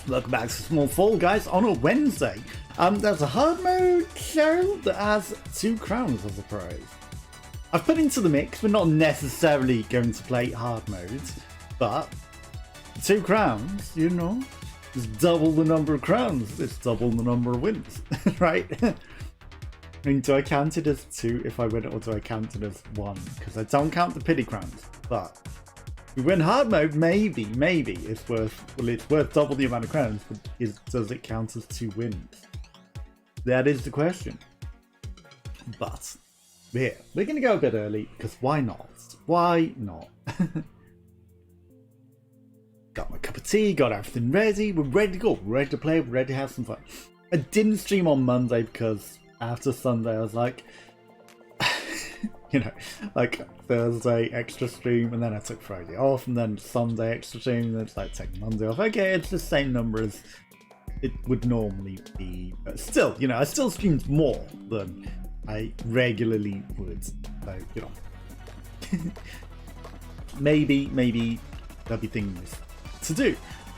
Welcome back to Small Fall, guys, on a Wednesday. There's a hard mode show that has 2 crowns as a prize. I've put into the mix, we're not necessarily going to play hard modes, but 2 crowns, you know, it's double the number of crowns, it's double the number of wins, right? I mean, do I count it as 2 if I win it, or do I count it as 1? Because I don't count the pity crowns, but if we win hard mode, maybe it's worth, well, it's worth double the amount of crowns, but does it count as 2 wins? That is the question. But yeah, we're going to go a bit early, because why not? Why not? Got my cup of tea, got everything ready, we're ready to go, we're ready to play, we're ready to have some fun. I didn't stream on Monday because after Sunday I was like, you know, like Thursday extra stream, and then I took Friday off, and then Sunday extra stream, and then it's like take Monday off. Okay, it's the same number as it would normally be, but still, you know, I still streamed more than I regularly would. So, you know, maybe there'll be things to do.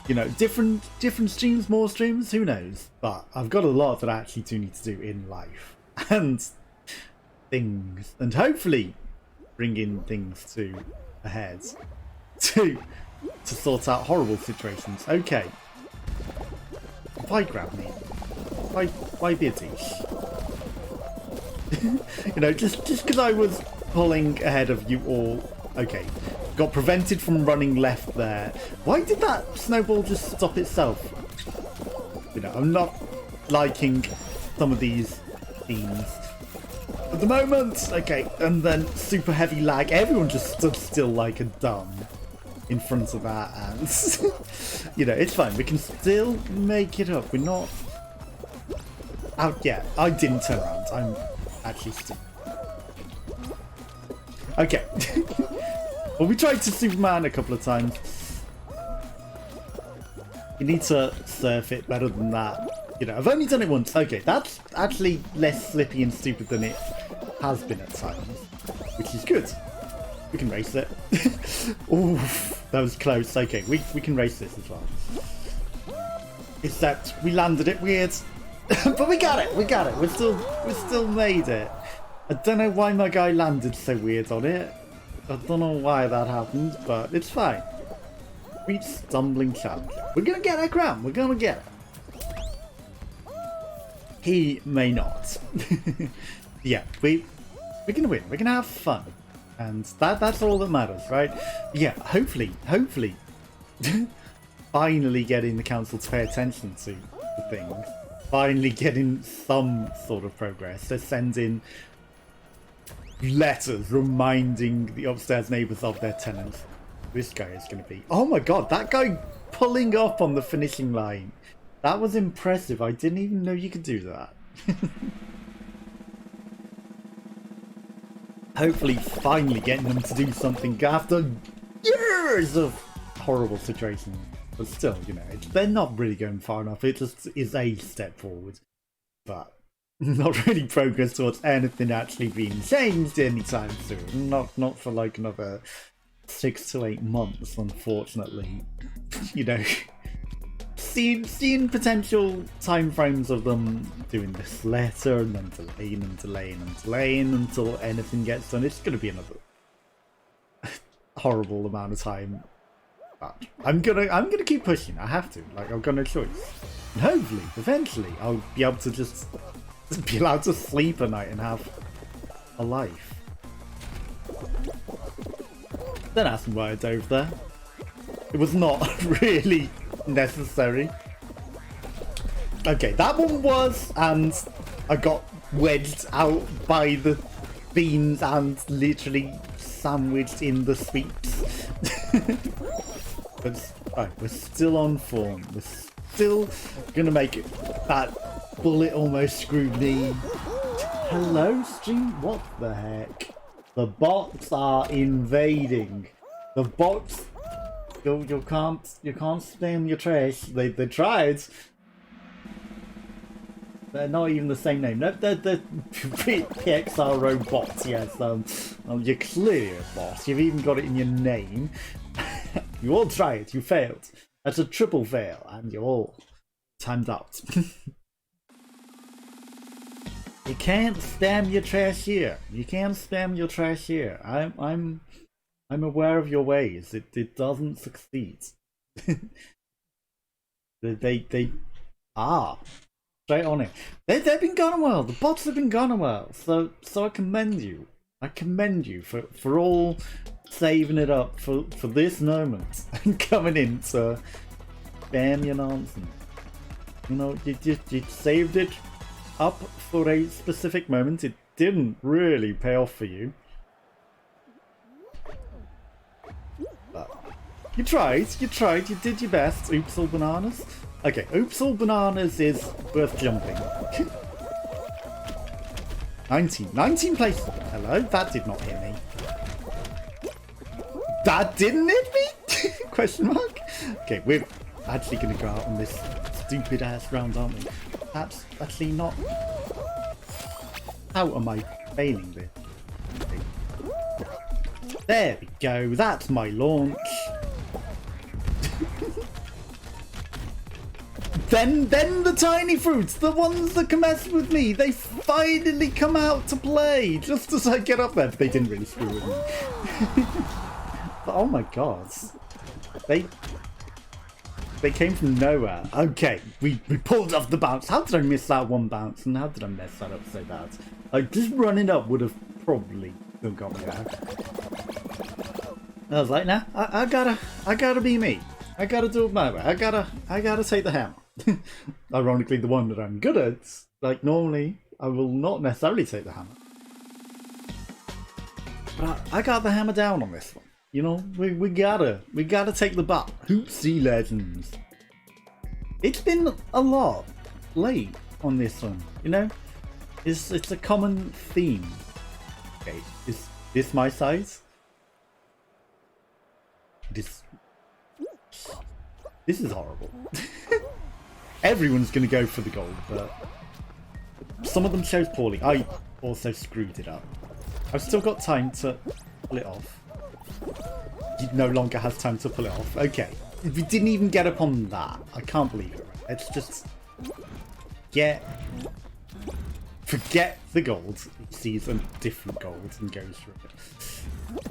You know, different streams, more streams, who knows? But I've got a lot that I actually do need to do in life, and things, and hopefully bring in things to a head to sort out horrible situations. Okay, why grab me? Why be a douche? You know, just because I was pulling ahead of you all. Okay, got prevented from running left there. Why did that snowball just stop itself? You know, I'm not liking some of these themes at the moment. Okay, and then super heavy lag. Everyone just stood still like a dumb in front of that, and you know, it's fine. We can still make it up. We're not out yet. I didn't turn around. I'm actually still. Okay. Well, we tried to Superman a couple of times. You need to surf it better than that. You know, I've only done it once. Okay, that's actually less slippy and stupid than it has been at times, which is good. We can race it. Oof, that was close. Okay, we can race this as well. Except we landed it weird. But we got it. We still made it. I don't know why my guy landed so weird on it. I don't know why that happened, but it's fine. We stumbling champion. We're gonna get that crown. We're gonna get it. He may not. Yeah, we're gonna win. We're gonna have fun, and that's all that matters, right? Yeah, hopefully, finally getting the council to pay attention to the things. Finally getting some sort of progress. They're sending letters reminding the upstairs neighbours of their tenants. This guy is going to be... Oh my god, that guy pulling up on the finishing line. That was impressive. I didn't even know you could do that. Hopefully finally getting them to do something after years of horrible situations. But still, you know, they're not really going far enough. It just is a step forward. But not really progress towards anything actually being changed anytime soon. Not for like another 6 to 8 months, unfortunately. You know, seeing potential time frames of them doing this letter and then delaying until anything gets done. It's going to be another horrible amount of time. But I'm gonna keep pushing. I have to. Like, I've got no choice. And hopefully, eventually, I'll be able to just be allowed to sleep at night and have a life. Don't ask me why I dove there. It was not really necessary. Okay, that one was, and I got wedged out by the beans and literally sandwiched in the sweeps. But right, we're still on form. We're still gonna make it. That bullet almost screwed me. Hello, stream? What the heck? The bots are invading. The bots. You can't spam your trash. They tried. They're not even the same name. No, they're PXRO bots. Yes. You're clearly a bot. You've even got it in your name. You all tried. You failed. That's a triple fail, and you're all timed out. You can't spam your trash here. You can't spam your trash here. I'm aware of your ways. It doesn't succeed. they are straight on it. They've been going well. The bots have been going well. So I commend you. I commend you for all saving it up for this moment and coming in to spam your nonsense. You know, you saved it up for a specific moment. It didn't really pay off for you. But you tried, you did your best. Oops all bananas. Okay, oops all bananas is worth jumping. 19 places. Hello, that did not hit me. That didn't hit me? Question mark? Okay, we're actually gonna go out on this stupid ass round, aren't we? That's actually not. How am I failing this? There we go, that's my launch. Then the tiny fruits, the ones that can mess with me, they finally come out to play just as I get up there. But they didn't really screw with me. But oh my god, they came from nowhere. Okay, we pulled off the bounce. How did I miss that one bounce? And how did I mess that up so bad? Like, just running up would have probably still got me there. I was like, nah, I gotta be me. I gotta do it my way. I gotta take the hammer. Ironically, the one that I'm good at. Like, normally I will not necessarily take the hammer, but I got the hammer down on this one. You know, we gotta take the bat. Hoopsie legends. It's been a lot late on this one. You know, it's a common theme. Okay, is this my size? This is horrible. Everyone's gonna go for the gold, but some of them chose poorly. I also screwed it up. I've still got time to pull it off. He no longer has time to pull it off. Okay, we didn't even get up on that. I can't believe it. Let's just forget the gold. He sees a different gold and goes for it.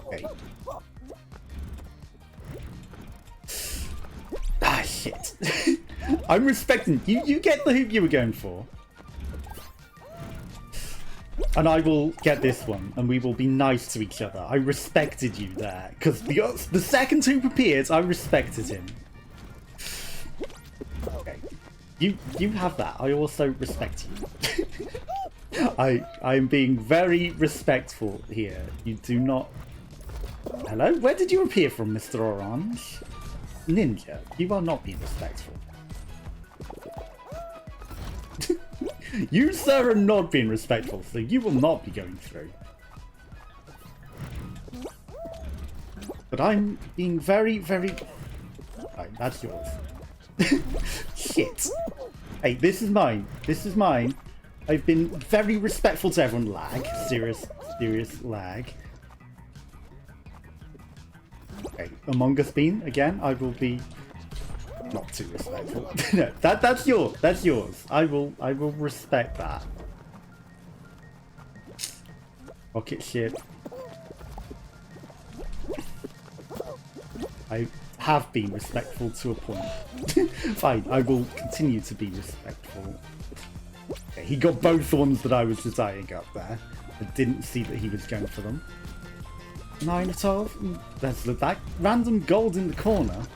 Okay. Ah, shit. I'm respecting you. You get the hoop you were going for. And I will get this one, and we will be nice to each other. I respected you there, because the second hoop appeared, I respected him. Okay. You have that. I also respect you. I'm being very respectful here. You do not... Hello? Where did you appear from, Mr. Orange? Ninja, you are not being respectful. You, sir, are not being respectful, so you will not be going through. But I'm being very, very... Right, that's yours. Shit. Hey, this is mine. This is mine. I've been very respectful to everyone. Lag. Serious lag. Okay, Among Us Bean, again, I will be... not too respectful. No, that's yours. That's yours. I will respect that. Rocket ship. I have been respectful to a point. Fine, I will continue to be respectful. Okay, he got both the ones that I was desiring up there. I didn't see that he was going for them. 9 of 12. There's that random gold in the corner.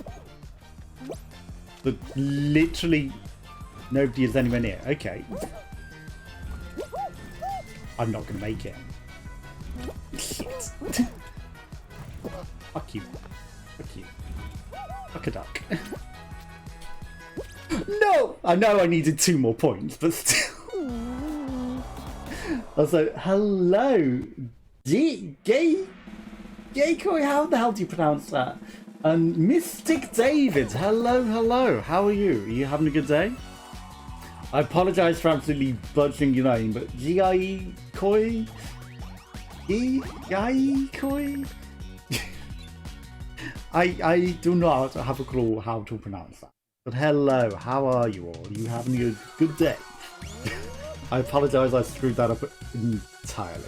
But literally nobody is anywhere near. Okay. I'm not gonna make it. Shit. Fuck you. Fuck you. Fuck a duck. No! I know I needed 2 more points, but still. Also, hello. Gaycoy, how the hell do you pronounce that? And Mystic David, hello, how are you? Are you having a good day? I apologise for absolutely butchering your name, but Gaycoy? I do not have a clue how to pronounce that. But hello, how are you all? Are you having a good day? I apologise, I screwed that up entirely.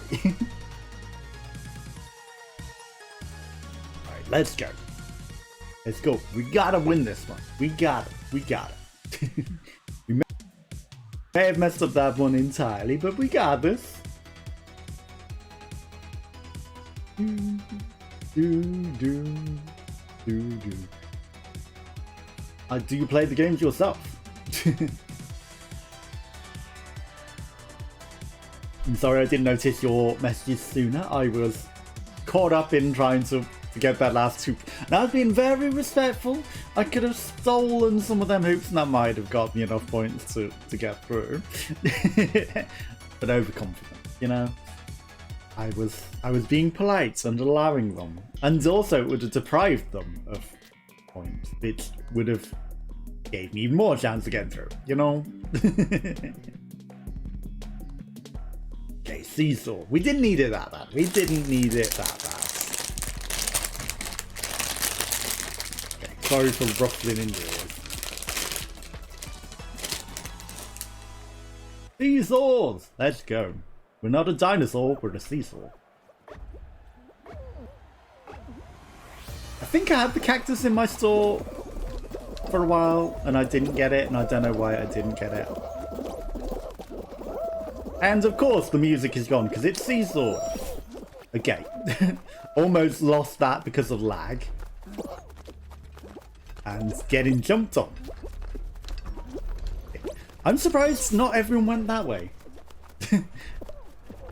Alright, let's go. Let's go. We gotta win this one. We got it. We got it. We may have messed up that one entirely, but we got this. Do you play the games yourself? I'm sorry I didn't notice your messages sooner. I was caught up in trying to get that last two. And I've been very respectful. I could have stolen some of them hoops and that might have got me enough points to get through. But overconfident, you know? I was being polite and allowing them. And also it would have deprived them of points, which would have gave me even more chance to get through, you know? Okay, seesaw. We didn't need it that bad. We didn't need it that bad. Okay, sorry for ruffling indoors. Seesaws! Let's go. We're not a dinosaur, we're a seesaw. I think I had the cactus in my store for a while and I didn't get it, and I don't know why I didn't get it. And of course the music is gone because it's seesaw. Okay. Almost lost that because of lag. And getting jumped on. I'm surprised not everyone went that way.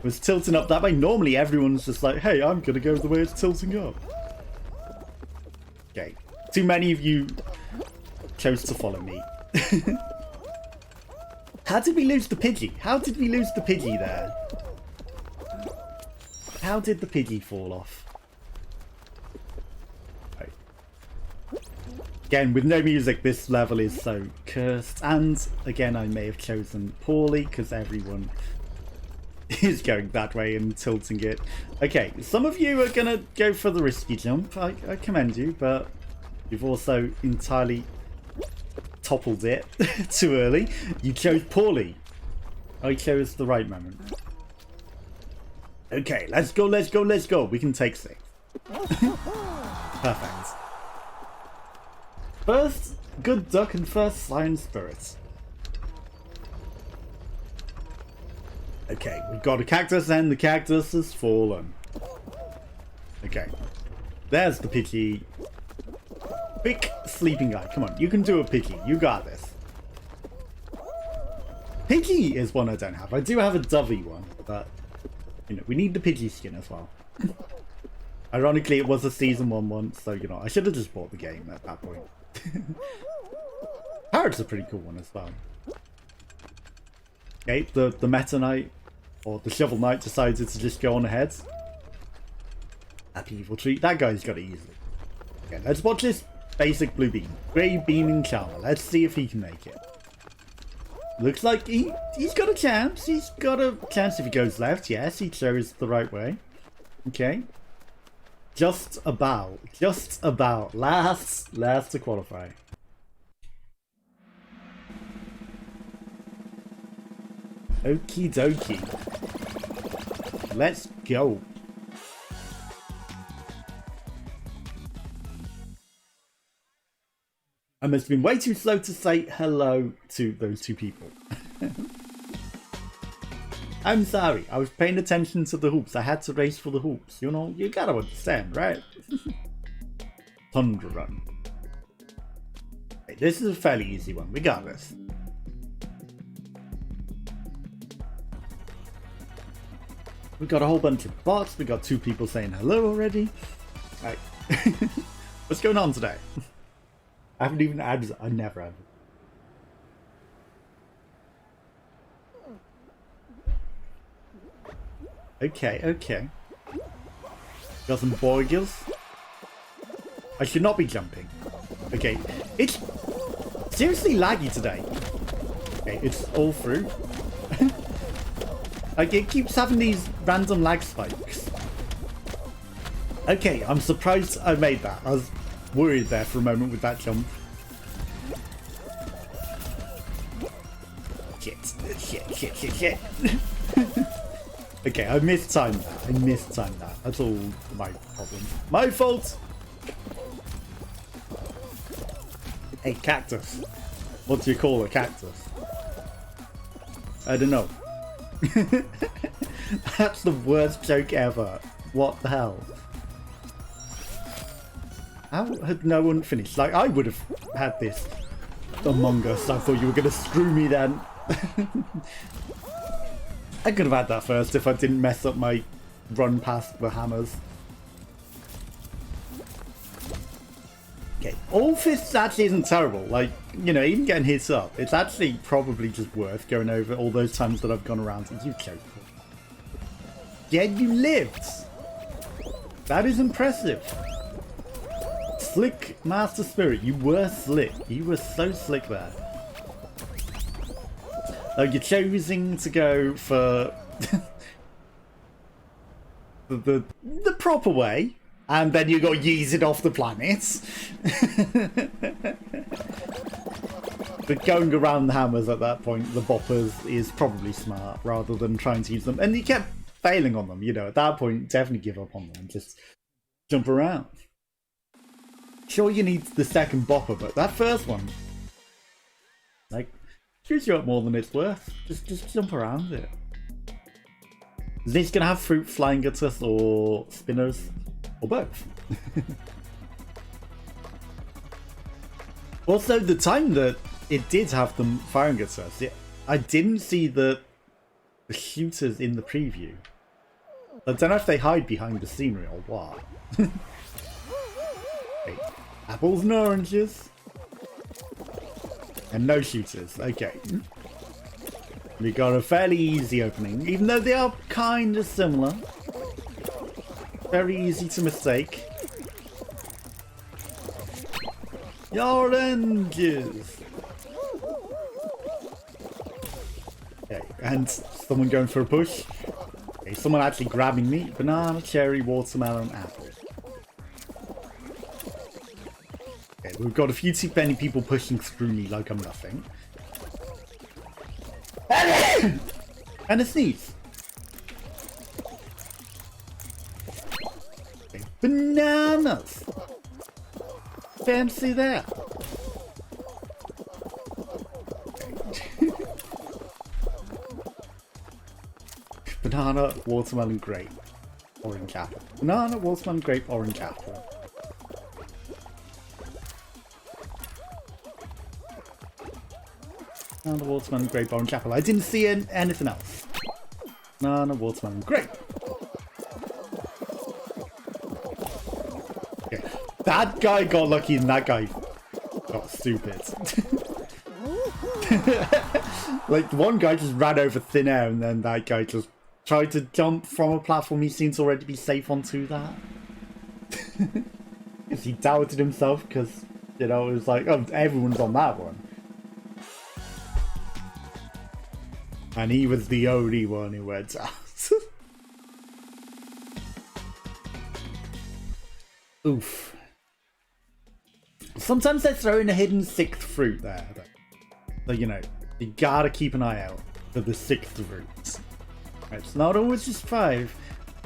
Was tilting up that way. Normally everyone's just like, hey, I'm gonna go the way it's tilting up. Okay. Too many of you chose to follow me. How did we lose the Pidgey? How did we lose the Pidgey there? How did the Pidgey fall off? Right. Again, with no music, this level is so cursed. And again, I may have chosen poorly because everyone is going that way and tilting it. Okay, some of you are gonna go for the risky jump. I commend you, but you've also entirely toppled it too early. You chose poorly. I chose the right moment. Okay, let's go, let's go, let's go. We can take 6. Perfect. First good duck and first Lion Spirit. Okay, we've got a cactus and the cactus has fallen. Okay. There's the Pidgey. Big sleeping guy. Come on, you can do a Pidgey. You got this. Pidgey is one I don't have. I do have a Dovey one, but you know, we need the Pidgey skin as well. Ironically, it was a season 1 once, so you know, I should have just bought the game at that point. Parrot's a pretty cool one as well. Okay, the Meta Knight, or the Shovel Knight, decided to just go on ahead. Happy Evil Treat. That guy's got it easily. Okay, let's watch this basic blue beam. Grey Beaming Charmer. Let's see if he can make it. Looks like he's got a chance. He's got a chance if he goes left. Yes, he chose the right way. Okay. Just about. Last to qualify. Okie dokie. Let's go. I must have been way too slow to say hello to those two people. I'm sorry, I was paying attention to the hoops. I had to race for the hoops. You know, you gotta understand, right? Thunder Run. Okay, this is a fairly easy one. We got this. We got a whole bunch of bots. We got 2 people saying hello already. Right. What's going on today? I haven't even added. I never have. Okay. Got some Borgils. I should not be jumping. Okay, it's seriously laggy today. Okay, it's all through. Like, it keeps having these random lag spikes. Okay, I'm surprised I made that. worried there for a moment with that jump. Shit. Okay, I mistimed that. That's all my problem. My fault! Hey, cactus. What do you call a cactus? I don't know. That's the worst joke ever. What the hell? How had no one finished? Like, I would have had this Among Us. I thought you were going to screw me then. I could have had that first if I didn't mess up my run past the hammers. Okay, all fists actually isn't terrible. Like, you know, even getting hit up, it's actually probably just worth going over all those times that I've gone around. You choked. Yeah, you lived. That is impressive. Slick Master Spirit, you were slick. You were so slick there. You're choosing to go for the proper way, and then you got yeeted off the planet. But going around the hammers at that point, the boppers, is probably smart rather than trying to use them. And you kept failing on them, you know. At that point, definitely give up on them and just jump around. Sure, you need the second bopper, but that first one, like, chews you up more than it's worth. Just jump around it. Is this gonna have fruit flying at us, or spinners, or both? Also, the time that it did have them firing at us, I didn't see the shooters in the preview. I don't know if they hide behind the scenery or what. Okay. Apples and oranges. And no shooters. Okay. We got a fairly easy opening, even though they are kind of similar. Very easy to mistake. Oranges! Okay, and someone going for a push. Okay, someone actually grabbing me. Banana, cherry, watermelon, apple. Okay, we've got a few too many people pushing through me like I'm nothing. And a sneeze. Okay, bananas! Fancy that. Okay. Banana, watermelon, grape, orange apple. Banana, watermelon, grape, orange apple. Banana, watermelon, grape, orange apple. I didn't see anything else. Banana, watermelon, grape. Okay. That guy got lucky and that guy got stupid. Like, one guy just ran over thin air and then that guy just tried to jump from a platform he seemed to already be safe onto that. Because he doubted himself because, you know, it was like, oh, everyone's on that one. And he was the only one who went out. Oof. Sometimes they throw in a hidden sixth fruit there. So, you know, you gotta keep an eye out for the sixth fruit. It's not always just 5.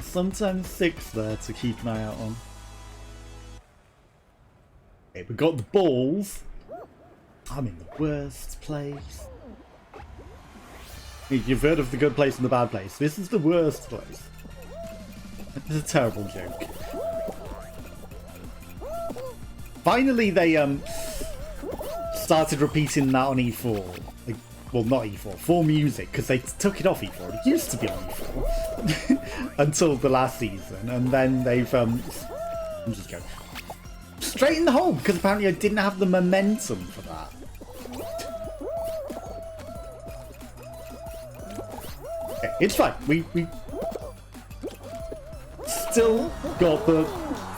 Sometimes 6 there to keep an eye out on. Okay, we got the balls. I'm in the worst place. You've heard of the good place and the bad place. This is the worst place. It's a terrible joke. Finally, they started repeating that on E4. Like, well, not E4, 4 Music, because they took it off E4. It used to be on E4 until the last season, and then they've I'm just going straight in the hole because apparently I didn't have the momentum for that. Okay, it's fine. We still got the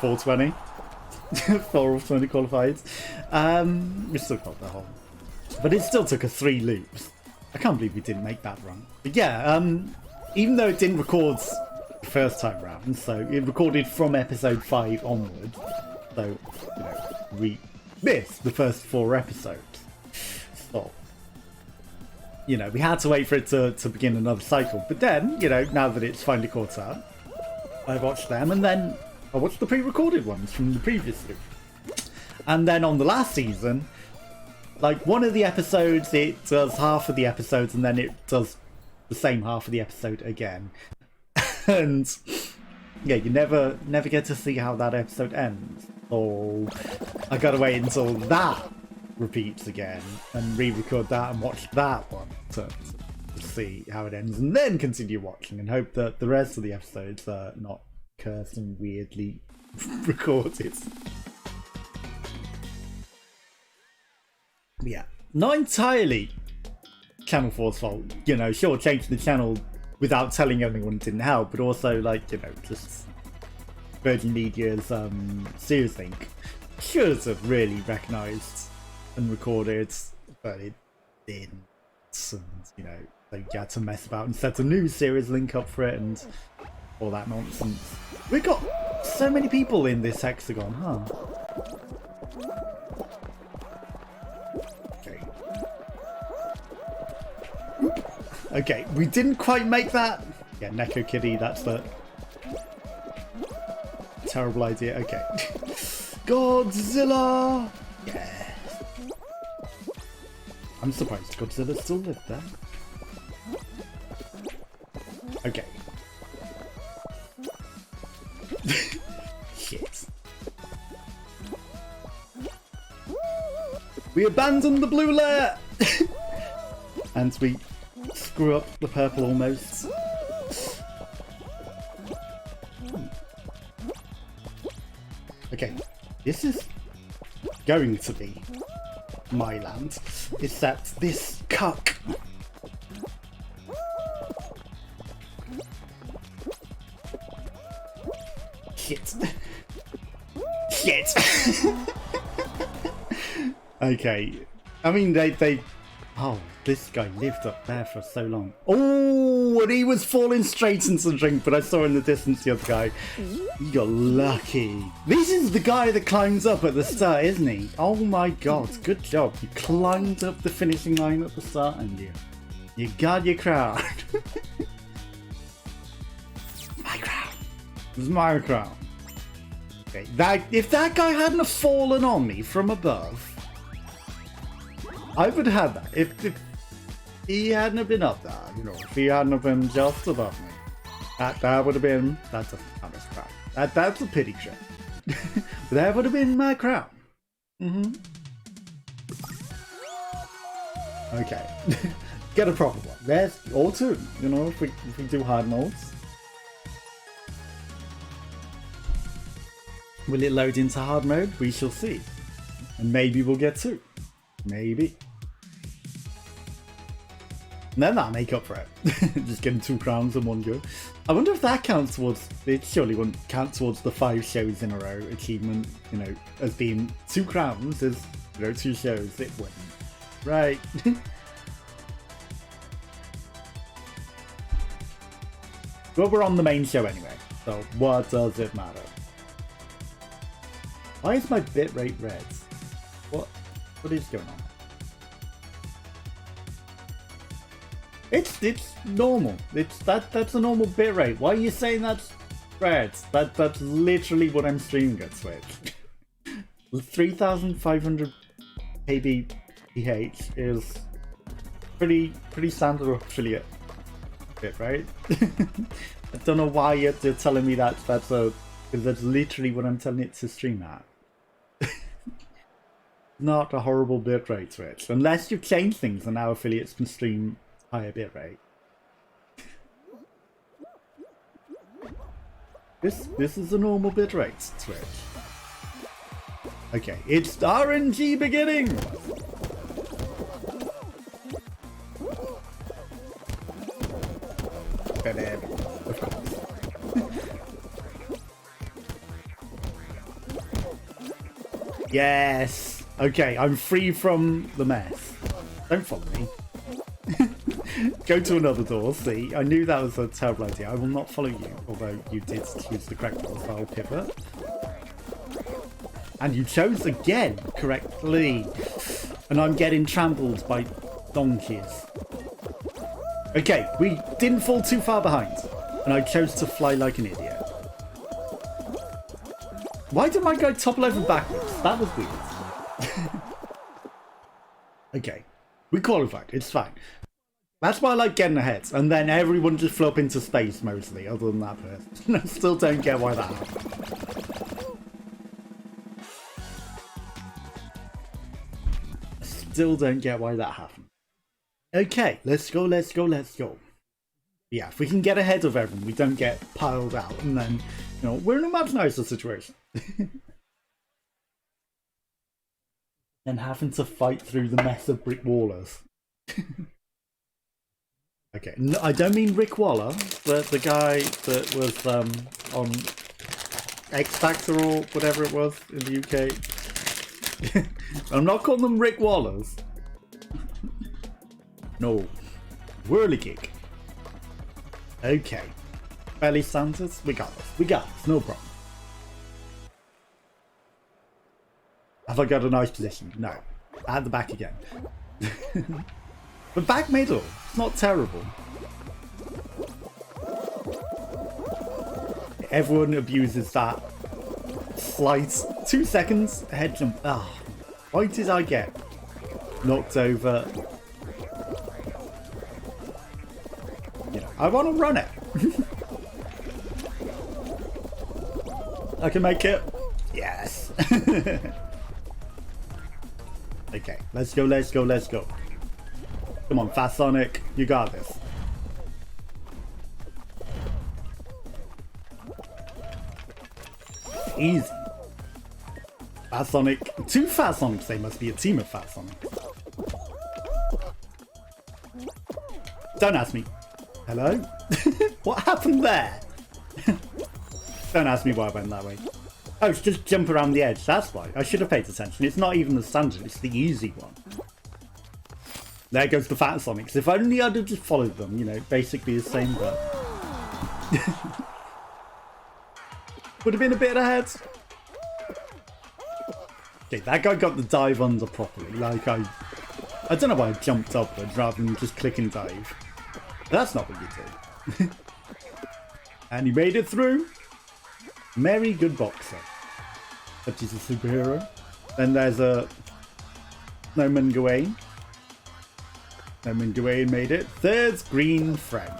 420. 4 of 20 qualified. We still got the hole. But it still took us 3 loops. I can't believe we didn't make that run. But yeah, even though it didn't record the first time round, so it recorded from episode 5 onwards. So, you know, we missed the first 4 episodes. So, you know, we had to wait for it to begin another cycle. But then, you know, now that it's finally caught up, I watched them, and then I watched the pre-recorded ones from the previous loop. And then on the last season, like, one of the episodes, it does half of the episodes, and then it does the same half of the episode again. And yeah, you never get to see how that episode ends. So I gotta wait until that repeats again and re-record that and watch that one to see how it ends, and then continue watching and hope that the rest of the episodes are not cursed and weirdly recorded. Yeah, not entirely Channel 4's fault. You know, sure, changing the channel without telling anyone didn't help, but also, like, you know, just Virgin Media's Series Link should have really recognised and recorded, but it didn't. And, you know, they had to mess about and set a new Series Link up for it and all that nonsense. We got so many people in this hexagon, huh? Okay, we didn't quite make that. Yeah, Neko Kitty, that's the terrible idea. Okay. Godzilla! Yeah. I'm surprised Godzilla still lived there. Okay. Shit. We abandoned the blue layer! And we screw up the purple almost. Okay, this is going to be my land, except this cuck. Shit. Shit. Okay, I mean they oh, this guy lived up there for so long. Oh, and he was falling straight into the drink, but I saw in the distance the other guy. He got lucky. This is the guy that climbs up at the start, isn't he? Oh my god, good job. You climbed up the finishing line at the start, and you got your crown. My crown. It was my crown. Okay, if that guy hadn't have fallen on me from above, I would have that. If he hadn't have been up there, you know, if he hadn't have been just above me, that would have been, that's a crown. That's a pity trick. That would have been my crown. Okay. Get a proper one. There's or two, you know, if we do hard modes. Will it load into hard mode? We shall see. And maybe we'll get two. Maybe. And then that'll make up for it. Just getting 2 crowns in one go. I wonder if that counts towards, it surely wouldn't count towards the 5 shows in a row achievement, you know, as being 2 crowns as, you know, 2 shows. It wouldn't. Right. Well, we're on the main show anyway, so what does it matter? Why is my bitrate red? What is going on? It's normal. That's a normal bitrate. Why are you saying that's red? That's literally what I'm streaming at Twitch. 3,500 kbph is pretty standard affiliate bitrate. I don't know why you're telling me that's because that's literally what I'm telling it to stream at. Not a horrible bitrate Twitch, unless you've changed things and now affiliates can stream higher bitrate. This is a normal bitrate Twitch. Okay, it's RNG beginning! Of course. Yes! Okay, I'm free from the mess. Don't follow me. Go to another door, see? I knew that was a terrible idea. I will not follow you, although you did choose the correct door, so I'll pivot. And you chose again correctly. And I'm getting trampled by donkeys. Okay, we didn't fall too far behind. And I chose to fly like an idiot. Why did my guy topple over backwards? That was weird. Okay, we qualified. It's fine. That's why I like getting ahead. And then everyone just flew up into space mostly, other than that person. I still don't get why that happened. I still don't get why that happened. Okay, let's go, let's go, let's go. Yeah, if we can get ahead of everyone, we don't get piled out, and then, you know, we're in a much nicer situation. And having to fight through the mess of brick wallers. Okay, no, I don't mean Rick Waller, the guy that was on X Factor or whatever it was in the UK. I'm not calling them Rick Wallers. No, whirligig. Okay, belly Santas, we got this. We got this, no problem. Have I got a nice position? No. At the back again. But back middle, it's not terrible. Everyone abuses that slight 2 seconds head jump. Ah, oh, why did I get knocked over? You know, I want to run it. I can make it. Yes. Okay, let's go, let's go, let's go. Come on, Fast Sonic, you got this. Easy. Fast Sonic, 2 Fast Sonics, they must be a team of Fast Sonics. Don't ask me. Hello? What happened there? Don't ask me why I went that way. Oh, it's just jump around the edge, that's why. I should have paid attention. It's not even the standard, it's the easy one. There goes the Fat Sonics. If only I'd have just followed them, you know, basically the same, but... would have been a bit ahead. Okay, that guy got the dive under properly. Like, I don't know why I jumped upwards rather than just click and dive. That's not what you did. And he made it through. Merry good boxer. But he's a superhero. Then there's a Snowman Gawain. Snowman Gawain made it. Third green friend.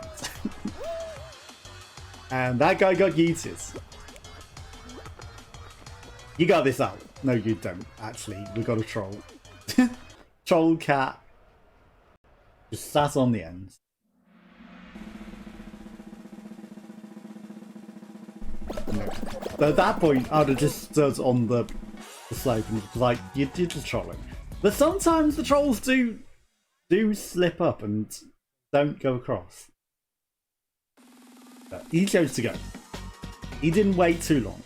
And that guy got yeeted. You got this out. No, you don't. Actually, we got a troll. Troll cat. Just sat on the ends. No. But at that point, I'd have just stood on the slope and was like, you're just trolling. But sometimes the trolls do slip up and don't go across. But he chose to go. He didn't wait too long.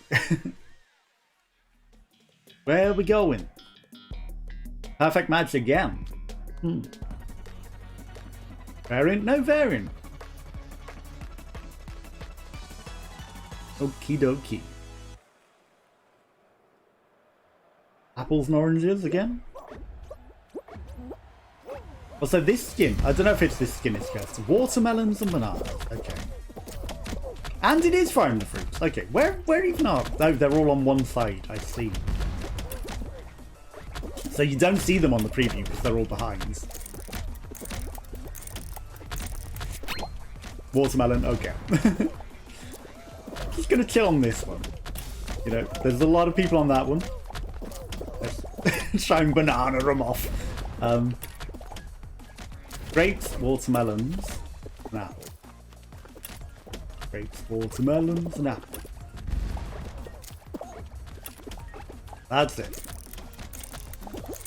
Where are we going? Perfect match again. Variant? No variant. Okie dokie. Apples and oranges again? Also, this skin, I don't know if it's this skin it's just watermelons and bananas. Okay. And it is frying the fruits. Okay, where even are? Oh, they're all on one side. I see. So you don't see them on the preview because they're all behind. Watermelon, okay. Just gonna chill on this one. You know, there's a lot of people on that one. Let's try and banana them off. Grapes, watermelons, and apple. Grapes, watermelons, and apple. That's it.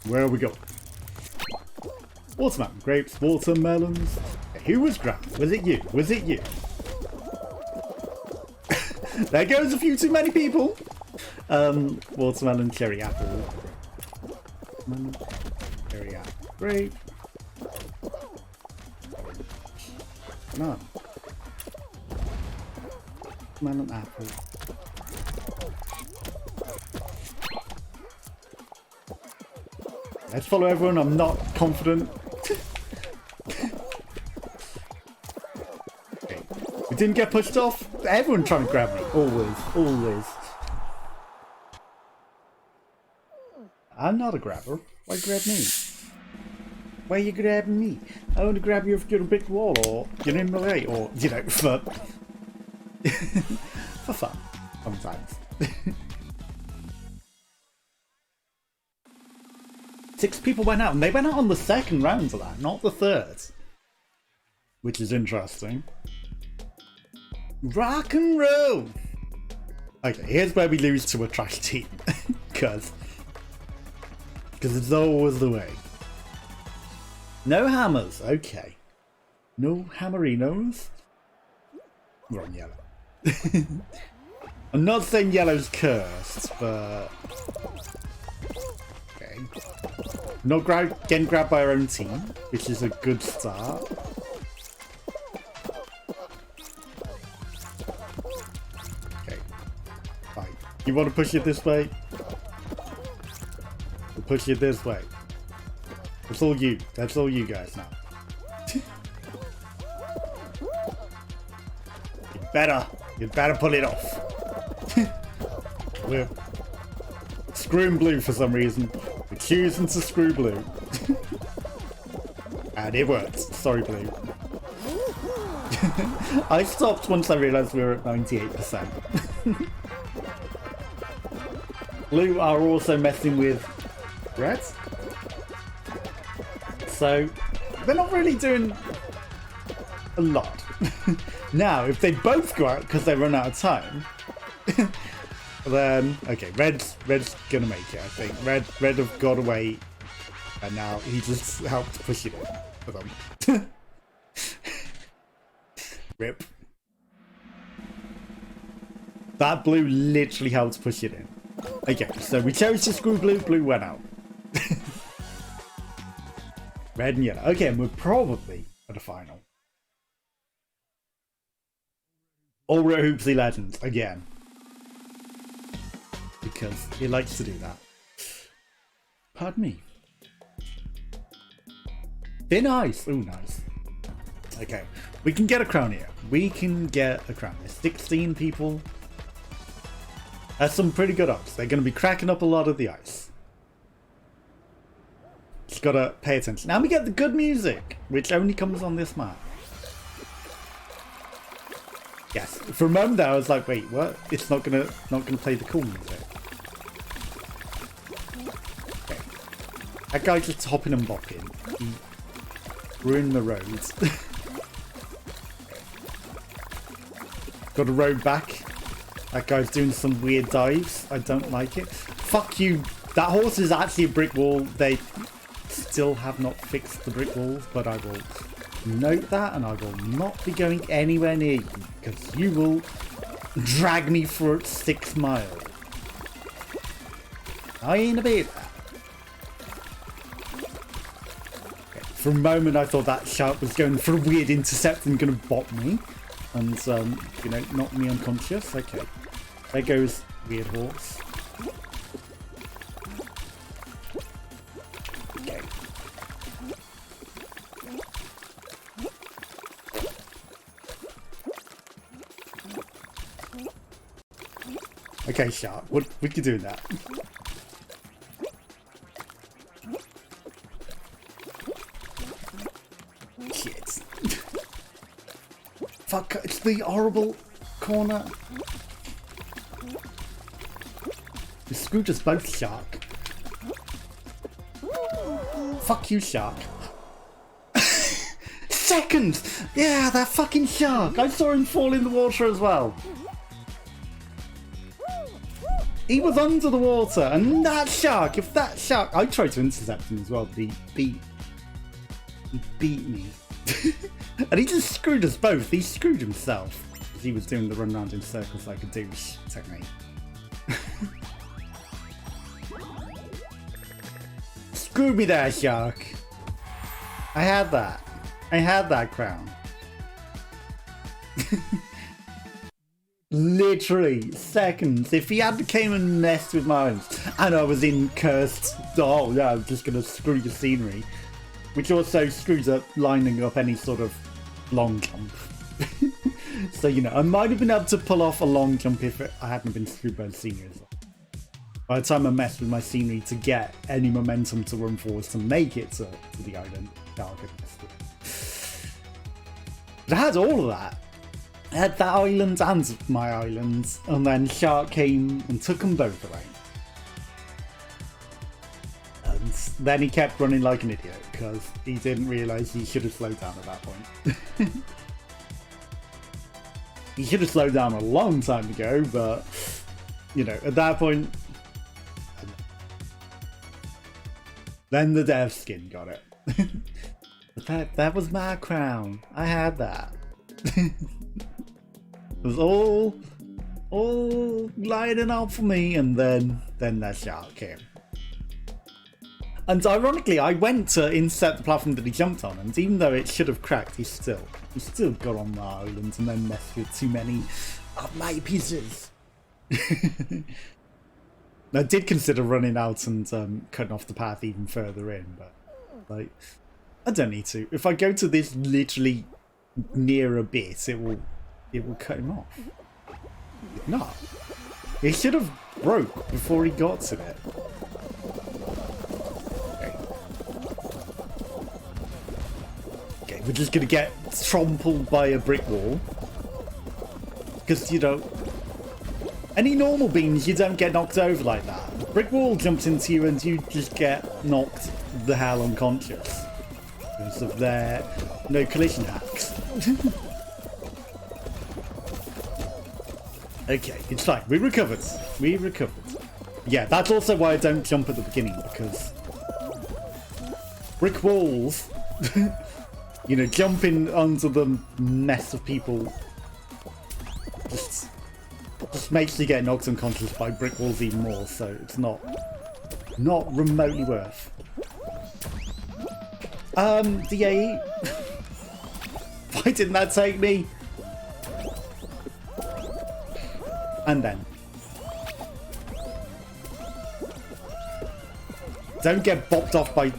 Where are we going? Watermelon, grapes, watermelons. Who was grabbed? Was it you? Was it you? There goes a few too many people. Watermelon, cherry, apple. Watermelon, cherry, apple, grape. Banana. Watermelon, apple. Let's follow everyone. I'm not confident. Okay. We didn't get pushed off. Everyone trying to grab me. Always, always. I'm not a grabber. Why grab me? Why are you grabbing me? I want to grab you if you're a brick wall or you're in my way or, you know, for fun sometimes. 6 people went out and they went out on the second round of that, not the third. Which is interesting. Rock and roll! Okay, here's where we lose to a trash team. Because it's always the way. No hammers, okay. No hammerinos. We're on yellow. I'm not saying yellow's cursed, but... Okay. Not getting grabbed by our own team, which is a good start. Okay. Fine. You want to push it this way? We'll push it this way. That's all you. That's all you guys now. You better pull it off. We're screwing blue for some reason. We're choosing to screw blue. And it worked. Sorry, blue. I stopped once I realised we were at 98%. Blue are also messing with red. So they're not really doing a lot. Now, if they both go out because they run out of time, then okay, red's gonna make it. I think red have got away, and now he just helped push it in for them. Rip. That blue literally helped push it in. Okay, so we chose to screw blue. Blue went out. Red and yellow. Okay, and we're probably at a final. All Red Hoopsy Legends again. Because he likes to do that. Pardon me. Thin ice. Ooh, nice. Okay, we can get a crown here. We can get a crown. There's 16 people. That's some pretty good odds. They're going to be cracking up a lot of the ice. Just gotta pay attention. Now we get the good music, which only comes on this map. Yes, for a moment there I was like, wait, what? It's not gonna play the cool music. Okay. That guy just hopping and bopping. He ruined the roads. Got a road back. That guy's doing some weird dives. I don't like it. Fuck you. That horse is actually a brick wall. They still have not fixed the brick walls, but I will note that and I will not be going anywhere near you because you will drag me for 6 miles. I ain't about that. Okay. For a moment I thought that shark was going for a weird intercept and going to bop me and you know, knock me unconscious. Okay, there goes weird horse. Okay, shark. What we could do that. Shit. Fuck! It's the horrible corner. You screwed us both, shark. Fuck you, shark. Second! Yeah, that fucking shark! I saw him fall in the water as well. He was under the water, and that shark, if that shark... I tried to intercept him as well, but he beat me. And he just screwed us both. He screwed himself. Because he was doing the run around in circles like a douche technique. Screw me there, shark. I had that. I had that crown. Literally seconds. If he had came and messed with my islands, and I was in cursed, oh yeah, I'm just gonna screw the scenery, which also screws up lining up any sort of long jump. So, you know, I might have been able to pull off a long jump if I hadn't been screwed by the scenery as well. By the time I messed with my scenery to get any momentum to run forwards to make it to the island, I could mess with it. But I had all of that. I had that island and my island, and then Shark came and took them both away. And then he kept running like an idiot because he didn't realise he should have slowed down at that point. He should have slowed down a long time ago, but, you know, at that point, then the dev skin got it. But that was my crown. I had that. It was all lining up for me, and then that shark came. And ironically, I went to intercept the platform that he jumped on, and even though it should have cracked, he still got on the island and then messed with too many of my pieces. I did consider running out and cutting off the path even further in, but like, I don't need to. If I go to this literally near a bit, it will cut him off. No, he should have broke before he got to it. Okay, we're just gonna get trampled by a brick wall because, you know, any normal beams, you don't get knocked over like that. Brick wall jumps into you and you just get knocked the hell unconscious because of their no collision hacks. Okay, it's fine. We recovered. Yeah, that's also why I don't jump at the beginning, because brick walls, you know, jumping onto the mess of people just makes you get knocked unconscious by brick walls even more, so it's not remotely worth. DAE. Why didn't that take me? And then don't get bopped off by...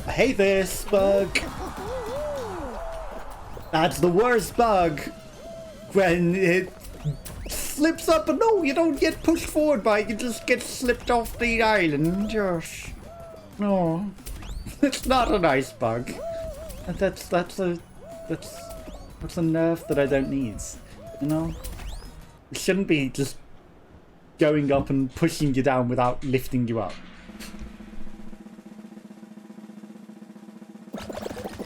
I hate this bug. That's the worst bug. When it slips up, and no, you don't get pushed forward by it, you just get slipped off the island. Josh. No. It's not a nice bug. That's a nerf that I don't need. You know? It shouldn't be just going up and pushing you down without lifting you up.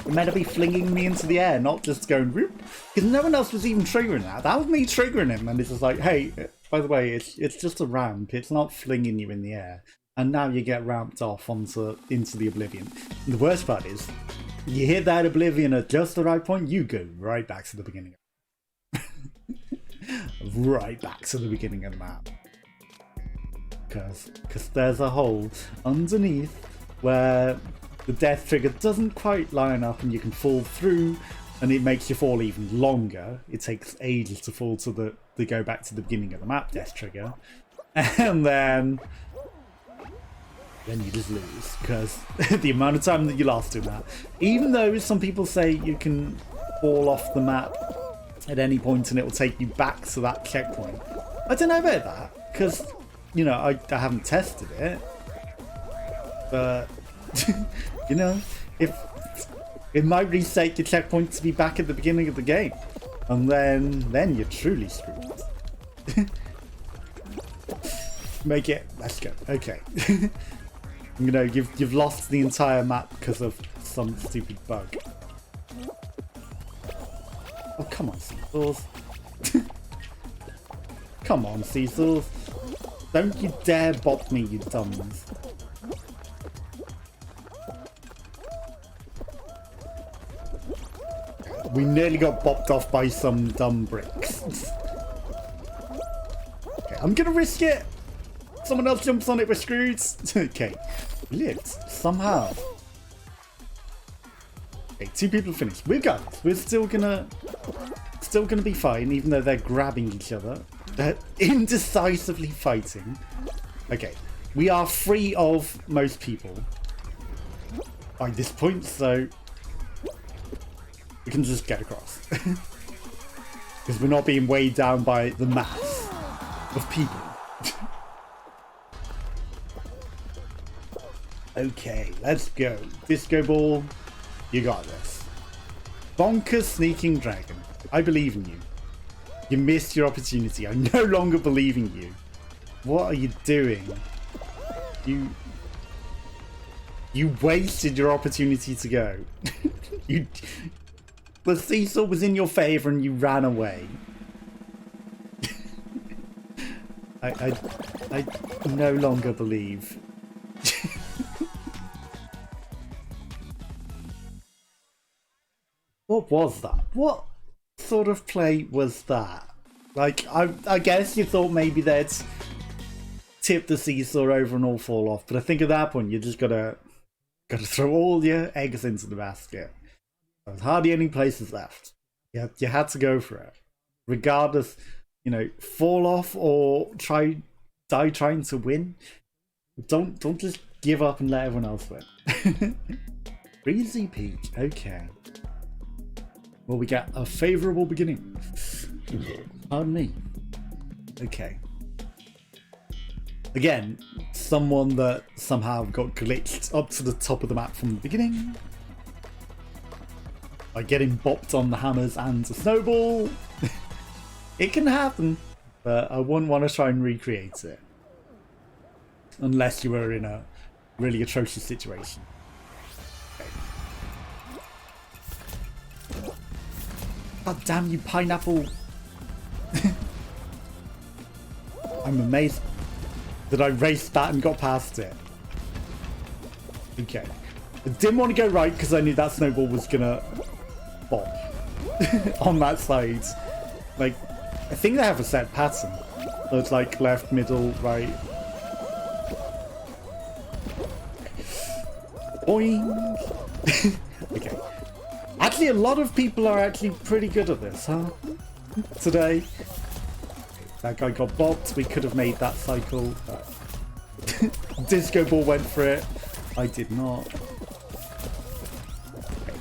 You're meant to be flinging me into the air, not just going whoop. Because no one else was even triggering that. That was me triggering him, and it's just like, hey, by the way, it's just a ramp. It's not flinging you in the air. And now you get ramped off into the oblivion. And the worst part is, you hit that oblivion at just the right point, you go right back to the beginning. Right back to the beginning of the map. Because there's a hole underneath where the death trigger doesn't quite line up and you can fall through, and it makes you fall even longer. It takes ages to fall to go back to the beginning of the map death trigger. And then you just lose, because the amount of time that you lost in that. Even though some people say you can fall off the map at any point and it will take you back to that checkpoint. I don't know about that, because, you know, I haven't tested it. But, you know, if it might reset your checkpoint to be back at the beginning of the game. And then you're truly screwed. Make it, let's go, okay. You know, you've lost the entire map because of some stupid bug. Oh, come on, Cecils. Come on, Cecils. Don't you dare bop me, you dumbs. We nearly got bopped off by some dumb bricks. Okay, I'm gonna risk it. Someone else jumps on it, we're screwed. Okay, we lived somehow. Okay, 2 people finished. We're good. We're still gonna still going to be fine, even though they're grabbing each other. They're indecisively fighting. Okay, we are free of most people by this point, so we can just get across. Because we're not being weighed down by the mass of people. Okay, let's go. Disco Ball, you got this. Bonkers Sneaking Dragon, I believe in you. You missed your opportunity. I no longer believe in you. What are you doing? You wasted your opportunity to go. The seesaw was in your favor and you ran away. I no longer believe. What was that? What sort of play was that? Like, I guess you thought maybe they'd tip the seesaw over and all fall off, but I think at that point you just gotta throw all your eggs into the basket. There's hardly any places left. You had to go for it, regardless. You know, fall off or die trying to win. Don't just give up and let everyone else win. Breezy Peach. Okay. Well, we get a favourable beginning. Pardon me. Okay. Again, someone that somehow got glitched up to the top of the map from the beginning by getting bopped on the hammers and a snowball. It can happen, but I wouldn't want to try and recreate it. Unless you were in a really atrocious situation. Okay. God damn you, pineapple! I'm amazed that I raced that and got past it. Okay. I didn't want to go right because I knew that snowball was gonna bop on that side. Like, I think they have a set pattern. So it's like left, middle, right. Boing! Okay. Actually, a lot of people are actually pretty good at this, huh? Today. That guy got bopped. We could have made that cycle. Disco Ball went for it. I did not. Okay.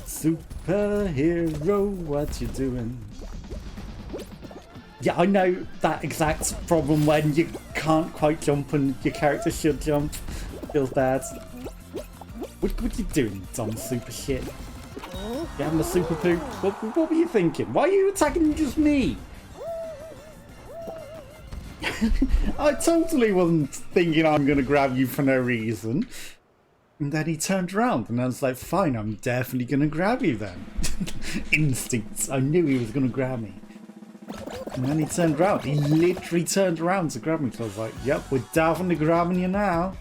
Superhero, what you doing? Yeah, I know that exact problem when you can't quite jump and your character should jump. Feels bad. What you doing, dumb super shit? You having a super poop? What were you thinking? Why are you attacking just me? I totally wasn't thinking I'm gonna grab you for no reason. And then he turned around and I was like, fine, I'm definitely gonna grab you then. Instincts. I knew he was gonna grab me. And then he turned around. He literally turned around to grab me. So I was like, yep, we're definitely grabbing you now.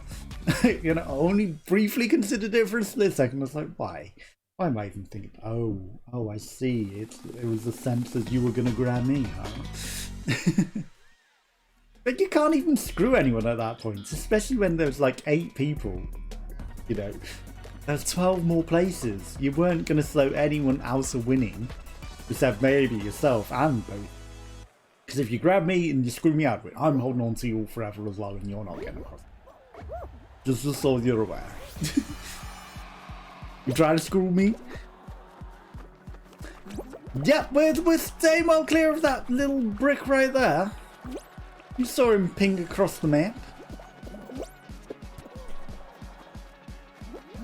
You know, I only briefly considered it for a split second. I was like, why? Why am I even thinking? Oh, I see. It was the sense that you were gonna grab me, huh? But you can't even screw anyone at that point, especially when there's like 8 people. You know, there's 12 more places. You weren't gonna slow anyone out of winning, except maybe yourself and both. Because if you grab me and you screw me out, I'm holding on to you forever as well, and you're not getting across. Just so you're aware. You trying to screw me? Yep, we're staying well clear of that little brick right there. You saw him ping across the map.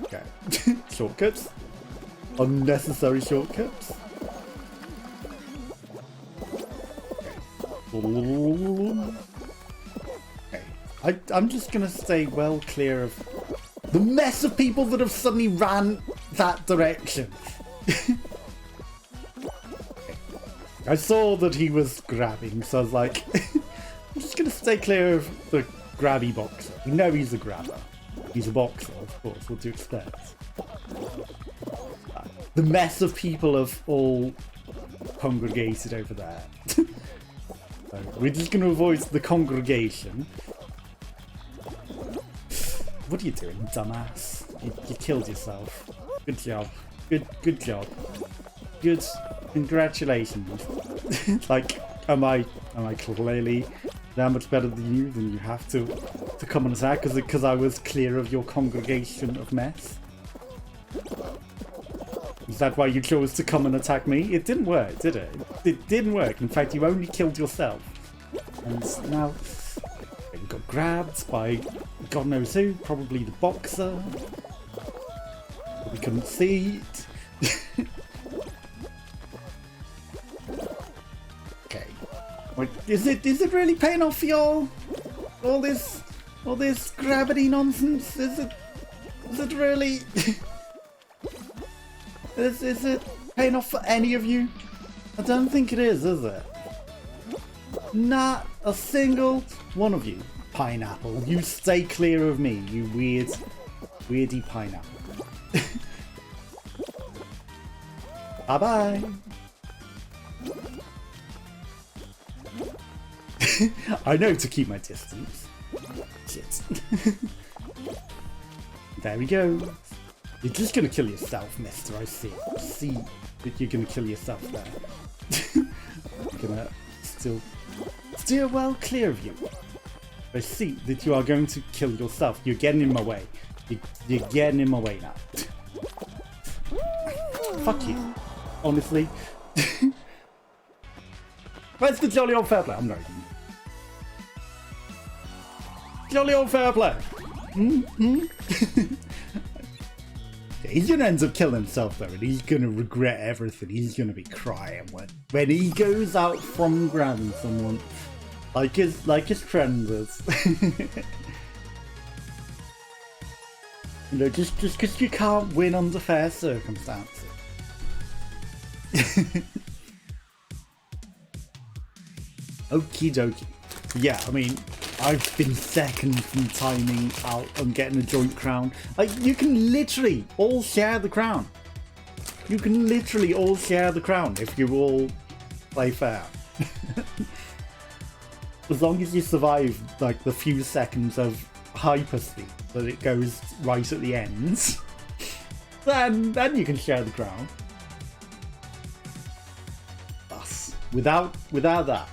Okay. Shortcuts. Unnecessary shortcuts. Okay. I'm just gonna stay well clear of the mess of people that have suddenly ran that direction. I saw that he was grabbing, so I was like, I'm just gonna stay clear of the grabby boxer. We know he's a grabber. He's a boxer, of course, what do you expect? The mess of people have all congregated over there. So we're just gonna avoid the congregation. What are you doing, dumbass? You killed yourself. Good job. Good job. Good Congratulations. Like, am I clearly that much better than you? Then you have to come and attack because I was clear of your congregation of mess. Is that why you chose to come and attack me? It didn't work, did it? It didn't work. In fact, you only killed yourself. And now you got grabbed by God knows who, probably the boxer. But we couldn't see it. Okay. Wait, is it really paying off for y'all? All this gravity nonsense? Is it really? Is it paying off for any of you? I don't think it is it? Not a single one of you. Pineapple, you stay clear of me, you weirdy pineapple. Bye-bye. I know to keep my distance. Shit. There we go. You're just gonna kill yourself, mister. I see that you're gonna kill yourself there. I'm gonna steer well clear of you. I see that you are going to kill yourself. You're getting in my way. You're getting in my way now. Fuck you. Honestly. Where's the jolly old fair play? I'm not even. Jolly old fair play. He's gonna end up killing himself though, and he's gonna regret everything. He's gonna be crying when he goes out from grabbing someone, like his friend was. You know, just because you can't win under fair circumstances. Okie dokie. Yeah, I mean, I've been second from timing out on getting a joint crown. Like, you can literally all share the crown. You can literally all share the crown if you all play fair. As long as you survive, like, the few seconds of hyperspeed that it goes right at the end, then you can share the crown. But without that,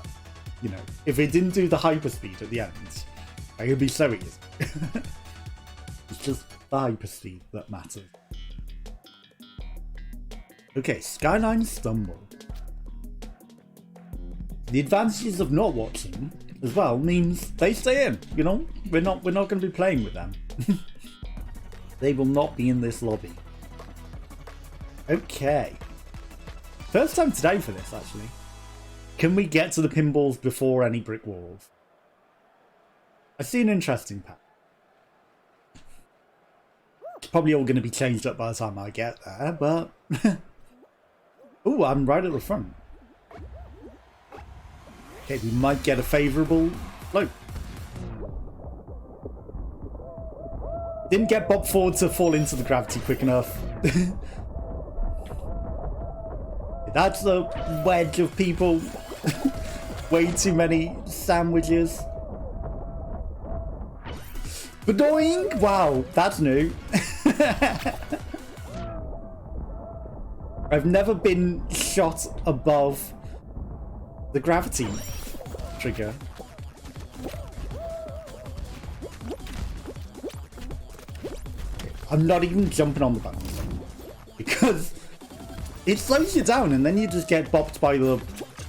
you know, if it didn't do the hyperspeed at the end, it would be so easy. It's just the hyperspeed that matters. Okay, Skyline Stumble. The advantages of not watching as well means they stay in. You know, we're not going to be playing with them. They will not be in this lobby. Okay. First time today for this, actually. Can we get to the pinballs before any brick walls? I see an interesting path. It's probably all going to be changed up by the time I get there, but... Ooh, I'm right at the front. Okay, we might get a favourable float. Didn't get Bob forward to fall into the gravity quick enough. That's the wedge of people. Way too many sandwiches. Badoing! Wow, that's new. I've never been shot above the gravity trigger. I'm not even jumping on the buttons because it slows you down and then you just get bopped by the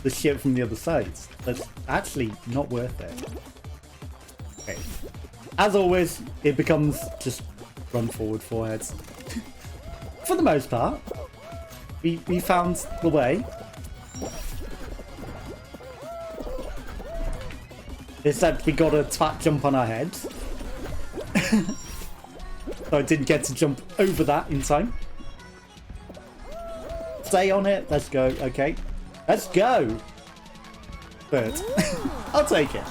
shit from the other side. That's actually not worth it. Okay. As always, it becomes just run forward foreheads. For the most part. We found the way. Instead, we got a twat jump on our heads. So I didn't get to jump over that in time. Stay on it. Let's go. Okay. Let's go. Third. I'll take it.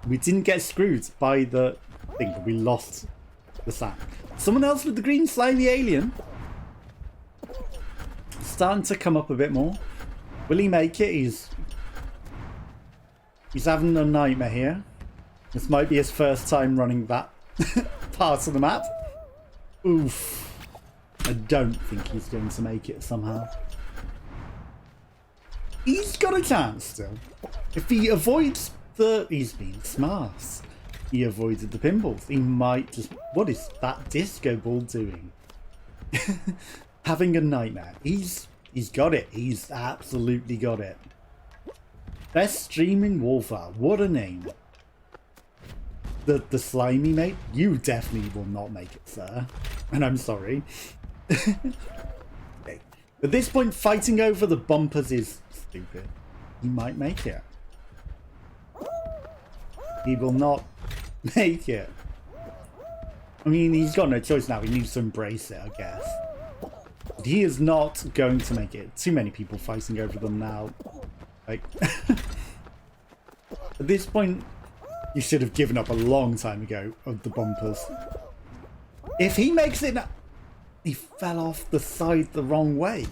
We didn't get screwed by the thing, but we lost the sack. Someone else with the green slimy alien. Starting to come up a bit more. Will he make it? He's having a nightmare here. This might be his first time running that part of the map. Oof. I don't think he's going to make it somehow. He's got a chance still. If he avoids he's being smart. He avoided the pinballs. He might just... What is that disco ball doing? Having a nightmare. He's got it. He's absolutely got it. Best Streaming Wolfer. What a name. The slimy mate. You definitely will not make it, sir. And I'm sorry. Okay. At this point, fighting over the bumpers is stupid. He might make it. He will not make it. I mean, he's got no choice now. He needs to embrace it, I guess. But he is not going to make it. Too many people fighting over them now. Like, at this point, you should have given up a long time ago of the bumpers. If he makes it now... He fell off the side the wrong way.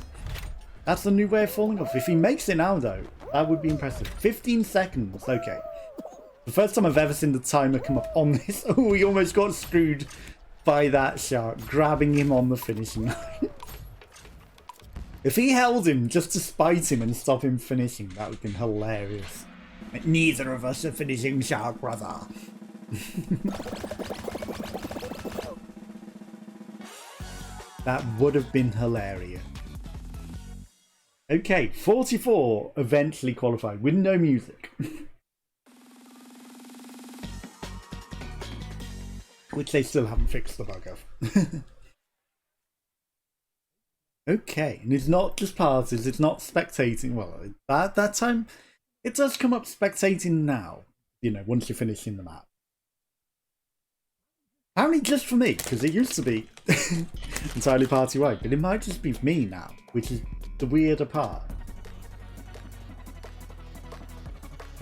That's the new way of falling off. If he makes it now, though, that would be impressive. 15 seconds. Okay. The first time I've ever seen the timer come up on this. Oh, he almost got screwed by that shark, grabbing him on the finishing line. If he held him just to spite him and stop him finishing, that would have been hilarious. Neither of us are finishing shark, brother. That would have been hilarious. Okay, 44 eventually qualified with no music. Which they still haven't fixed the bug of. Okay, and it's not just passes, it's not spectating. Well, at that time, it does come up spectating now, you know, once you're finishing the map. Apparently just for me, because it used to be entirely party-wide, but it might just be me now, which is the weirder part.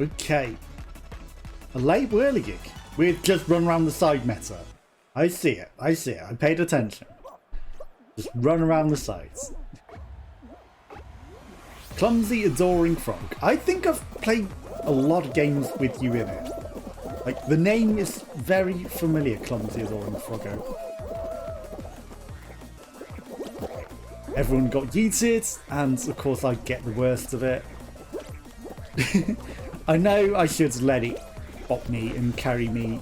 Okay. A late whirligig. We've just run around the side meta. I see it. I see it. I paid attention. Just run around the sides. Clumsy Adoring Frog. I think I've played a lot of games with you in it. Like, the name is very familiar, Clumsy Adoring Froggo. Everyone got yeeted, and of course I get the worst of it. I know I should let it bop me and carry me.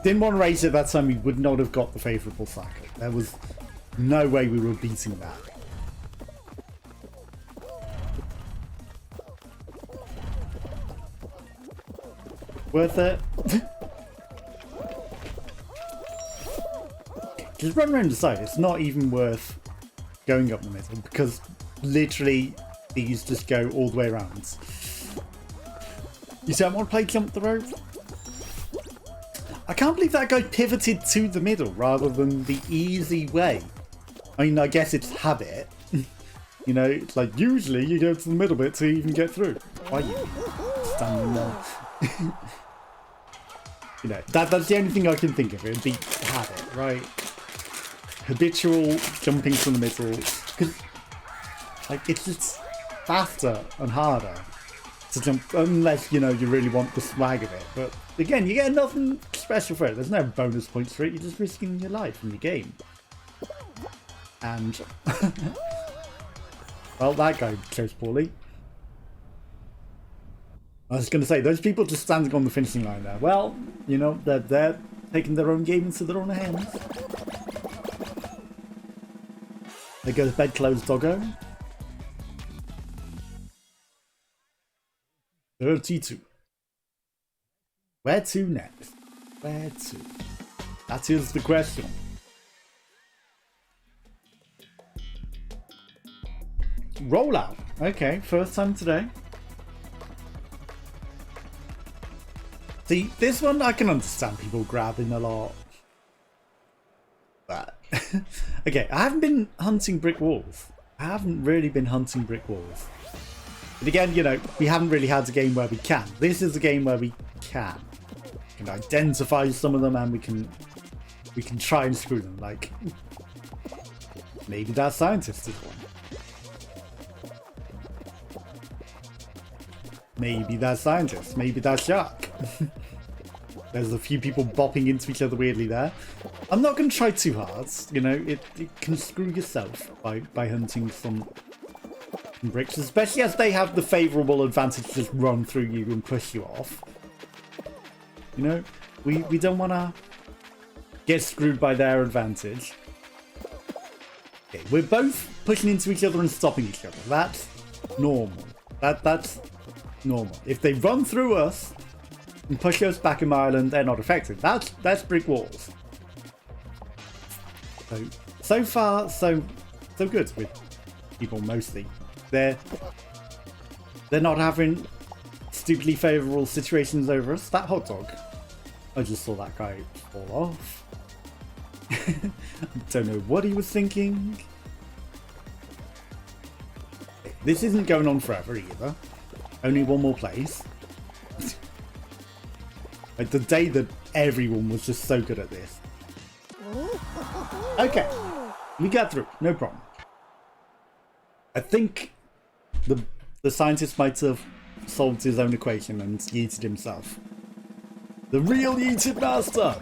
Didn't want to race it that time, we would not have got the favourable cycle. There was no way we were beating that. Worth it? Just run around the side. It's not even worth going up the middle because literally these just go all the way around. You see, I want to play jump the rope. I can't believe that guy pivoted to the middle rather than the easy way. I mean, I guess it's habit. You know, it's like usually you go to the middle bit to even get through. Why are you standing there? You know, that's the only thing I can think of. It would be habit, right? Habitual jumping from the middle. Because, like, it's just faster and harder to jump, unless, you know, you really want the swag of it. But again, you get nothing special for it. There's no bonus points for it. You're just risking your life in the game. And well, that guy chose poorly. I was going to say, those people just standing on the finishing line there. Well, you know, they're taking their own game into their own hands. There goes bedclothes doggo. 32. Where to next? Where to? That is the question. Rollout. Okay, first time today. See, this one I can understand people grabbing a lot. But, okay, I haven't been hunting brick walls. I haven't really been hunting brick walls. But again, you know, we haven't really had a game where we can. This is a game where we can. We can identify some of them and we can try and screw them. Like, maybe that scientist is one. Maybe that scientist. Maybe that shark. There's a few people bopping into each other weirdly there. I'm not going to try too hard. You know, it can screw yourself by hunting some bricks, especially as they have the favourable advantage to just run through you and push you off. You know, we don't want to get screwed by their advantage. Okay, we're both pushing into each other and stopping each other. That's normal. That's normal. If they run through us and push us back in my island, they're not affected. That's brick walls. So far, so good with people mostly. They're not having stupidly favourable situations over us. That hot dog. I just saw that guy fall off. Don't know what he was thinking. This isn't going on forever either. Only one more place. Like the day that everyone was just so good at this. Okay, we got through, no problem. I think the scientist might have solved his own equation and yeeted himself. The real yeeted master!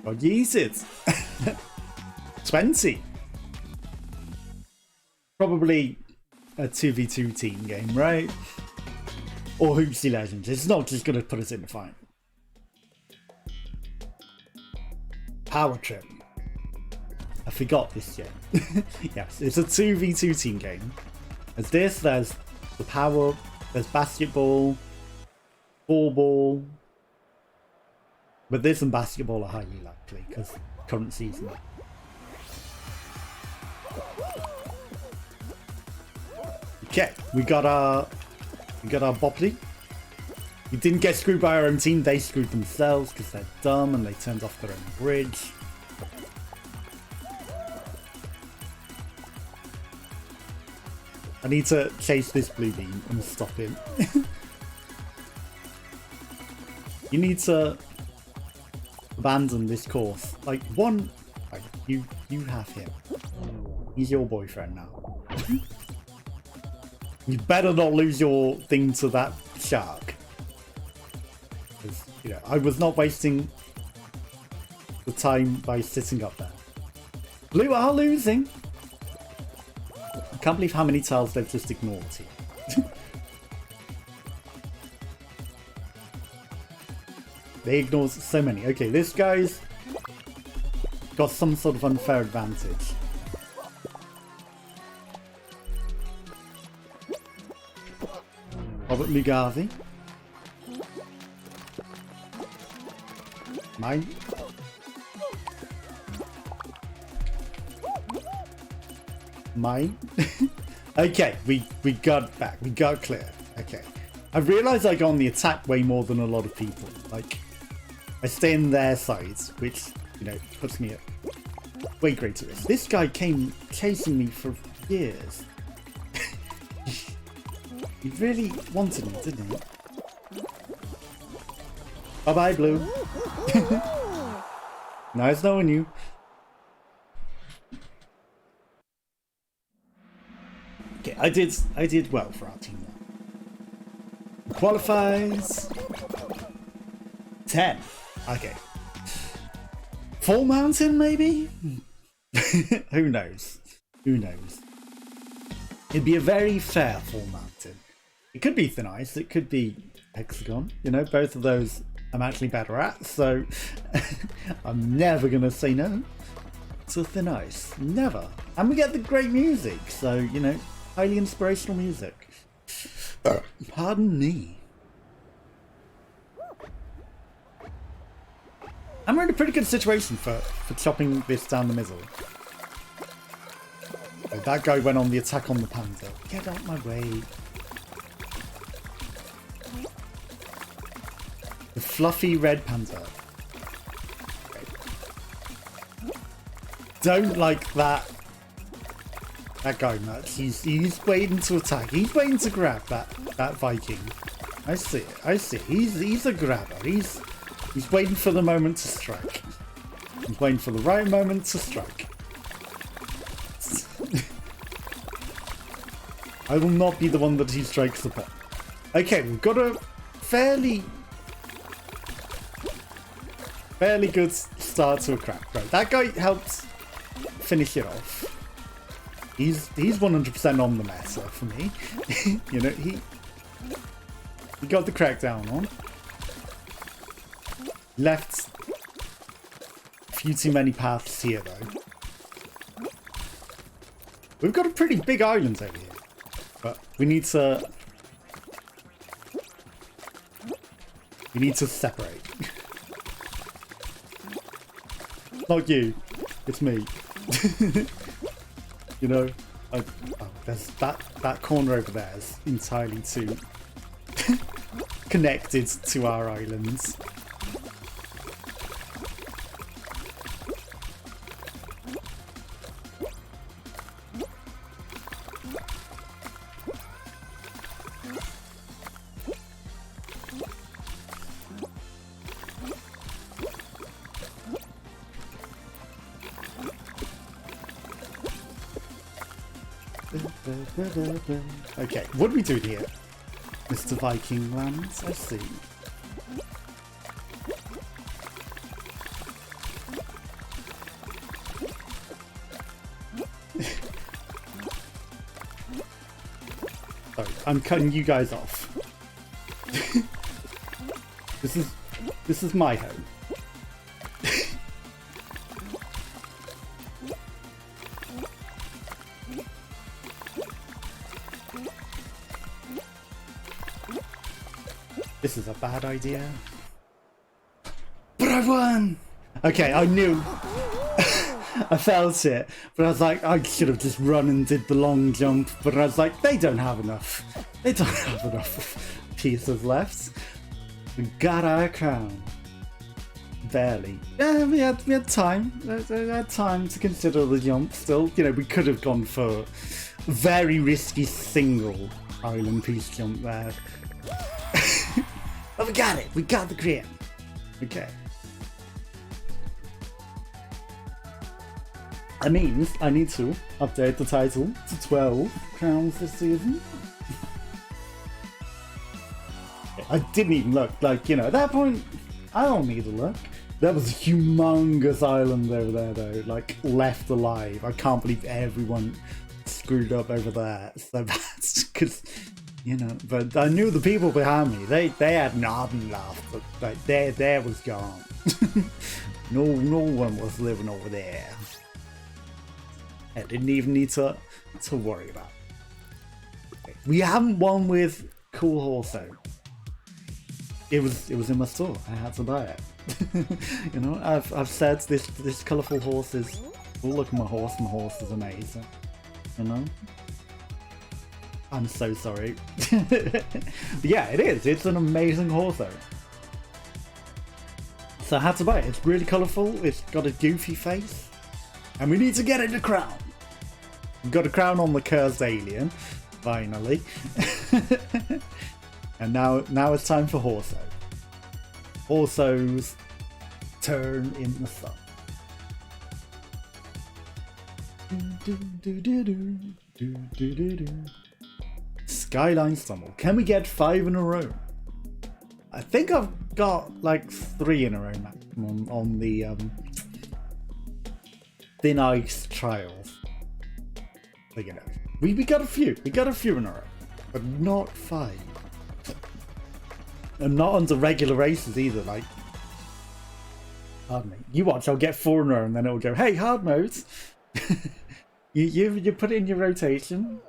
God, yeeted! 20! Probably a 2v2 team game, right? Or Hoopsie Legends. It's not just going to put us in the fight. Power Trip. I forgot this game. Yes, it's a 2v2 team game. There's the power, there's basketball, ball. But this and basketball are highly likely because current season. Okay, we got our Bopley. We didn't get screwed by our own team, they screwed themselves because they're dumb and they turned off their own bridge. I need to chase this blue beam and stop him. You need to abandon this course. Like you have him. He's your boyfriend now. You better not lose your thing to that shark. You know, I was not wasting the time by sitting up there. Blue are losing. I can't believe how many tiles they've just ignored here. They ignored so many. Okay, this guy's got some sort of unfair advantage. Robert Mugabe. Mine. Mine. Okay, we got back. We got clear. Okay. I realised I got on the attack way more than a lot of people. Like, I stay in their sides, which, you know, puts me at way greater risk. This guy came chasing me for years. He really wanted me, didn't he? Bye-bye, Blue. Nice knowing you. Okay, I did well for our team there. Qualifies 10. Okay. Full mountain, maybe? Who knows? Who knows? It'd be a very fair full mountain. It could be thin ice, it could be hexagon. You know, both of those I'm actually better at, so I'm never gonna say no to thin ice. Never. And we get the great music, so, you know, highly inspirational music. Pardon me. I'm in a pretty good situation for chopping this down the middle. Oh, that guy went on the attack on the panda. Get out my way. The fluffy red panda. Okay. Don't like that guy much. He's waiting to attack. He's waiting to grab that Viking. I see it. I see it. He's a grabber. He's waiting for the moment to strike. He's waiting for the right moment to strike. I will not be the one that he strikes upon. Okay, we've got a fairly Fairly good start to a crack. Right, that guy helped finish it off. He's 100% on the meta for me. You know, he got the crackdown on. Left a few too many paths here though. We've got a pretty big island over here, but we need to separate. Not you, it's me. You know, there's that corner over there is entirely too connected to our islands. Okay, what do we do here? Mr. Viking lands, I see. Sorry, I'm cutting you guys off. This is my home. This is a bad idea. But I won! Okay, I knew. I felt it. But I was like, I should have just run and did the long jump. But I was like, they don't have enough. They don't have enough pieces left. We got our crown. Barely. Yeah, we had time. We had time to consider the jump still. You know, we could have gone for a very risky single island piece jump there. But we got it. We got the crown. Okay. That means I need to update the title to 12 crowns this season. I didn't even look. Like, you know, at that point, I don't need to look. That was a humongous island over there, though. Like, left alive. I can't believe everyone screwed up over there. So that's because... You know, but I knew the people behind me. They had nothing left. But like there was gone. no one was living over there. I didn't even need to worry about it. Okay. We haven't won with Cool Horse though. It was in my store. I had to buy it. You know, I've said this colourful horse is. Oh, look at my horse. My horse is amazing. You know. I'm so sorry. Yeah, it is. It's an amazing horse though. So I had to buy it. It's really colourful. It's got a goofy face. And we need to get it a crown. We've got a crown on the cursed alien. Finally. And now it's time for Horso. Horso's turn in the sun. Skyline Stumble. Can we get 5 in a row? I think I've got like 3 in a row maximum on the Thin Ice Trials. So, you know, we got a few. We got a few in a row, but not 5. And not on the regular races either. Like, pardon me. You watch. I'll get 4 in a row, and then it'll go, "Hey, hard modes." you put it in your rotation.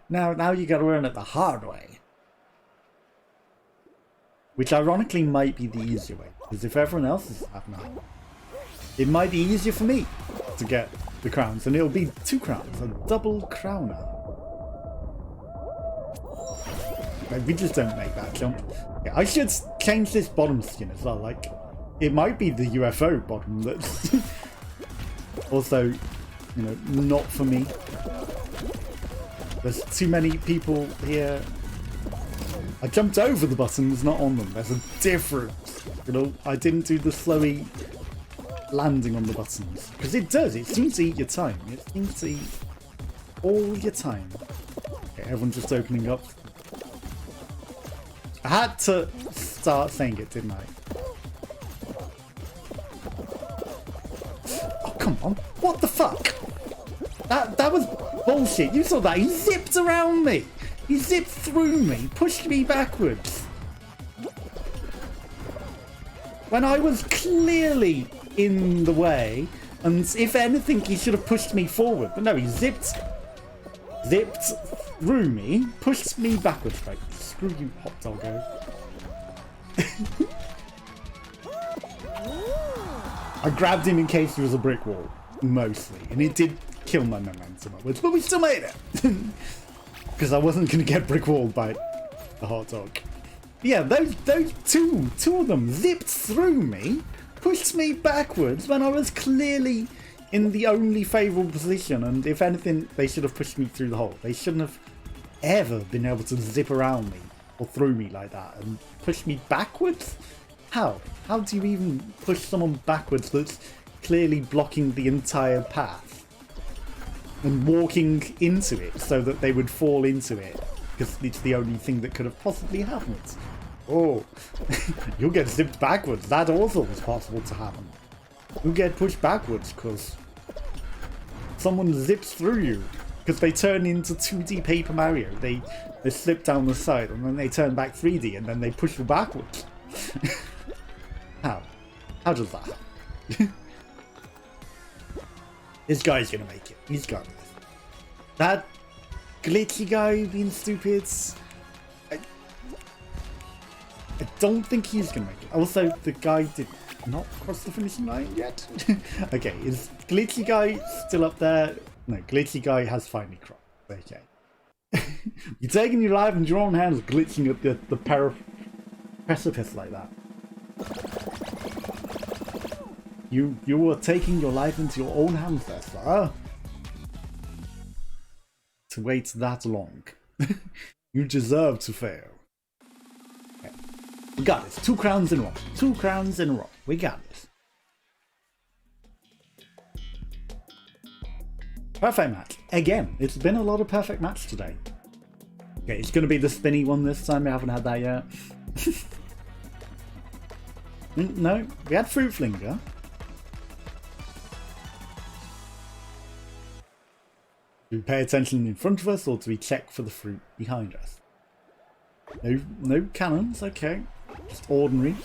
now you got to learn it the hard way. Which ironically might be the easier way, because if everyone else is having it, it might be easier for me to get the crowns, and it'll be 2 crowns, a double crowner. Like, we just don't make that jump. Yeah, I should change this bottom skin as well. Like, it might be the UFO bottom that's also, you know, not for me. There's too many people here. I jumped over the buttons, not on them. There's a difference. You know, I didn't do the slowy landing on the buttons. Because it does. It seems to eat your time. It seems to eat all your time. Okay, everyone's just opening up. I had to start saying it, didn't I? come on. What the fuck? That was bullshit. You saw that. He zipped around me. He zipped through me, pushed me backwards. When I was clearly in the way, and if anything, he should have pushed me forward. But no, he zipped through me, pushed me backwards. Right, screw you, hot doggo. I grabbed him in case there was a brick wall, mostly, and it did kill my momentum upwards, but we still made it because I wasn't going to get brick walled by the hot dog. Yeah, those two of them zipped through me, pushed me backwards when I was clearly in the only favourable position, and if anything, they should have pushed me through the hole. They shouldn't have ever been able to zip around me or through me like that and push me backwards. How do you even push someone backwards that's clearly blocking the entire path and walking into it so that they would fall into it because it's the only thing that could have possibly happened? Oh, you'll get zipped backwards. That also was possible to happen. You'll get pushed backwards because someone zips through you because they turn into 2D Paper Mario. They slip down the side and then they turn back 3D and then they push you backwards. How does that happen? This guy's gonna make it. He's got this. That glitchy guy being stupid. I don't think he's gonna make it. Also, the guy did not cross the finishing line yet. Okay, is glitchy guy still up there? No, glitchy guy has finally crossed. Okay. You're taking your life into your own hands, glitching at the precipice like that. You are taking your life into your own hands there, sir. To wait that long. You deserve to fail. Okay. We got this. 2 crowns in a row. 2 crowns in a row. We got this. Perfect match. Again, it's been a lot of perfect match today. Okay, it's going to be the spinny one this time. We haven't had that yet. No, we had Fruit Flinger. Do we pay attention in front of us or do we check for the fruit behind us? No cannons, okay. Just ordinary.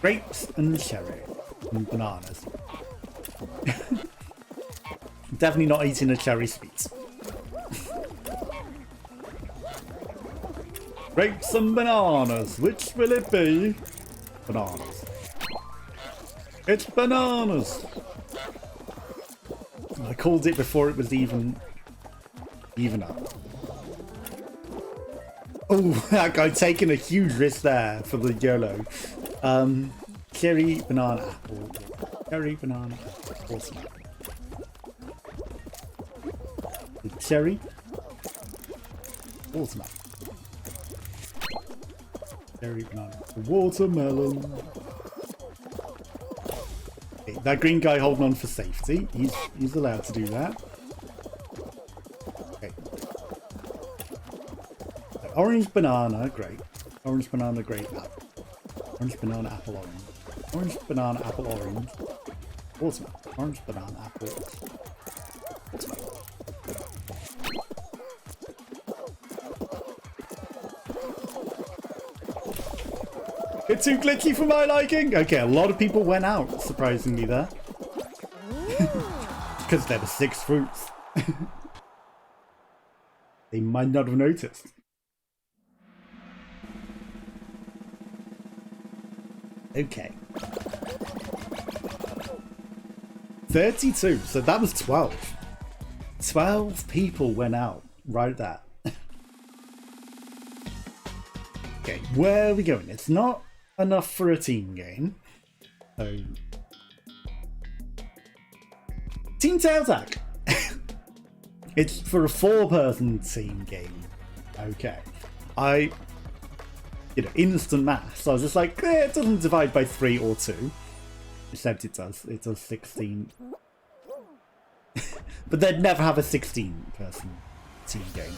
Grapes and cherry. And bananas. Definitely not eating a cherry sweet. Grapes and bananas. Which will it be? Bananas. It's bananas. I called it before it was even up. Oh, that guy taking a huge risk there for the YOLO. Cherry, banana, apple. Cherry, banana, apple. Awesome. Cherry. Watermelon. Cherry, banana, watermelon. Okay, that green guy holding on for safety. He's allowed to do that. Okay. So, orange, banana, great. Orange, banana, grape, apple. Orange, banana, apple, orange. Orange, banana, apple, orange. Watermelon. Orange, banana, apple. Watermelon. It's too glitchy for my liking. Okay, a lot of people went out, surprisingly, there. Because there were 6 fruits. They might not have noticed. Okay. 32, so that was 12. 12 people went out right there. Okay, where are we going? It's not enough for a team game. So, Team Tail Tag. It's for a 4-person team game. Okay. Instant math. So I was just like, it doesn't divide by 3 or 2. Except it does. It does 16. But they'd never have a 16-person team game.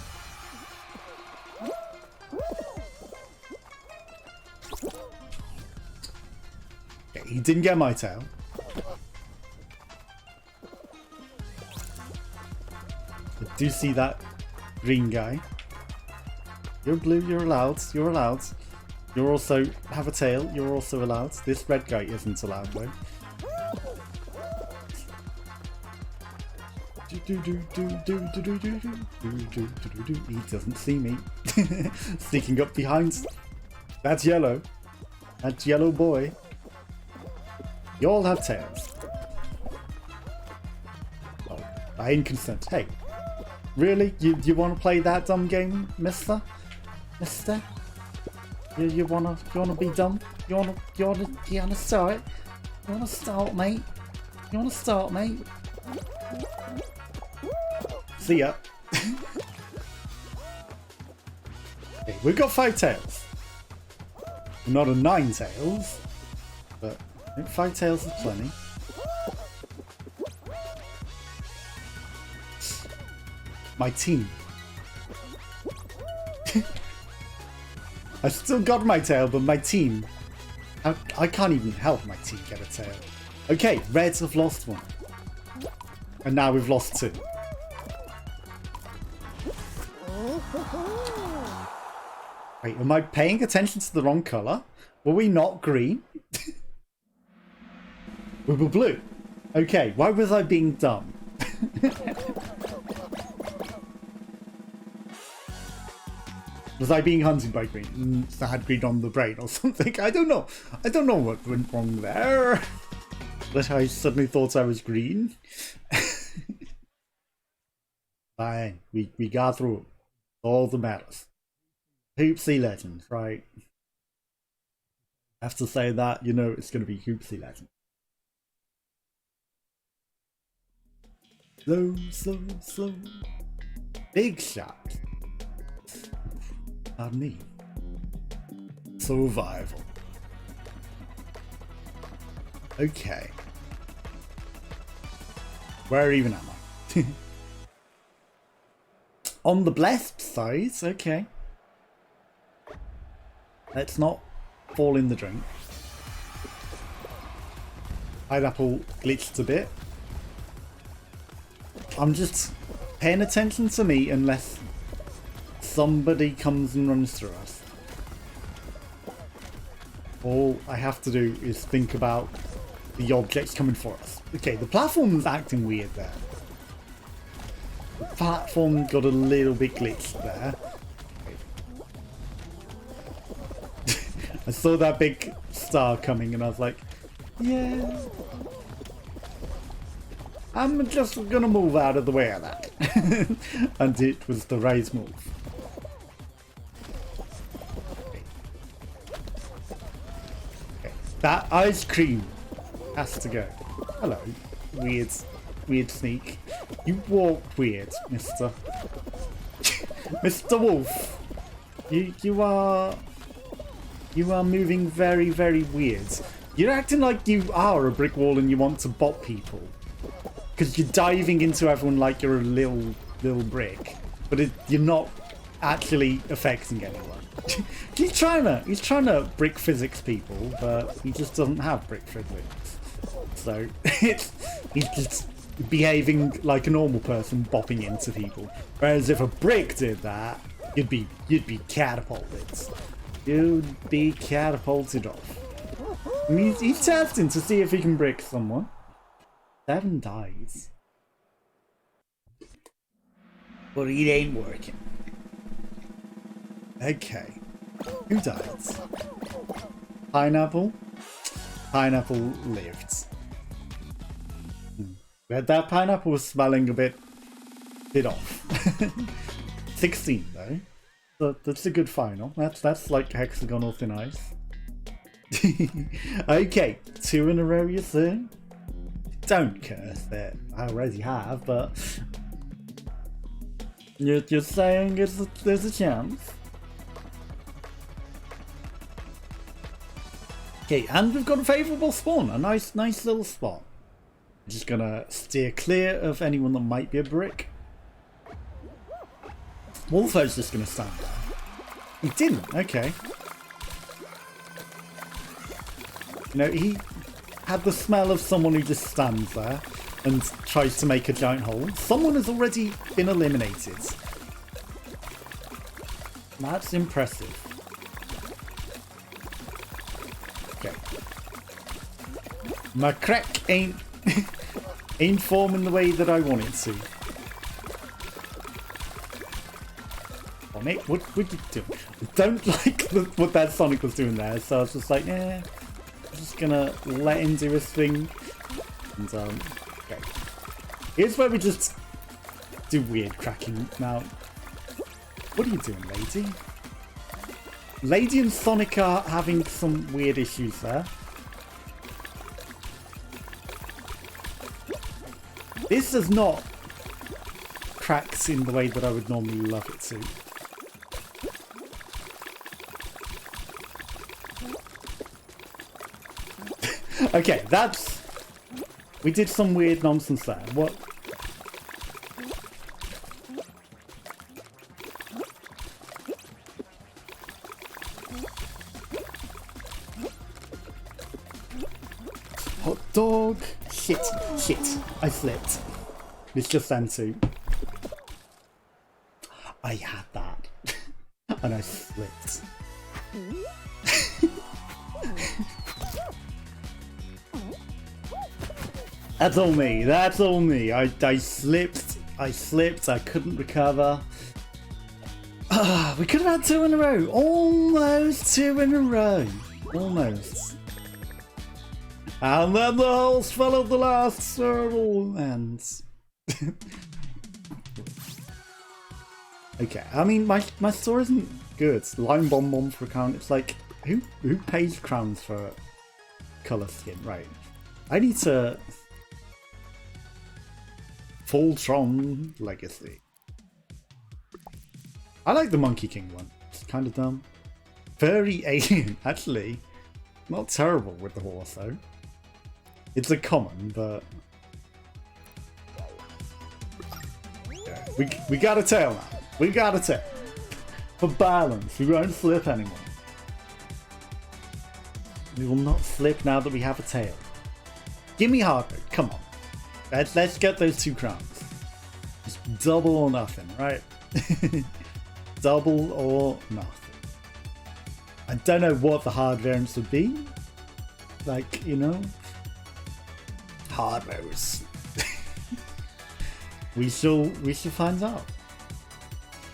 Okay, he didn't get my tail. do see that green guy. You're blue, you're allowed, you're allowed. You also have a tail, you're also allowed. This red guy isn't allowed though. He doesn't see me. Sneaking up behind. That's yellow. That's yellow boy. You all have tails. Oh, I ain't consent. Hey, really? You want to play that dumb game, mister? Mister? You wanna be dumb? You wanna start? You wanna start, mate? You wanna start, mate? See ya. Okay, we've got 5 tails. Not a 9 tails, but I think 5 tails is plenty. My team. I still got my tail, but my team... I can't even help my team get a tail. Okay, Reds have lost 1. And now we've lost 2. Wait, am I paying attention to the wrong colour? Were we not green? We were blue. Okay, why was I being dumb? Was I being hunted by green? I had green on the brain or something? I don't know. I don't know what went wrong there. But I suddenly thought I was green. Fine, we got through it. All that matters. Hoopsy Legend, right? I have to say that, you know, it's going to be Hoopsy Legend. Slow, slow, slow. Big shot. Pardon me. Survival. Okay. Where even am I? On the blessed side, okay. Let's not fall in the drink. Pineapple glitched a bit. I'm just paying attention to me unless somebody comes and runs through us. All I have to do is think about the objects coming for us. Okay, the platform's acting weird there. The platform got a little bit glitched there. I saw that big star coming and I was like, yeah. I'm just gonna move out of the way of that. And it was the right move. Okay. That ice cream has to go. Hello, weird sneak. You walk weird, mister. Mr. Wolf. You are moving very, very weird. You're acting like you are a brick wall and you want to bop people. Because you're diving into everyone like you're a little brick. But you're not actually affecting anyone. He's trying to brick physics people, but he just doesn't have brick physics. So he's just behaving like a normal person, bopping into people. Whereas if a brick did that, you'd be catapulted. You'd be catapulted off. I mean, he's testing to see if he can brick someone. 7 dies. But it ain't working. Okay. Who dies? Pineapple? Pineapple lived. But that pineapple was smelling a bit off. 16 though. So that's a good final. That's like hexagonal thin ice. Okay, 2 in a row, you see? Don't curse it. I already have, but you're saying there's a chance. Okay, and we've got a favourable spawn. A nice little spot. I'm just gonna steer clear of anyone that might be a brick. Wolfo's just gonna stand there. He didn't, okay. You know, he had the smell of someone who just stands there. and tries to make a giant hole. Someone has already been eliminated. That's impressive. Okay. My crack ain't ain't forming the way that I want it to. Oh, mate, what you doing? I don't like what that Sonic was doing there, so I was just like, I'm just gonna let him do his thing. And okay. Here's where we just do weird cracking now. What are you doing, lady? Lady and Sonic are having some weird issues there. This is not cracked in the way that I would normally love it to. Okay, that's... We did some weird nonsense there. What? Hot dog. Shit. I slipped. It's just them two. I had that. And I slipped. That's all me. That's all me. I slipped. I couldn't recover. We could have had 2 in a row. Almost 2 in a row. Almost. And then the holes follow the last circle ends. Okay, I mean my store isn't good. Lime bomb for a crown. It's like who pays crowns for colour skin? Right. I need to Voltron Legacy. I like the Monkey King one. It's kind of dumb. Furry alien, actually. Not terrible with the horse though. It's a common, but yeah, we got a tail now. We got a tail. For balance, we won't slip anymore. We will not slip now that we have a tail. Give me hard mode, come on. Let's get those 2 crowns. Just double or nothing, right? Double or nothing. I don't know what the hard variants would be. Like, you know, hard modes. we shall find out.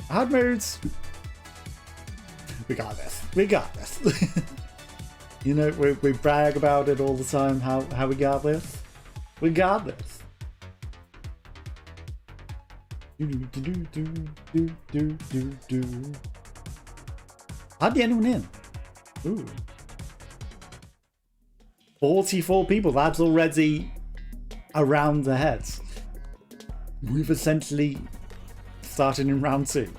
Hard modes. We got this. We got this. You know, we brag about it all the time. How we got this. We got this. Hardly anyone in. Ooh. 44 people. That's already around the heads. We've essentially started in round 2.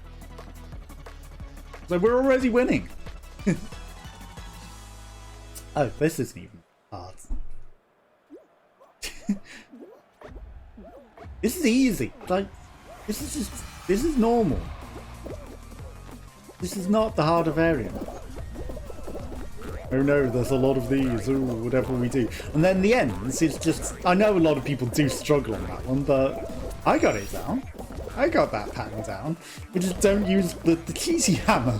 So we're already winning. Oh, this isn't even hard. This is easy. Like, this is normal. This is not the harder variant. Oh no, there's a lot of these. Ooh, whatever we do. And then the ends, it's just... I know a lot of people do struggle on that one, but I got it down. I got that pattern down. We just don't use the cheesy hammer.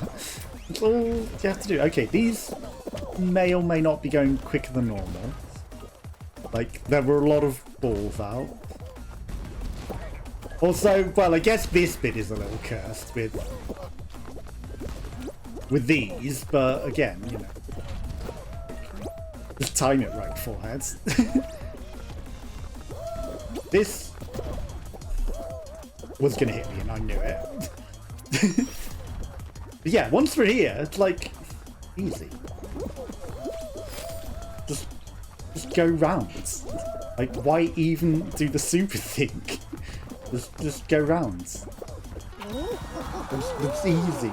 That's all you have to do. Okay, these may or may not be going quicker than normal. Like, there were a lot of balls out. Also, well, I guess this bit is a little cursed with these, but again, you know, just time it right, foreheads. This was gonna hit me, and I knew it. But yeah, once we're here, it's like easy. Just go round. Like, why even do the super thing? Just go round. It's easy.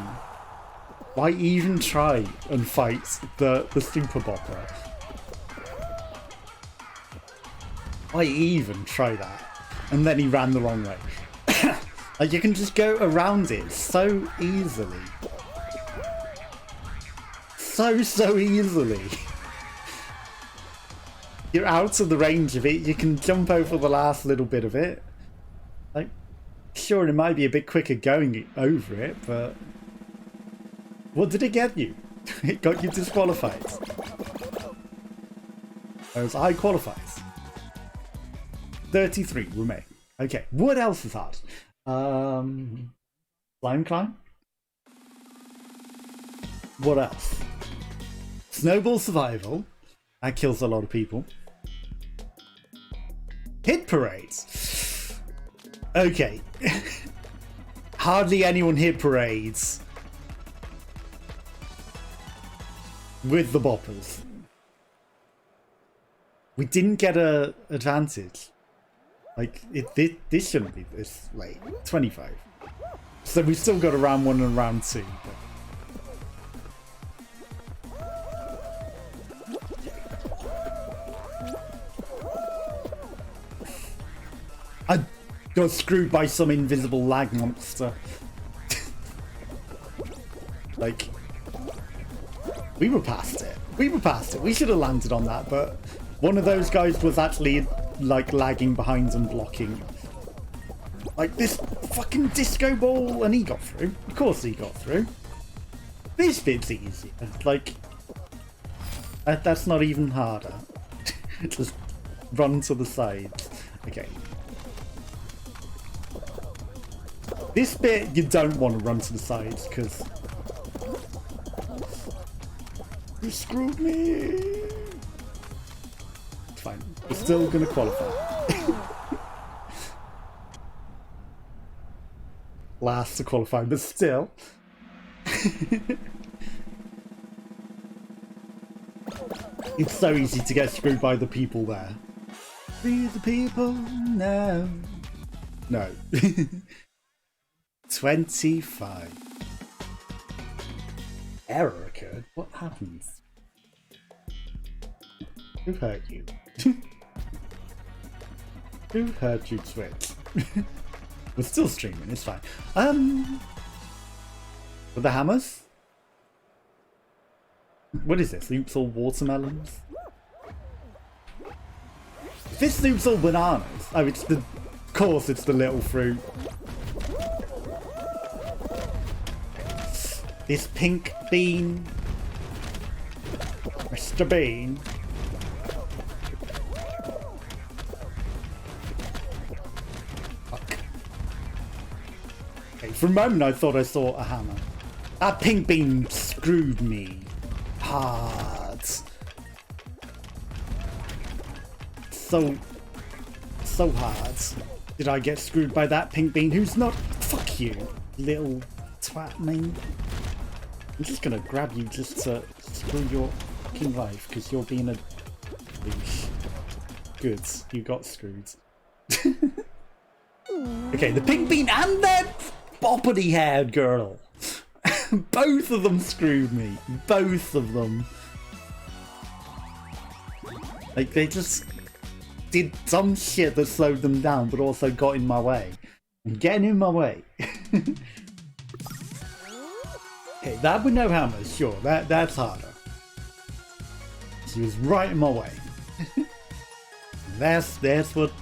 Why even try and fight the super bopper? Why even try that? And then he ran the wrong way. Like, you can just go around it so easily. So easily. you're out of the range of it. You can jump over the last little bit of it. Like, sure, it might be a bit quicker going over it, but what did it get you? It got you disqualified. Whereas I qualifies. 33 remain. Okay, what else is hard? Slime climb? What else? Snowball survival. That kills a lot of people. Hit parades. Okay. Hardly anyone hit parades with the boppers. We didn't get a advantage. Like, this shouldn't be this late. 25. So we still got a round 1 and round 2. But... I got screwed by some invisible lag monster. Like, we were past it. We were past it. We should have landed on that, but one of those guys was actually, like, lagging behind and blocking. Like, this fucking disco ball, and he got through. Of course he got through. This bit's easier. Like, that's not even harder. Just run to the sides. Okay. This bit, you don't want to run to the sides, because you screwed me. It's fine. We're still going to qualify. Last to qualify, but still. It's so easy to get screwed by the people there. Free the people now. No. 25. Error occurred? What happens? Who hurt you? Who hurt you, Twitch? We're still streaming, it's fine. With the hammers? What is this? Loops all watermelons? This loop's all bananas. Oh, it's the... Of course it's the little fruit. This pink bean. Mr. Bean. Fuck. Okay, for a moment I thought I saw a hammer. That pink bean screwed me hard. So hard. Did I get screwed by that pink bean? Who's not? Fuck you, little twat man. I'm just gonna grab you just to screw your fucking life because you're being a douche. Good, you got screwed. Okay, the pink bean and that boppity haired girl. Both of them screwed me. Both of them. Like, they just did some shit that slowed them down, but also got in my way. I'm getting in my way. Okay, that with no hammers, sure, that's harder. She was right in my way. that's what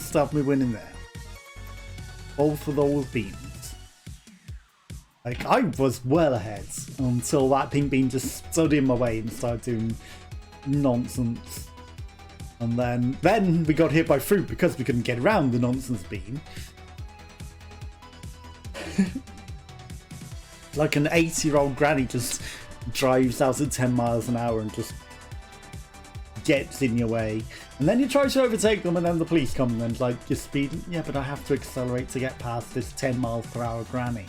stopped me winning there. Both of those beans. Like, I was well ahead until that pink bean just stood in my way and started doing nonsense. And then we got hit by fruit because we couldn't get around the nonsense bean. Like an 80-year-old granny just drives out at 10 miles an hour and just gets in your way. And then you try to overtake them and then the police come and then like, you're speeding. Yeah, but I have to accelerate to get past this 10 miles per hour granny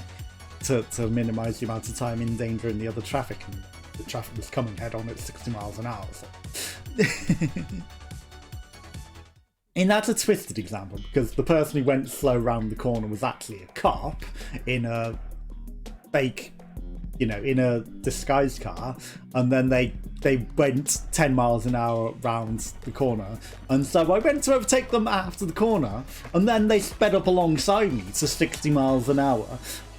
to minimise the amount of time in danger in the other traffic. And the traffic was coming head on at 60 miles an hour. So. And that's a twisted example because the person who went slow round the corner was actually a cop in a fake, you know, in a disguised car, and then they went 10 miles an hour round the corner, and so I went to overtake them after the corner, and then they sped up alongside me to 60 miles an hour,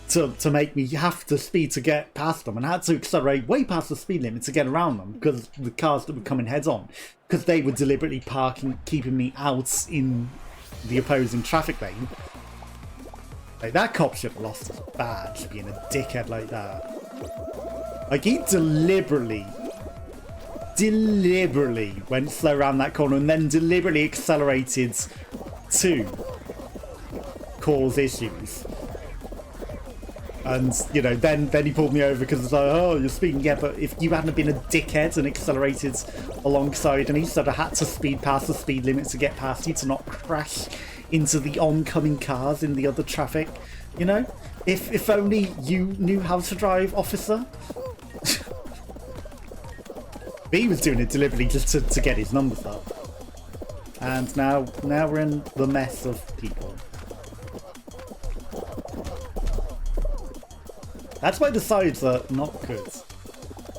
to make me have to speed to get past them, and I had to accelerate way past the speed limit to get around them because the cars that were coming heads on, because they were deliberately parking, keeping me out in the opposing traffic lane. Like, that cop should have lost his badge being a dickhead like that. Like, he deliberately went slow around that corner and then deliberately accelerated to cause issues. And, you know, then he pulled me over because it's like, oh, you're speeding. Yeah, but if you hadn't been a dickhead and accelerated alongside me, so I had to speed past the speed limit to get past you to not crash into the oncoming cars in the other traffic, you know? If only you knew how to drive, officer. He was doing it deliberately just to get his numbers up. And now we're in the mess of people. That's why the sides are not good.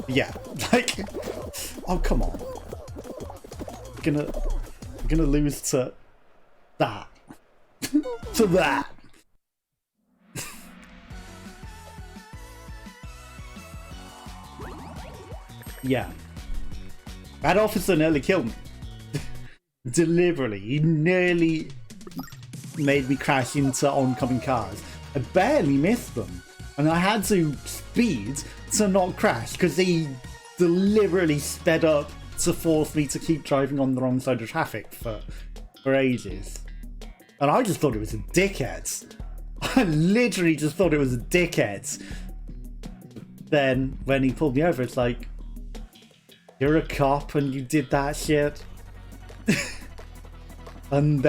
Yeah, like, oh come on. We're gonna lose to that. To that. Yeah. That officer nearly killed me. Deliberately. He nearly made me crash into oncoming cars. I barely missed them. And I had to speed to not crash because he deliberately sped up to force me to keep driving on the wrong side of traffic for ages. And I just thought it was a dickhead. I literally just thought it was a dickhead. Then when he pulled me over, it's like, you're a cop and you did that shit. And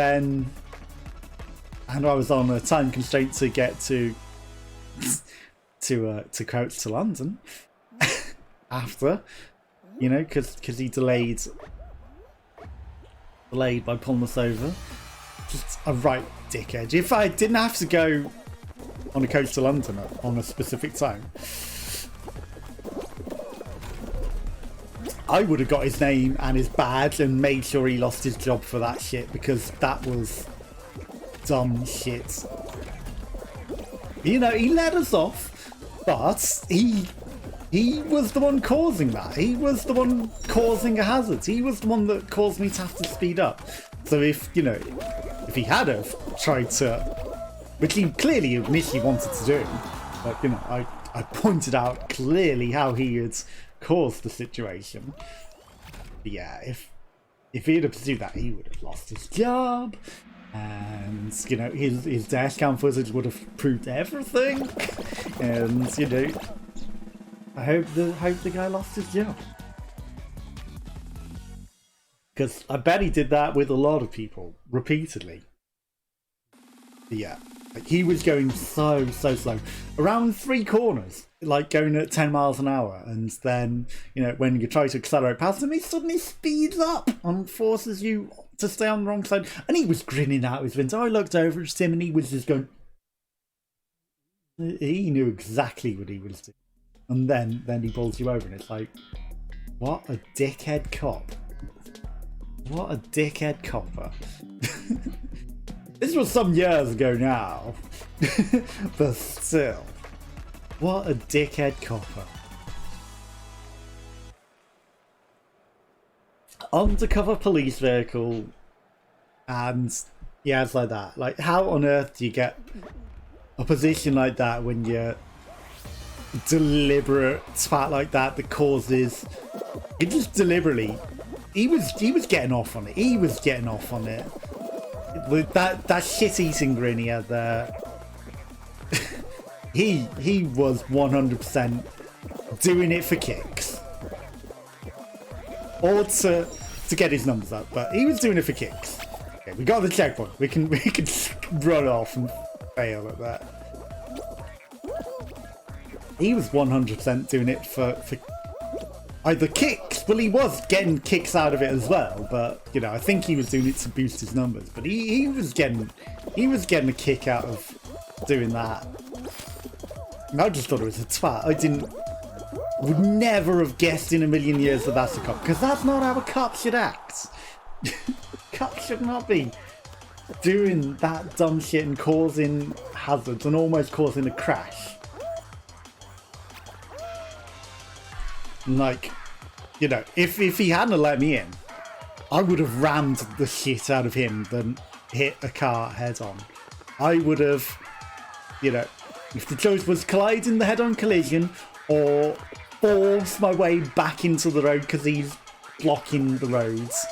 I was on a time constraint to get to Crouch to London after, you know, because he delayed by pulling us over. Just a right dickhead. If I didn't have to go on a coach to London on a specific time, I would have got his name and his badge and made sure he lost his job for that shit, because that was dumb shit. You know, he let us off, but he was the one causing that. He was the one causing a hazard. He was the one that caused me to have to speed up. So if, you know, if he had have tried to, which he clearly initially wanted to do, but, you know, I pointed out clearly how he had caused the situation. But yeah, if he had pursued that, he would have lost his job. And, you know, his dash cam footage would have proved everything. And, you know, I hope the guy lost his job. Because I bet he did that with a lot of people, repeatedly. But yeah, like, he was going so slow. Around 3 corners, like going at 10 miles an hour. And then, you know, when you try to accelerate past him, he suddenly speeds up and forces you to stay on the wrong side. And he was grinning out his window. I looked over at him and he was just going... He knew exactly what he was doing. And then he pulls you over and it's like, what a dickhead cop. What a dickhead copper. This was some years ago now. But still, what a dickhead copper. Undercover police vehicle, and yeah, it's like that. Like, how on earth do you get a position like that when you're deliberate twat like that causes... It just deliberately... He was getting off on it. He was getting off on it. With that shit-eating grin he had there. he was 100% doing it for kicks. Or to get his numbers up, but he was doing it for kicks. Okay, we got the checkpoint. We can run off and fail at that. He was 100% doing it for either kicks. Well, he was getting kicks out of it as well, but you know, I think he was doing it to boost his numbers. But he was getting a kick out of doing that. And I just thought it was a twat. Would never have guessed in a million years that that's a cop, because that's not how a cop should act. Cops should not be doing that dumb shit and causing hazards and almost causing a crash. Like, you know, if he hadn't let me in, I would have rammed the shit out of him than hit a car head on. I would have, you know, if the choice was collide in the head-on collision or force my way back into the road because he's blocking the roads,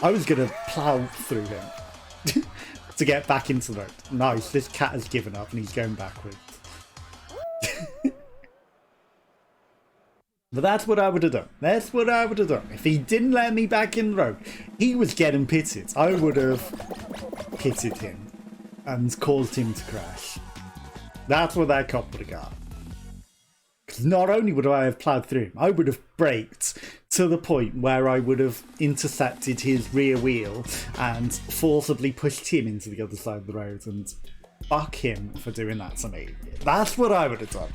I was going to plow through him to get back into the road. Nice, this cat has given up and he's going backwards. But that's what I would have done. That's what I would have done. If he didn't let me back in the road, he was getting pitted. I would have pitted him and caused him to crash. That's what that cop would have got. Because not only would I have ploughed through him, I would have braked to the point where I would have intercepted his rear wheel and forcibly pushed him into the other side of the road, and fuck him for doing that to me. That's what I would have done.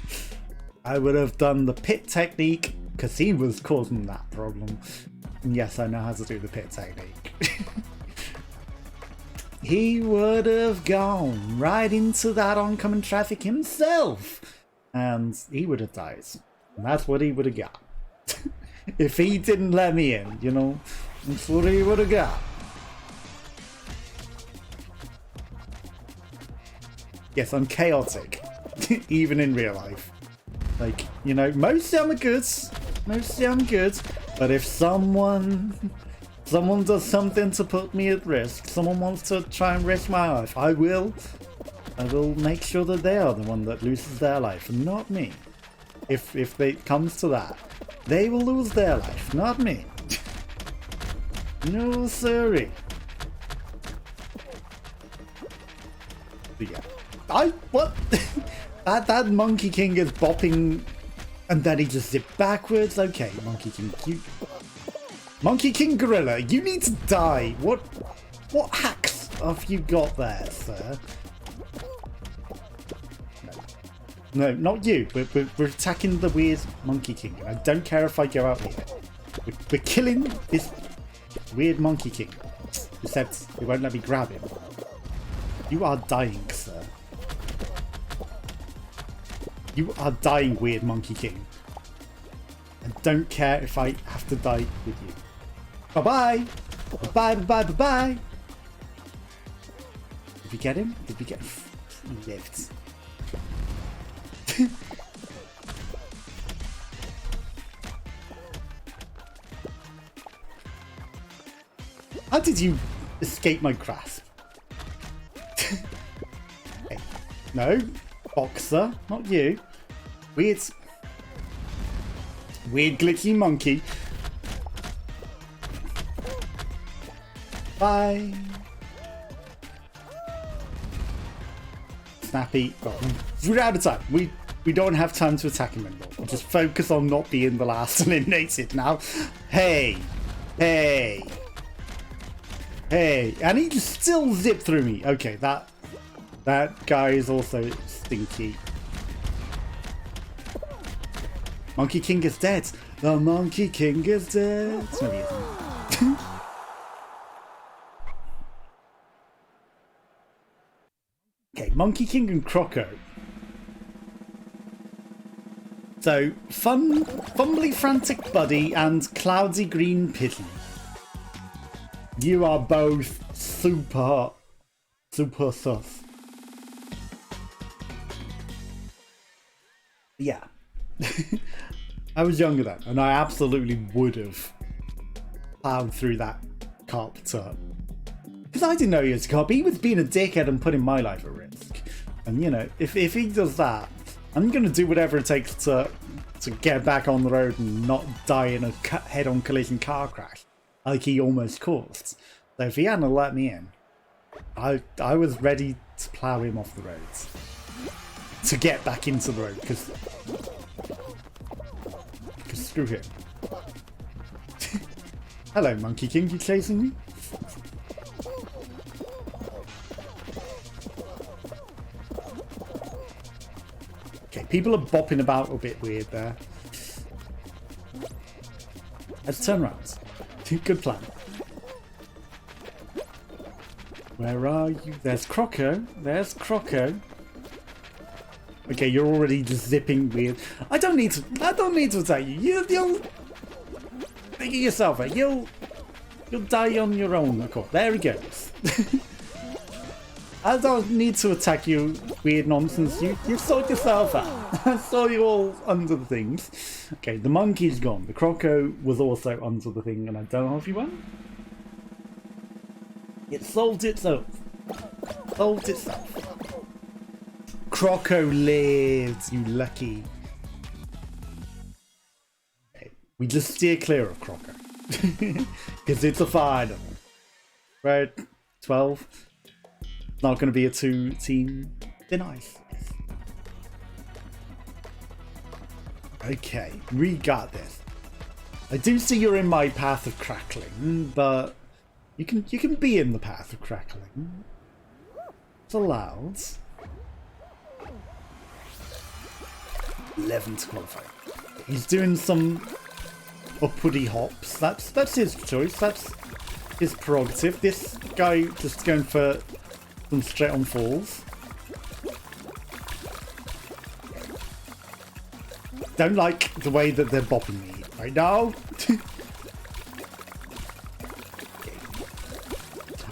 I would have done the pit technique because he was causing that problem. And yes, I know how to do the pit technique. He would have gone right into that oncoming traffic himself. And he would have died. And that's what he would have got. If he didn't let me in, you know, that's what he would have got. Yes, I'm chaotic. Even in real life. Like, you know, mostly I'm good. Mostly I'm good. But if someone does something to put me at risk, someone wants to try and risk my life, I will make sure that they are the one that loses their life, and not me. If it comes to that, they will lose their life, not me. No, sorry. But yeah. What? That Monkey King is bopping, and then he just zipped backwards. Okay, Monkey King, Monkey King Gorilla, you need to die. What hacks have you got there, sir? No, not you. We're attacking the weird Monkey King. I don't care if I go out here. We're killing this weird Monkey King. Except they won't let me grab him. You are dying, sir. You are dying, weird Monkey King. I don't care if I have to die with you. Bye-bye! Bye-bye, bye-bye, bye-bye! Did we get him? Did we get him? He lived. How did you escape my grasp? Hey, no, boxer, not you. Weird glitchy monkey. Bye. Snappy. Oh, we're out of time. We don't have time to attack him anymore. We'll just focus on not being the last eliminated now. Hey. And he just still zipped through me. Okay, that guy is also stinky. Monkey King is dead. The Monkey King is dead. No, he isn't. Okay, Monkey King and Croco. So, Fumbly Frantic Buddy and Cloudy Green Pigeon. You are both super sus. Yeah. I was younger then, and I absolutely would have plowed through that cop to... Because I didn't know he was a cop. He was being a dickhead and putting my life at risk. And, you know, if he does that, I'm going to do whatever it takes to get back on the road and not die in a head-on collision car crash like he almost caused. So if he hadn't let me in, I was ready to plow him off the roads. To get back into the road, because screw him. Hello, Monkey King, you chasing me? Okay, people are bopping about a bit weird there. Let's turn around. Good plan. Where are you? There's Croco. There's Croco. Okay, you're already just zipping weird. I don't need to attack you. You'll figure yourself out. You'll die on your own, of course. There he goes. I don't need to attack you, weird nonsense. You sort yourself out. I saw you all under the things. Okay, the monkey's gone. The croco was also under the thing, and I don't know if he went. It solved itself. Solved itself. Croco lives, you lucky. Okay, we just steer clear of Croco. Because it's a final. Right? 12. Not going to be a 2-team. They're nice. Okay, we got this. I do see you're in my path of crackling, but you can be in the path of crackling. It's allowed. 11 to qualify. He's doing some upwardy hops. That's his choice. That's his prerogative. This guy just going for some straight on falls. Don't like the way that they're bopping me right now.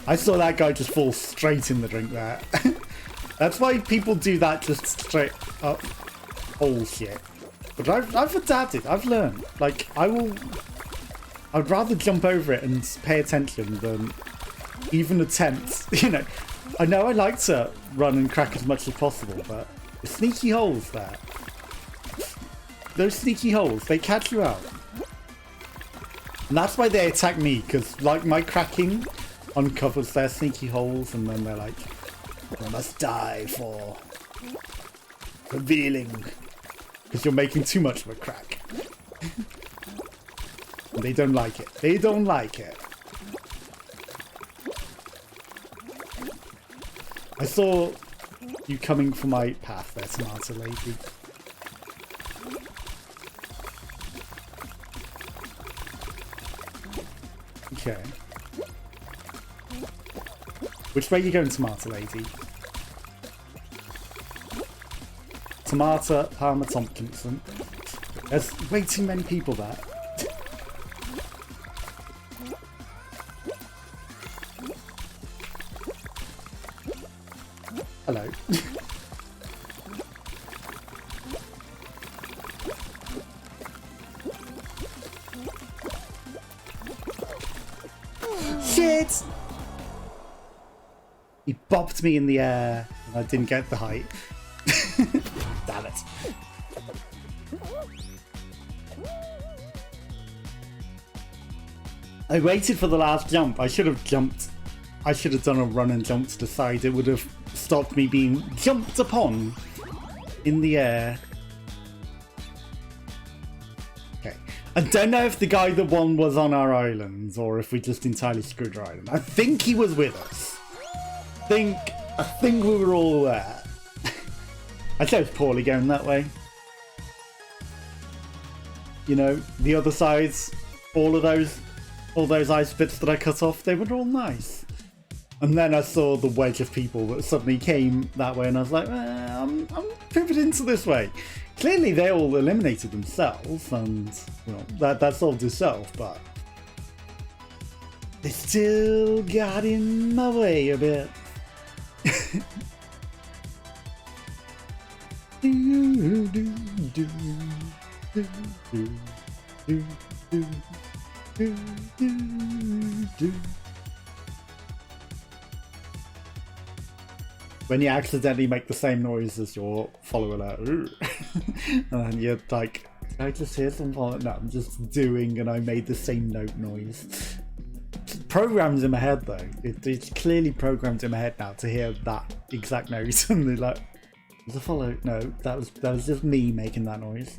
I saw that guy just fall straight in the drink there. That's why people do that just straight up bullshit. But I've adapted. I've learned. Like, I'd rather jump over it and pay attention than even attempt. You know I like to run and crack as much as possible, but the sneaky holes there. Those sneaky holes, they catch you out. And that's why they attack me, because like my cracking uncovers their sneaky holes, and then they're like, I must die for revealing, because you're making too much of a crack. And they don't like it. They don't like it. I saw you coming for my path there, tomato lady. Okay. Which way are you going, tomato lady? Tomato Palmer Tompkinson. There's way too many people there. Hello. Shit! He bopped me in the air and I didn't get the height. Damn it. I waited for the last jump. I should have jumped. I should have done a run and jump to the side. It would have stopped me being jumped upon in the air. Okay. I don't know if the guy that won was on our island or if we just entirely screwed our island. I think he was with us. I think we were all there. I chose poorly going that way. You know, the other sides, all those ice bits that I cut off, they were all nice. And then I saw the wedge of people that suddenly came that way, and I was like, I'm pivoting to this way. Clearly, they all eliminated themselves, and you know that solved itself. But they still got in my way a bit. When you accidentally make the same noise as your follower, like, and then you're like, did I just hear something? No, I'm just doing, and I made the same noise. It's programmed in my head though. It's clearly programmed in my head now to hear that exact noise, and they're like, was a follow? No, that was just me making that noise.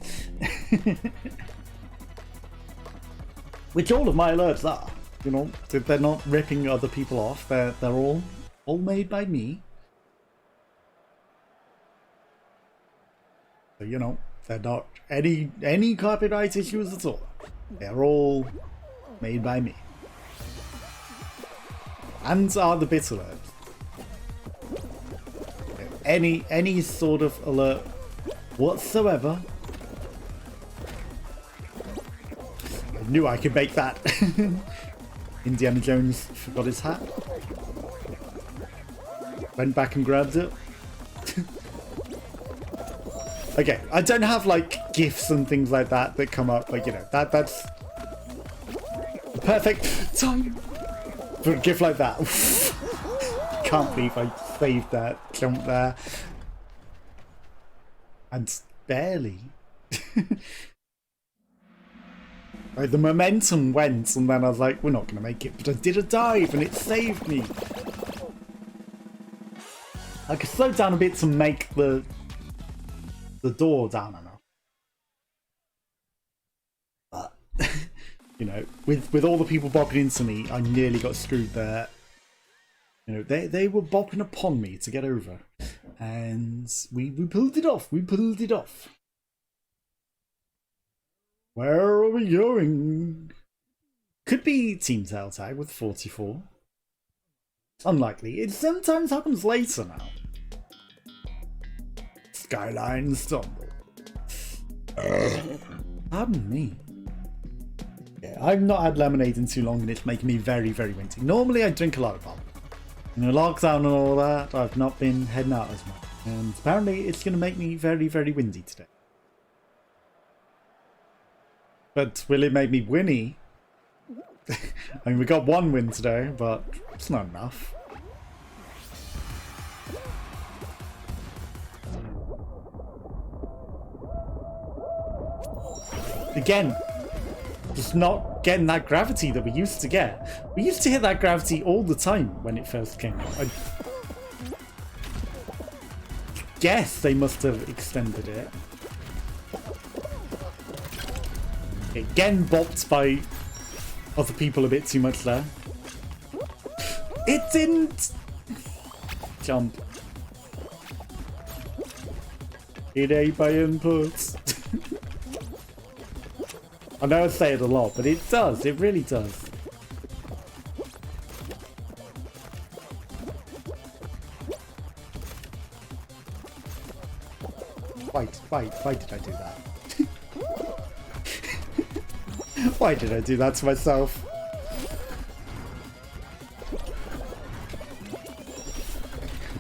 Which all of my alerts are, you know, they're not ripping other people off. They're all made by me. So, you know, they're not any copyright issues at all. They're all made by me. And are the bit alerts. Any sort of alert whatsoever. I knew I could make that. Indiana Jones forgot his hat. Went back and grabbed it. Okay, I don't have like gifts and things like that that come up, like, you know, that's the perfect time for a gift like that. Can't believe I saved that jump there. And barely. Like, the momentum went, and then I was like, we're not going to make it, but I did a dive and it saved me. I could slow down a bit to make the door down enough. But, you know, with all the people bopping into me, I nearly got screwed there. You know, they were bopping upon me to get over. And we pulled it off. We pulled it off. Where are we going? Could be Team Telltale with 44. Unlikely. It sometimes happens later now. Skyline stumble. Pardon me. Yeah, I've not had lemonade in too long and it's making me very, very windy. Normally I drink a lot of pop. In the lockdown and all that, I've not been heading out as much. And apparently it's going to make me very, very windy today. But will it make me winny? I mean, we got one win today, but it's not enough. Again, just not getting that gravity that we used to get. We used to hit that gravity all the time when it first came out. I guess they must have extended it. Again, bopped by other people a bit too much there. It didn't jump. It ate by inputs. I know I say it a lot, but it does. It really does. Why did I do that? Why did I do that to myself?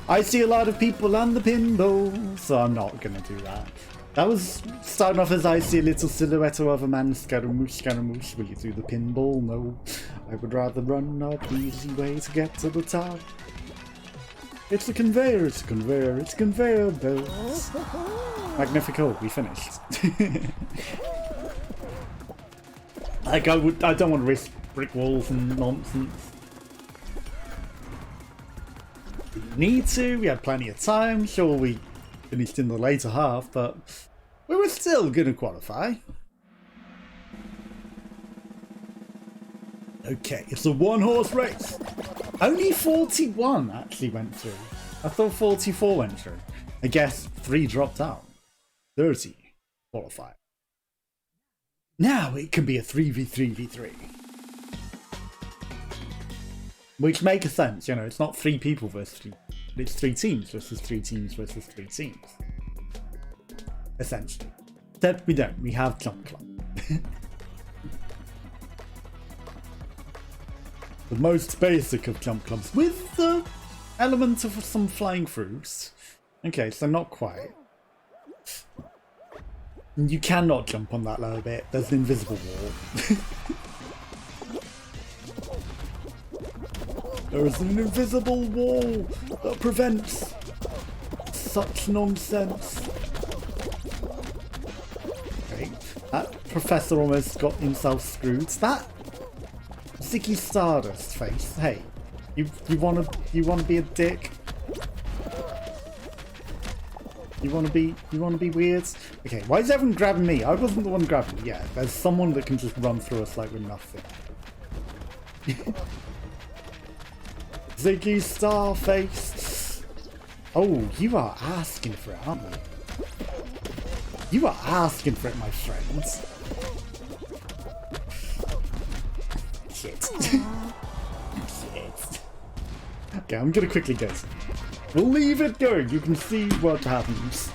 I see a lot of people on the pinball, so I'm not gonna do that. That was starting off as I see a little silhouette of a man, Scaramouche, will you do the pinball? No, I would rather run up the easy way to get to the top. It's a conveyor, it's a conveyor, it's a conveyor belts. Magnifico, we finished. Like, I don't want to risk brick walls and nonsense. We need to, we had plenty of time, sure we finished in the later half, but we were still going to qualify. Okay, it's a one-horse race. Only 41 actually went through. I thought 44 went through. I guess 3 dropped out. 30 qualified. Now it can be a 3v3v3. Which makes sense, you know, it's not 3 people versus 3. It's 3 teams versus 3 teams versus 3 teams. Essentially. Except we don't, we have Jump Club. The most basic of jump clubs, with the element of some flying throughs. Okay, so not quite. You cannot jump on that lower bit, there's an invisible wall. There is an invisible wall that prevents such nonsense. Okay, that professor almost got himself screwed. That Ziggy Stardust face. Hey, you wanna be a dick? You wanna be weird? Okay, why is everyone grabbing me? I wasn't the one grabbing. Yeah, there's someone that can just run through us like we're nothing. Ziggy Starface. Oh, you are asking for it, aren't you? You are asking for it, my friends. Shit. Shit. Okay, I'm gonna quickly go. We'll leave it going. You can see what happens.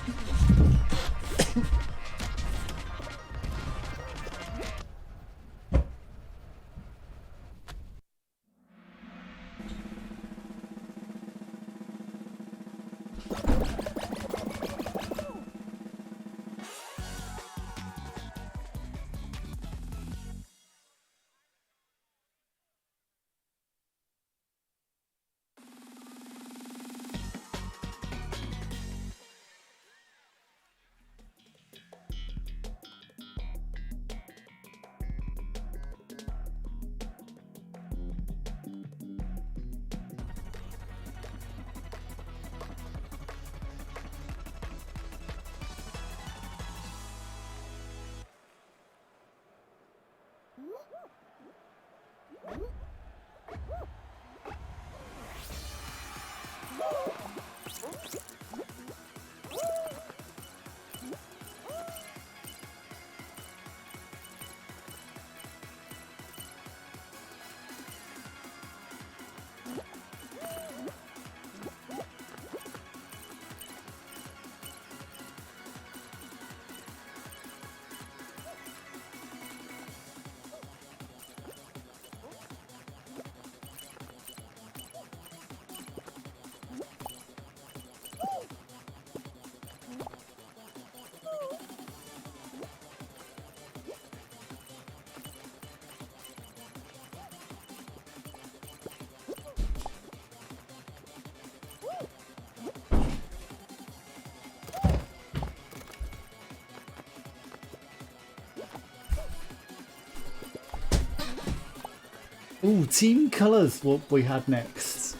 Ooh, team colours, what we had next.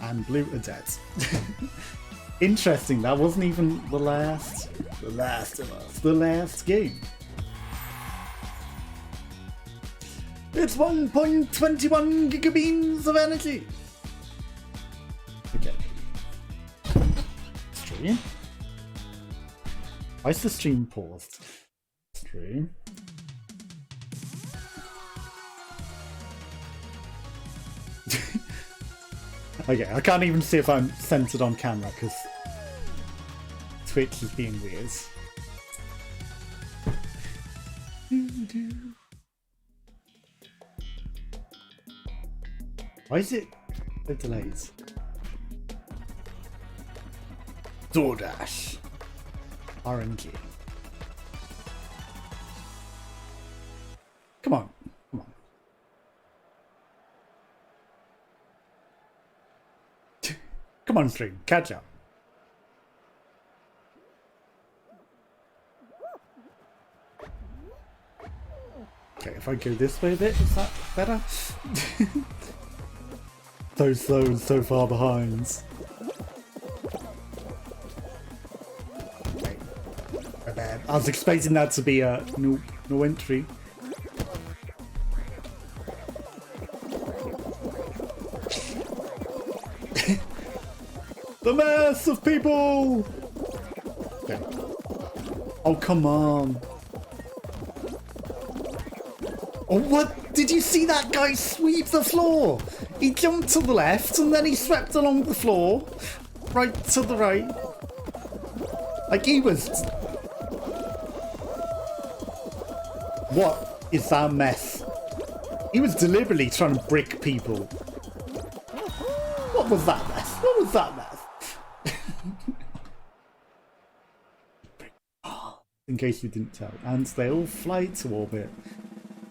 And blue are dead. Interesting, that wasn't even the last of us, the last game. It's 1.21 gigabeams of energy. Okay. Stream. Why is the stream paused? Stream. Okay, I can't even see if I'm centered on camera because Twitch is being weird. Why is it so delayed? DoorDash. RNG. Come on. Come on. Come on, stream. Catch up. Okay, if I go this way a bit, is that better? So slow and so far behind. Okay. My bad. I was expecting that to be a no entry. The mass of people! Okay. Oh, come on. Oh, what? Did you see that guy sweep the floor? He jumped to the left and then he swept along the floor. Right to the right. Like he was... What is that mess? He was deliberately trying to brick people. What was that mess? What was that mess? In case you didn't tell. And they all fly to orbit.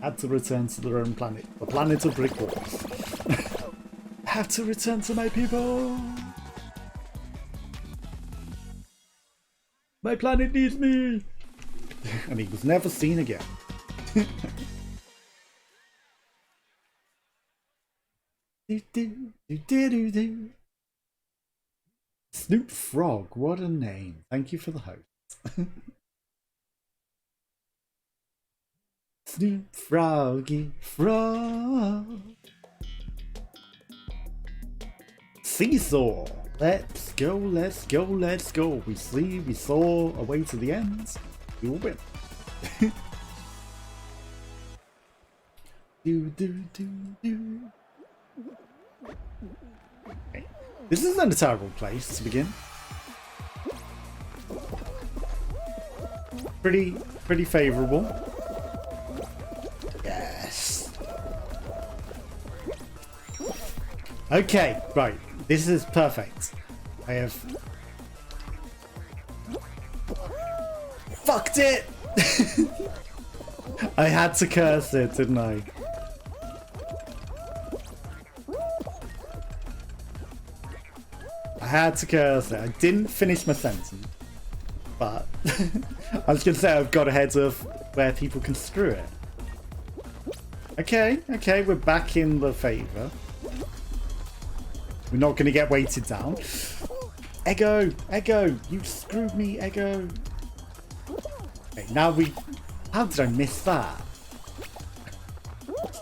Had to return to their own planet. The planet of brick walls. Have to return to my people. My planet needs me. And he was never seen again. Snoop Frog, what a name. Thank you for the host. Snoop Froggy Frog. Seesaw. Let's go, let's go, let's go. We saw a way to the end. We will win. Okay. This isn't a terrible place to begin. Pretty favourable. Yes. Okay, right. This is perfect. I have fucked it. I had to curse it, didn't I? I had to curse it. I didn't finish my sentence, but I was gonna say I've got ahead of where people can screw it. Okay, okay, we're back in the favour. We're not gonna get weighted down. Ego, Ego, you screwed me, Ego. Okay, now we. How did I miss that?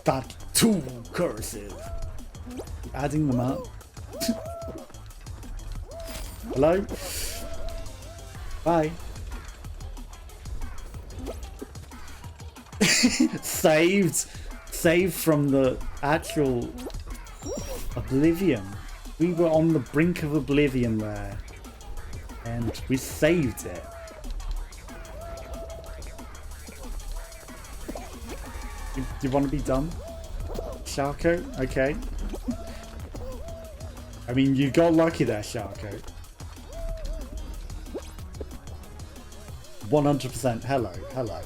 That's too cursive. Adding them up. Hello? Bye. Saved from the actual oblivion. We were on the brink of oblivion there. And we saved it. Do you want to be done? Sharko? Okay. I mean, you got lucky there, Sharko. 100%. Hello, hello.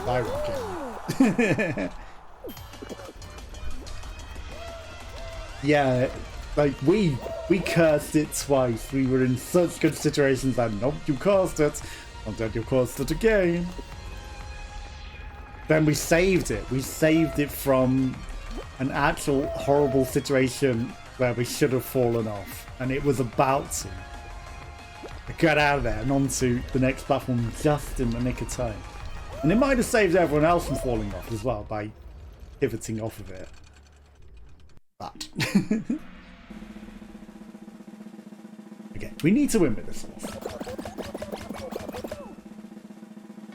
Bye, Rocket. Yeah, like we cursed it twice. We were in such good situations that nope, you cursed it. And then you cursed it again. Then we saved it. We saved it from an actual horrible situation where we should have fallen off. And it was about to. I got out of there and onto the next platform just in the nick of time. And it might have saved everyone else from falling off as well by pivoting off of it. But okay, we need to win with this horse.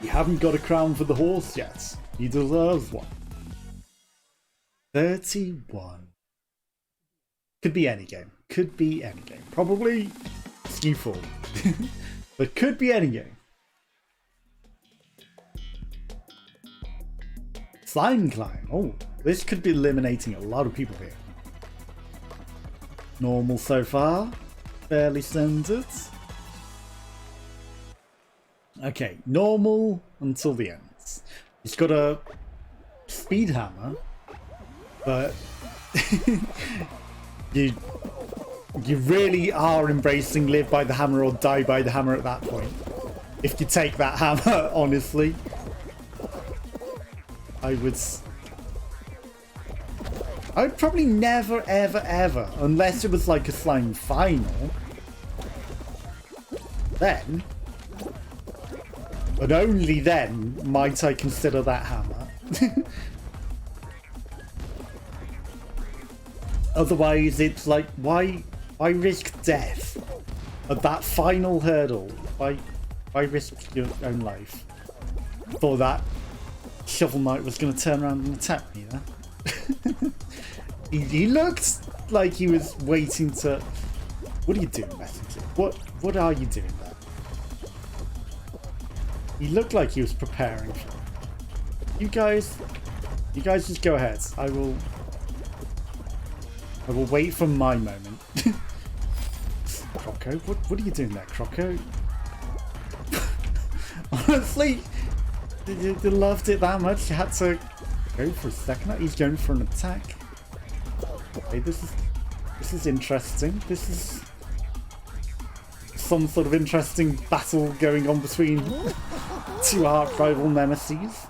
You haven't got a crown for the horse yet. He deserves one. 31. Could be any game. Could be any game. Probably Skewfall. But could be any game. Slime Climb. Oh, this could be eliminating a lot of people here. Normal so far. Fairly standard. Okay, normal until the end. He's got a speed hammer, but you really are embracing live by the hammer or die by the hammer at that point. If you take that hammer, honestly, I'd probably never, ever, ever, unless it was like a slime final, then, and only then, might I consider that hammer. Otherwise, it's like, why risk death at that final hurdle? Why risk your own life? Thought that Shovel Knight was going to turn around and attack me there. He looked like he was waiting to... What are you doing, Messenger? What are you doing there? He looked like he was preparing for it. You guys just go ahead. I will wait for my moment. Croco, what are you doing there, Croco? Honestly, you loved it that much. You had to go for a second. He's going for an attack. Okay, this is interesting. This is some sort of interesting battle going on between two arch-rival nemesis.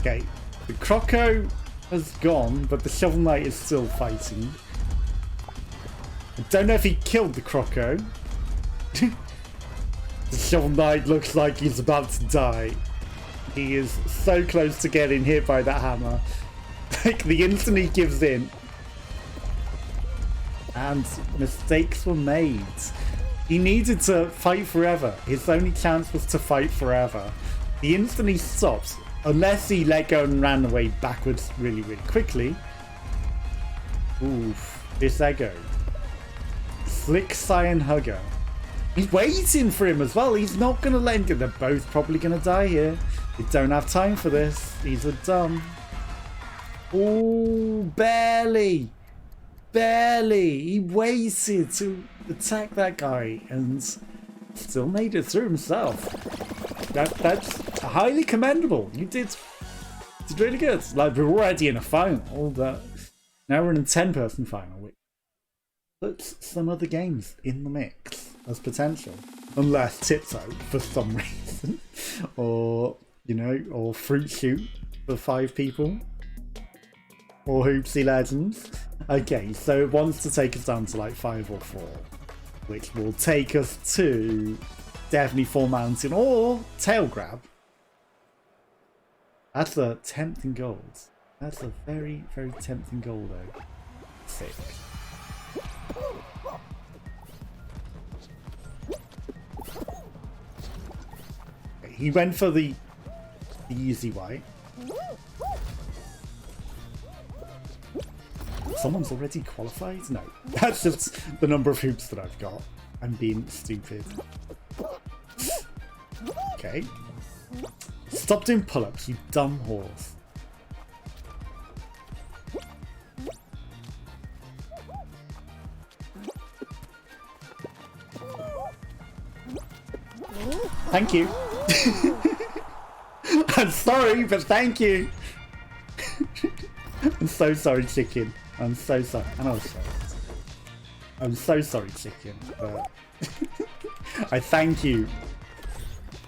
Okay, the Croco has gone, but the Shovel Knight is still fighting. I don't know if he killed the Croco. The Shovel Knight looks like he's about to die. He is so close to getting hit by that hammer. Like, the instant he gives in. And mistakes were made. He needed to fight forever. His only chance was to fight forever. The instant he stopped, unless he let go and ran away backwards really, really quickly. Oof. This Ego. Slick Cyan Hugger. He's waiting for him as well. He's not going to let him go. They're both probably going to die here. We don't have time for this. These are dumb. Oh, barely. Barely. He waited to attack that guy and still made it through himself. That's highly commendable. You did really good. Like, we're already in a final, but now we're in a 10-person final, which puts some other games in the mix as potential. Unless Tiptoe, for some reason, or, you know, or Fruit Shoot for 5 people, or Hoopsie Legends. Okay, so it wants to take us down to like 5 or 4, which will take us to definitely Full Mountain or Tail Grab. That's a tempting goal. That's a very, very tempting goal though. 6. Okay, he went for the easy way. Someone's already qualified? No. That's just the number of hoops that I've got. I'm being stupid. Okay. Stop doing pull-ups, you dumb horse. Thank you. I'm sorry, but thank you. I'm so sorry, chicken. I'm so sorry. I know I'm so sorry, chicken. But I thank you,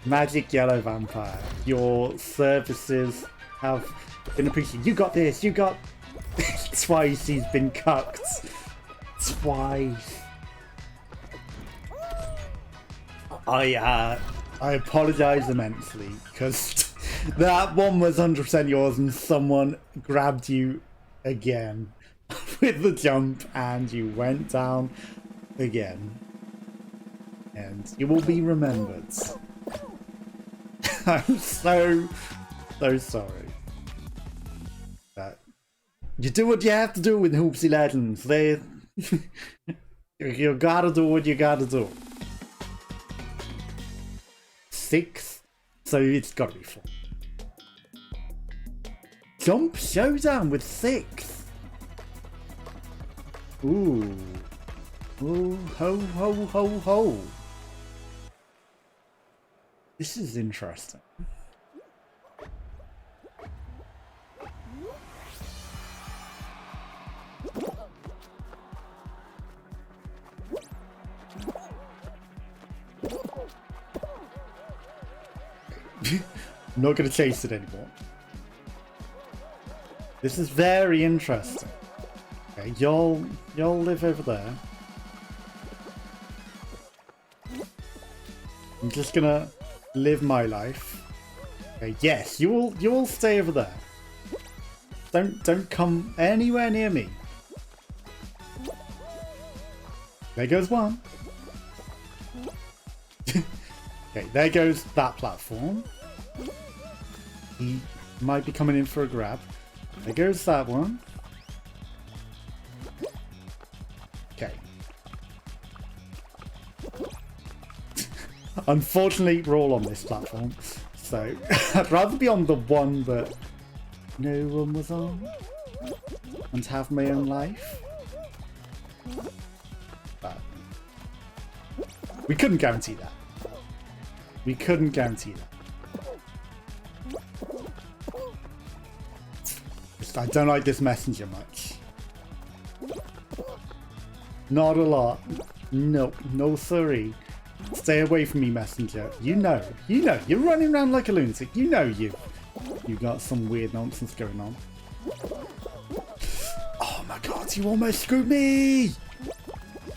Magic Yellow Vampire. Your services have been appreciated. You got this. You got twice. He's been cucked. Twice. I apologize immensely because that one was 100% yours and someone grabbed you again with the jump and you went down again. And you will be remembered. I'm so sorry. But you do what you have to do with Hoopsie Legends. You gotta do what you gotta do. 6, so it's gotta be 4. Jump Showdown with 6. Ooh. Ooh, ho, ho, ho, ho. This is interesting. I'm not going to chase it anymore. This is very interesting. Okay, y'all live over there. I'm just gonna live my life. Okay, yes, you all stay over there. Don't come anywhere near me. There goes one. Okay, there goes that platform. He might be coming in for a grab. There goes that one. Okay. Unfortunately, we're all on this platform, so I'd rather be on the one that no one was on and have my own life. But we couldn't guarantee that. We couldn't guarantee that. I don't like this messenger much. Not a lot. Nope, no sorry. Stay away from me, messenger. You know, you're running around like a lunatic. You know you got some weird nonsense going on. Oh my god, you almost screwed me! It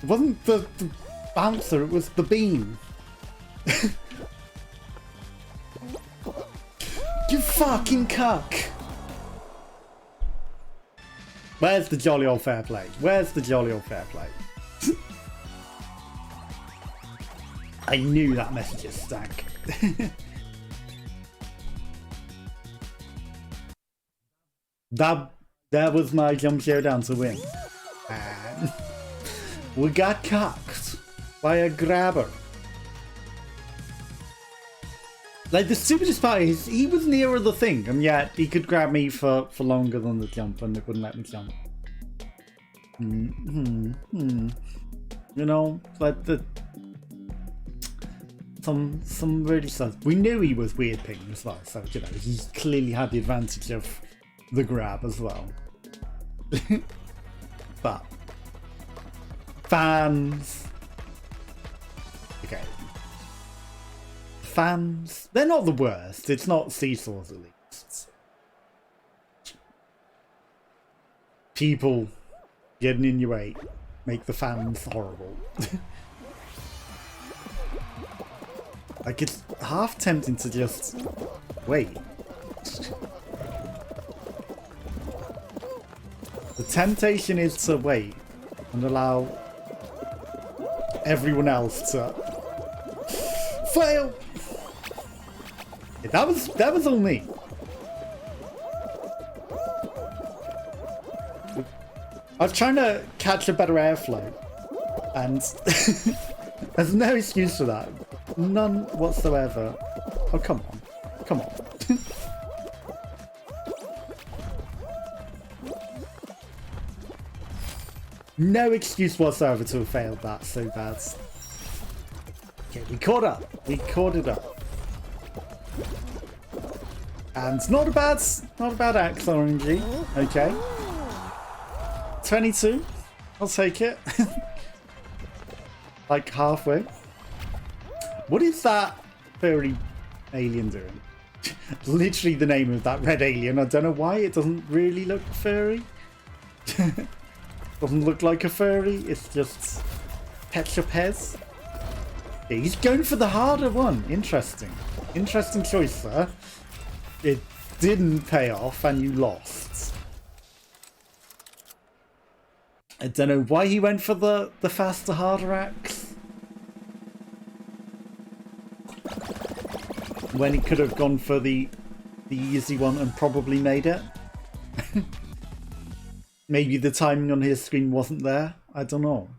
wasn't the bouncer, it was the beam. You fucking cuck! Where's the jolly old fair play? Where's the jolly old fair play? I knew that message stank. That was my jump showdown to win. And we got cocked by a grabber. Like, the stupidest part is, he was nearer the thing, and yet he could grab me for longer than the jump, and it wouldn't let me jump. You know, like some really stuff. We knew he was weird ping as well, so you know he clearly had the advantage of the grab as well. But fans, okay, fans, they're not the worst. It's not seesaws at least. People getting in your way make the fans horrible. Like, it's half tempting to just wait. The temptation is to wait and allow everyone else to fail. Yeah, that was all me. I was trying to catch a better airflow, and there's no excuse for that. None whatsoever. Oh, come on. Come on. No excuse whatsoever to have failed that so bad. Okay, we caught up. We caught it up. And not a bad axe RNG. Okay. 22. I'll take it. Like halfway. What is that furry alien doing? Literally the name of that red alien. I don't know why it doesn't really look furry. Doesn't look like a furry. It's just ketchup heads. Yeah, he's going for the harder one. Interesting. Interesting choice there. It didn't pay off and you lost. I don't know why he went for the faster, harder axe. When he could have gone for the easy one and probably made it. Maybe the timing on his screen wasn't there. I don't know.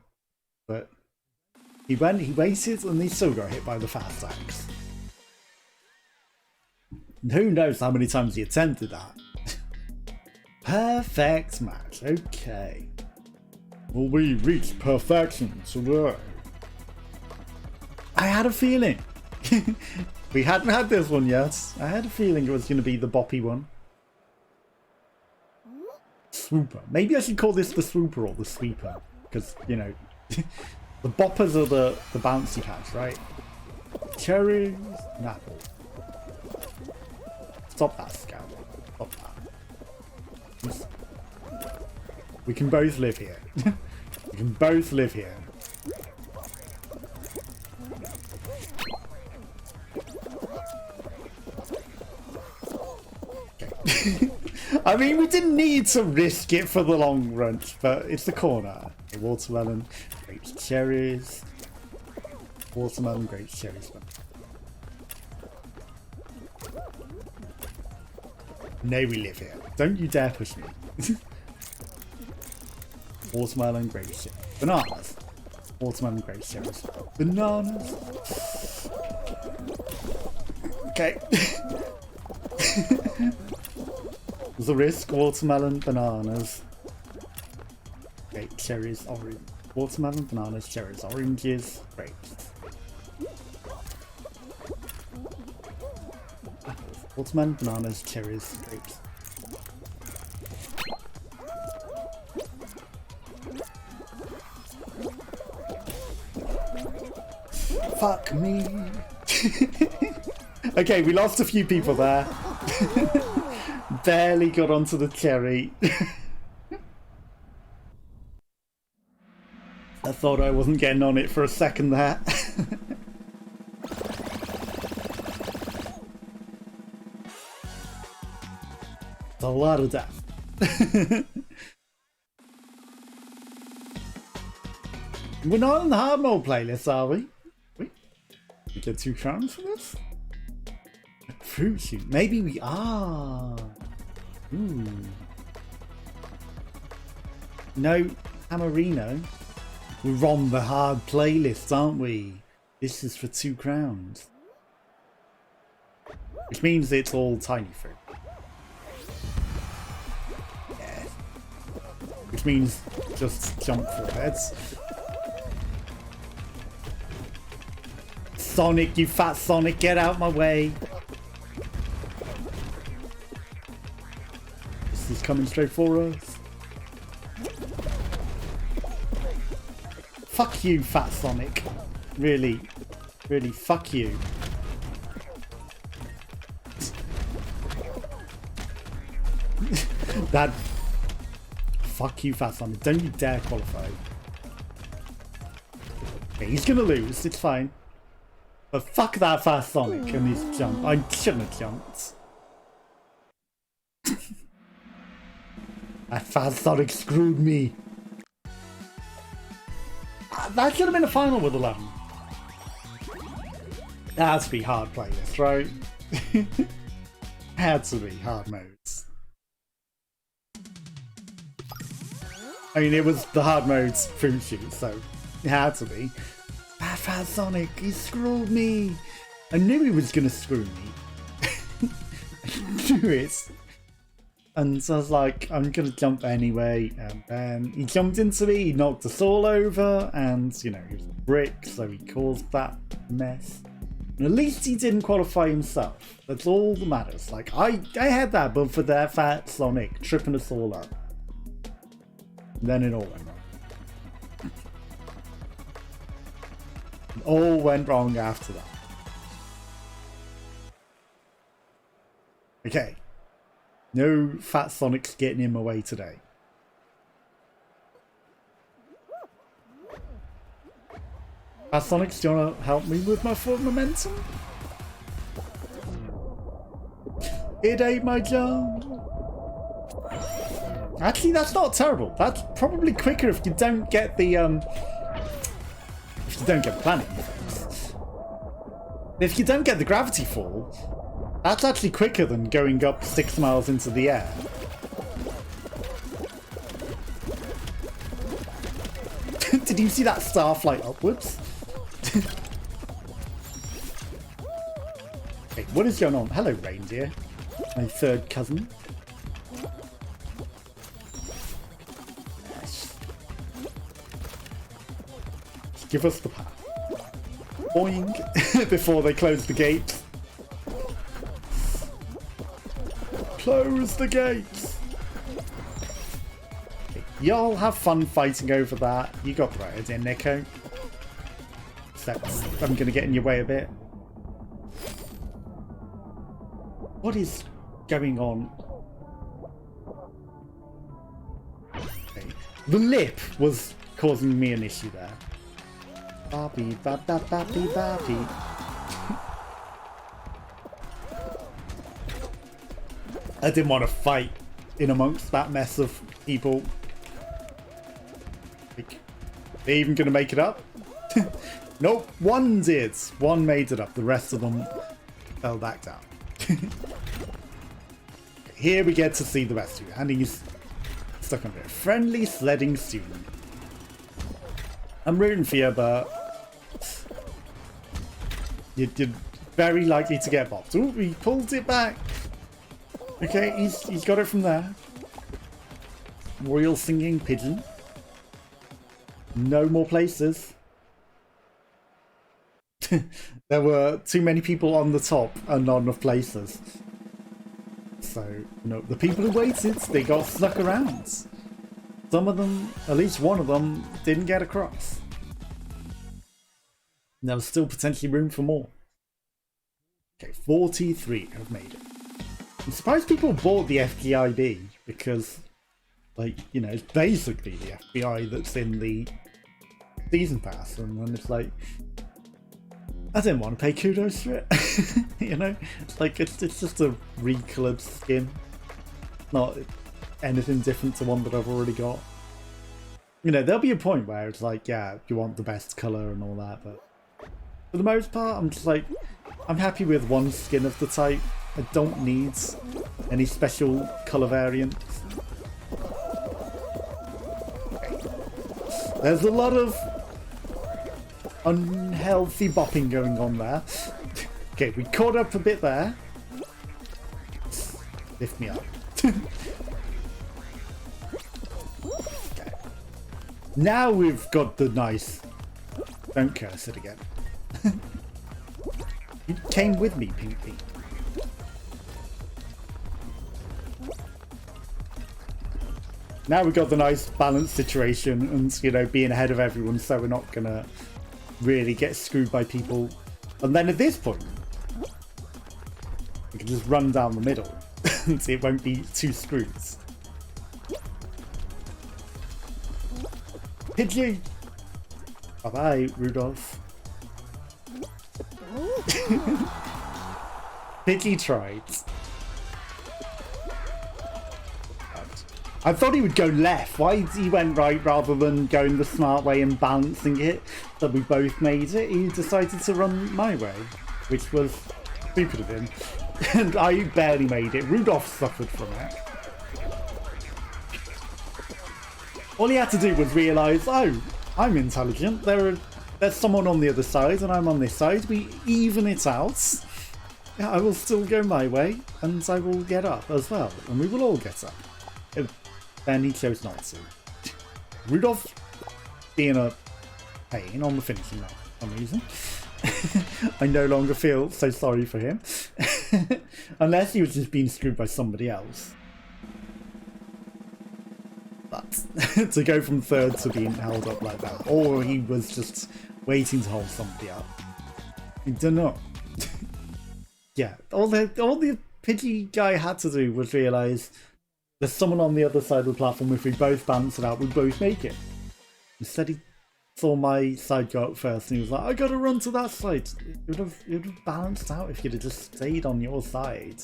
But he waited, and he still got hit by the fast axe. And who knows how many times he attempted that. Perfect match. Okay. Will we reach perfection today? I had a feeling. We hadn't had this one yet. I had a feeling it was going to be the boppy one. Swooper. Maybe I should call this the swooper or the sweeper. Because, you know, the boppers are the bouncy pads, right? Cherries and apple. Stop that, Scout. Stop that. We can both live here. We can both live here. Okay. I mean, we didn't need to risk it for the long run, but it's the corner. Okay, watermelon, grapes, cherries. Watermelon, grapes, cherries. No, we live here. Don't you dare push me. Watermelon, grapes, cherries. Bananas. Watermelon, grapes, cherries. Bananas. Okay. There's a risk. Watermelon, bananas. Okay, cherries, orange. Watermelon, bananas, cherries, oranges, grapes. Apples. Watermelon, bananas, cherries, grapes. Fuck me. Okay, we lost a few people there. Barely got onto the cherry. I thought I wasn't getting on it for a second there. It's a lot of death. We're not on the hard mode playlist, are we? Wait, we get 2 crowns for this? Fruit shoot. Maybe we are. Ooh. No, Hamarino. We're on the hard playlist, aren't we? This is for 2 crowns. Which means it's all tiny fruit. Yeah. Which means just jump forwards. Sonic, you fat Sonic, get out my way. This is coming straight for us. Fuck you, fat Sonic. Really, really, fuck you. That. Fuck you, fat Sonic. Don't you dare qualify. Okay, he's gonna lose, it's fine. But fuck that fast Sonic and his jump. I shouldn't have jumped. That fast Sonic screwed me. That should have been a final with 11. That has to be hard playlist, right? Had to be hard modes. I mean, it was the hard modes fruit shoot, so it had to be. That fast Sonic, he screwed me. I knew he was gonna screw me. I knew it. And so I was like, I'm gonna jump anyway. And then he jumped into me, he knocked us all over, and you know, he was a brick, so he caused that mess. And at least he didn't qualify himself. That's all that matters. Like, I had that, but for that fat Sonic tripping us all up. And then it all went wrong. It all went wrong after that. Okay. No fat Sonics getting in my way today. Fat Sonics, do you want to help me with my forward momentum? It ain't my job. Actually, that's not terrible. That's probably quicker if you don't get the planning effects. If you don't get the gravity fall, that's actually quicker than going up 6 miles into the air. Did you see that star flight upwards? Hey, what is going on? Hello, reindeer. My third cousin. Give us the path. Boing! Before they close the gates. Close the gates! Okay, y'all have fun fighting over that. You got the right idea, Nico. Except I'm gonna get in your way a bit. What is going on? Okay. The lip was causing me an issue there. Boppy, bop, bop, boppy, boppy. I didn't want to fight in amongst that mess of people. Like, they even gonna make it up? Nope, one did. One made it up. The rest of them fell back down. Here we get to see the rest of you. And he's stuck on there. Friendly sledding student. I'm rooting for you, but you're very likely to get bopped. Oh, he pulled it back. Okay, he's got it from there. Royal singing pigeon. No more places. There were too many people on the top and not enough places. So, no, the people who waited, they got snuck around. Some of them, at least one of them, didn't get across. And there was still potentially room for more. Okay, 43 have made it. I'm surprised people bought the FGIB because, like, you know, it's basically the FBI that's in the season pass, and then it's like, I didn't want to pay kudos for it. You know, it's like it's just a recolored skin, not anything different to one that I've already got. You know, there'll be a point where it's like, yeah, you want the best color and all that, but for the most part, I'm just like, I'm happy with one skin of the type. I don't need any special color variants. There's a lot of unhealthy bopping going on there. Okay, we caught up a bit there. Lift me up. Okay. Now we've got the nice... Don't curse it again. You came with me, Pinky. Now we've got the nice balanced situation and, you know, being ahead of everyone, so we're not gonna really get screwed by people. And then at this point, we can just run down the middle and it won't be two screws. Pidgey! Bye-bye, Rudolph. Pidgey tried. I thought he would go left. Why he went right rather than going the smart way and balancing it so we both made it? He decided to run my way, which was stupid of him. And I barely made it. Rudolph suffered from it. All he had to do was realise, oh, I'm intelligent. There's someone on the other side and I'm on this side. We even it out. Yeah, I will still go my way and I will get up as well. And we will all get up. Then he chose not to. Rudolph being a pain on the finishing line for some reason. I no longer feel so sorry for him. Unless he was just being screwed by somebody else. But to go from third to being held up like that. Or he was just waiting to hold somebody up. I don't know. Yeah, all the Pidgey guy had to do was realise there's someone on the other side of the platform. If we both balance it out, we both make it. Instead, he saw my side go up first, and he was like, "I gotta run to that side." It would have balanced out if you'd have just stayed on your side.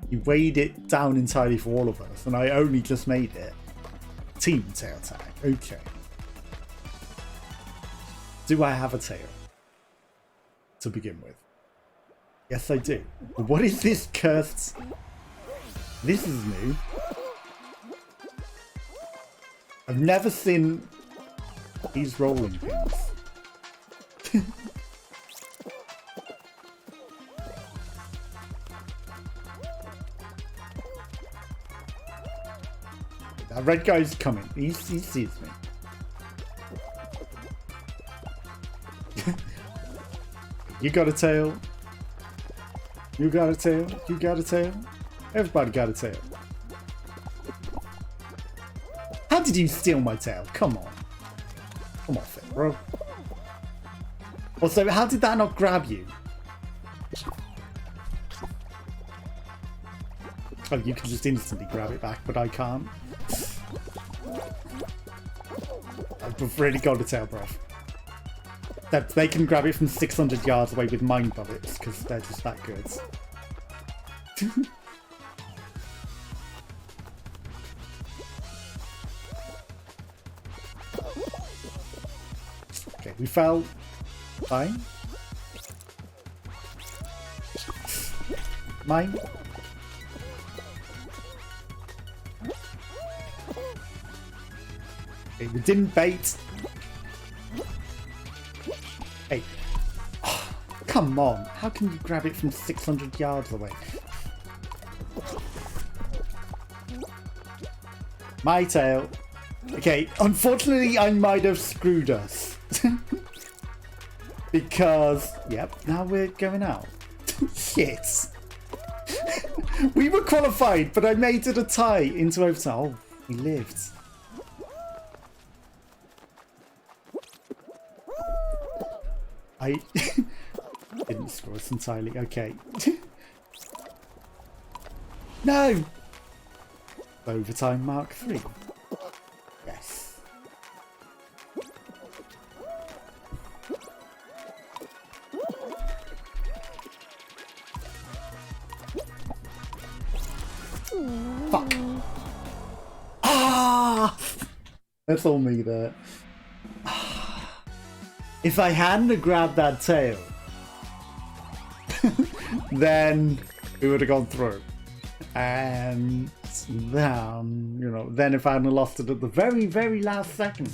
You weighed it down entirely for all of us, and I only just made it. Team tail tag. Okay. Do I have a tail to begin with? Yes, I do. But what is this cursed? This is new. I've never seen these rolling pins. That red guy's coming. He sees me. You got a tail. You got a tail. You got a tail. Everybody got a tail. How did you steal my tail? Come on. Come off it, bro. Also, how did that not grab you? Oh, you can just instantly grab it back, but I can't. I've really got a tail, bro. They can grab it from 600 yards away with mind bullets, because they're just that good. Okay, we fell. Fine. Mine. Okay, we didn't bait. Hey. Oh, come on. How can you grab it from 600 yards away? My tail. Okay, unfortunately I might have screwed us. Because, yep, now we're going out. Shit. We were qualified, but I made it a tie into overtime. Oh, we lived. I didn't score us entirely. Okay. No! Overtime Mark 3. Yes. Fuck. Ah! That's all me there. If I hadn't grabbed that tail, then we would have gone through. And then, you know, then if I hadn't lost it at the very, very last second.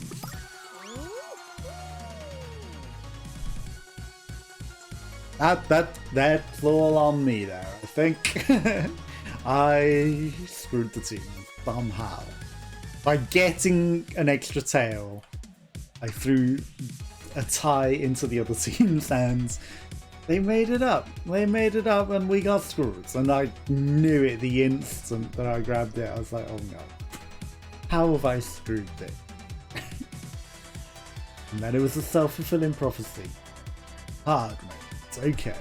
That's all on me there, I think. I screwed the team somehow. By getting an extra tail, I threw a tie into the other team's hands. They made it up. They made it up and we got screwed. And I knew it the instant that I grabbed it. I was like, oh no. How have I screwed it? And then it was a self-fulfilling prophecy. Hard, mate. It's okay.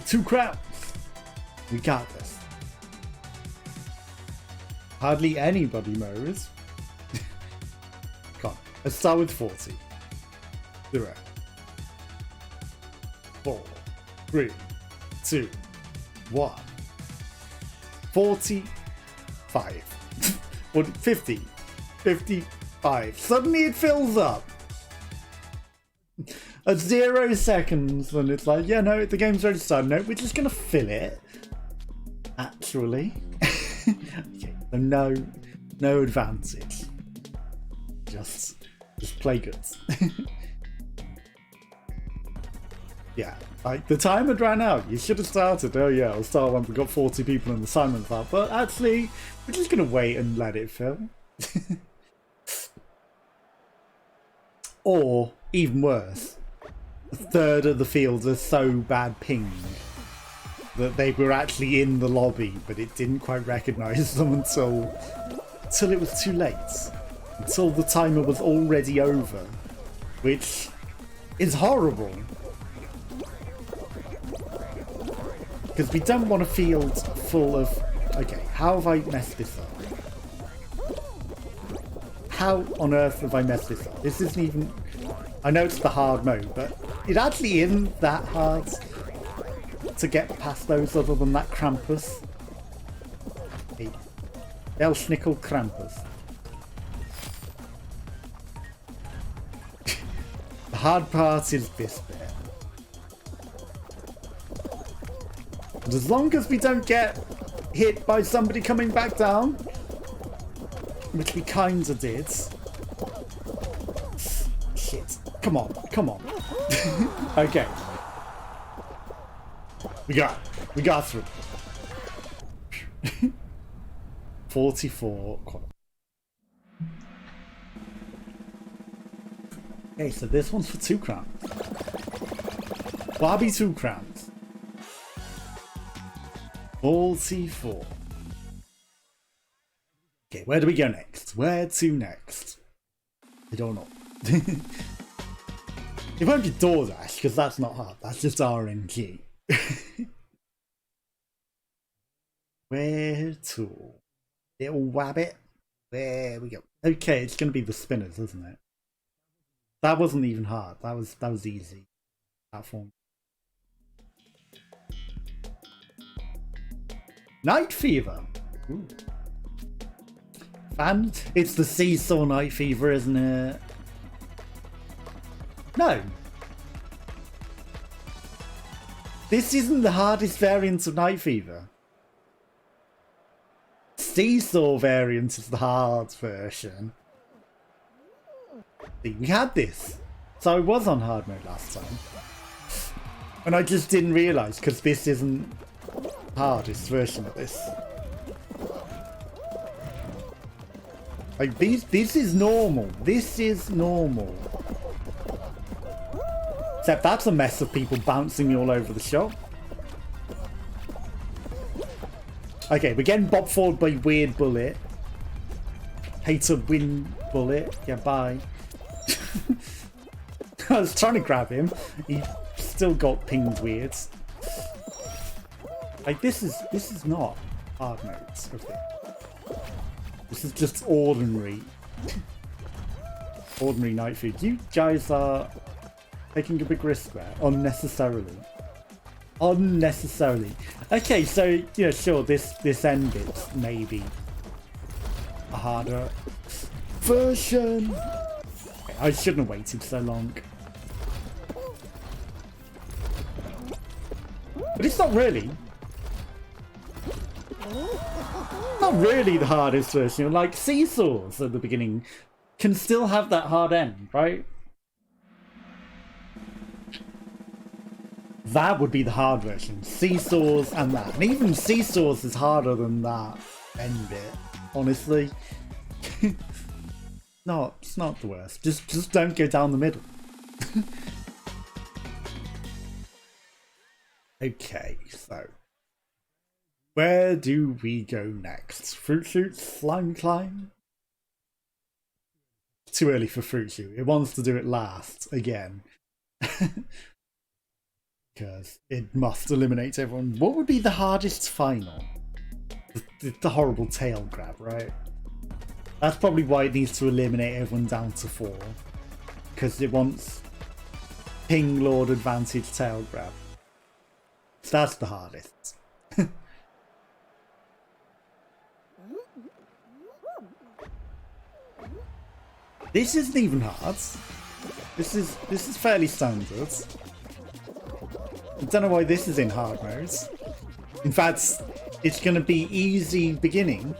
2 crowns. We got this. Hardly anybody knows. Come on. Let's start with 40. 0. 4. 3. 2. 1. 45. 50. 55. Suddenly it fills up. At 0 seconds, and it's like, yeah, no, the game's ready to start. No, we're just gonna fill it. Actually. Okay, so no advantage. Just play good. Yeah, like the time had ran out. You should have started. Oh yeah, I'll start when we've got 40 people in the assignment out. But actually, we're just gonna wait and let it fill. Or even worse, a third of the fields are so bad ping that they were actually in the lobby, but it didn't quite recognise them until it was too late. Until the timer was already over, which is horrible. Because we don't want a field full of... Okay, how have I messed this up? How on earth have I messed this up? This isn't even... I know it's the hard mode, but it actually isn't that hard to get past those other than that Krampus. Hey, Elschnickel Krampus. The hard part is this bit. And as long as we don't get hit by somebody coming back down, which we kinda did. Shit. Come on, come on. Okay. We got through. 44. Okay, so this one's for 2 crowns. Barbie 2 crowns. 44. Okay, where do we go next? Where to next? I don't know. It won't be DoorDash, because that's not hard. That's just RNG. Where to? Little wabbit. There we go. Okay, it's gonna be the spinners, isn't it? That wasn't even hard. That was easy. Platform. Night Fever. Ooh. Fan? It's the Seesaw Night Fever, isn't it? No. This isn't the hardest variant of Night Fever. Seesaw variant is the hard version. See, we had this. So I was on hard mode last time. And I just didn't realise, because this isn't the hardest version of this. Like, this is normal. This is normal. Except that's a mess of people bouncing me all over the shop. Okay, we're getting bopped forward by Weird Bullet. Hate to win Bullet. Yeah, bye. I was trying to grab him. He still got pinged weird. Like, this is not hard modes of it. This is just ordinary. Ordinary Night Food. You guys are taking a big risk there. Unnecessarily. Unnecessarily. Okay, so, yeah, sure, this end bit's maybe a harder version. Okay, I shouldn't have waited so long. But it's not really. Not really the hardest version. Like, seesaws at the beginning can still have that hard end, right? That would be the hard version. Seesaws and that. And even seesaws is harder than that end bit, honestly. No, it's not the worst. Just don't go down the middle. Okay, so where do we go next? Fruit shoot, slime climb? Too early for fruit shoot. It wants to do it last again. Because it must eliminate everyone. What would be the hardest final? The horrible tail grab, right? That's probably why it needs to eliminate everyone down to 4. Because it wants Ping Lord advantage tail grab. So that's the hardest. This isn't even hard. This is fairly standard. I don't know why this is in hard mode. In fact, it's going to be easy beginning.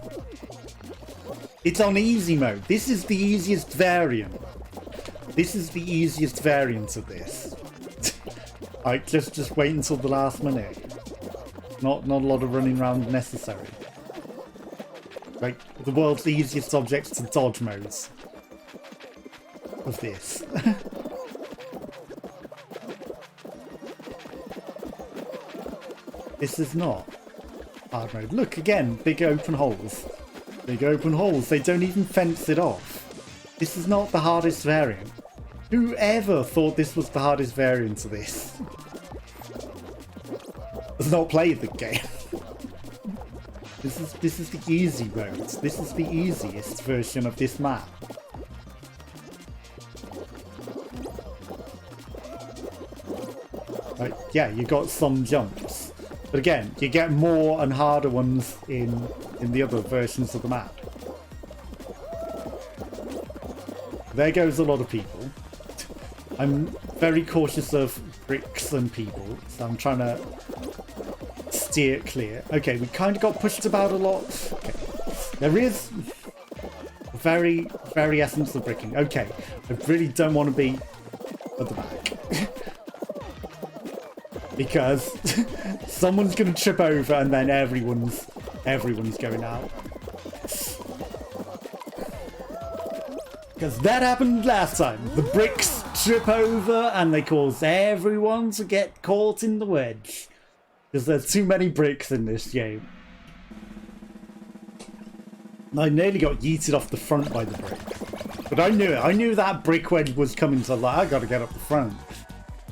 It's on easy mode. This is the easiest variant. This is the easiest variant of this. Like, just wait until the last minute. Not a lot of running around necessary. Like, the world's easiest objects to dodge modes of this. This is not hard mode. Look, again, big open holes. Big open holes. They don't even fence it off. This is not the hardest variant. Whoever thought this was the hardest variant of this has not played the game. This is the easy mode. This is the easiest version of this map. Like, yeah, you got some jumps. But again, you get more and harder ones in the other versions of the map. There goes a lot of people. I'm very cautious of bricks and people, so I'm trying to steer it clear. Okay, we kind of got pushed about a lot. Okay, there is a very, very essence of bricking. Okay, I really don't want to be at the back. Because someone's going to trip over and then everyone's going out. Because that happened last time. The bricks trip over and they cause everyone to get caught in the wedge. Because there's too many bricks in this game. I nearly got yeeted off the front by the brick. But I knew it. I knew that brick wedge was coming, so I got to get up the front.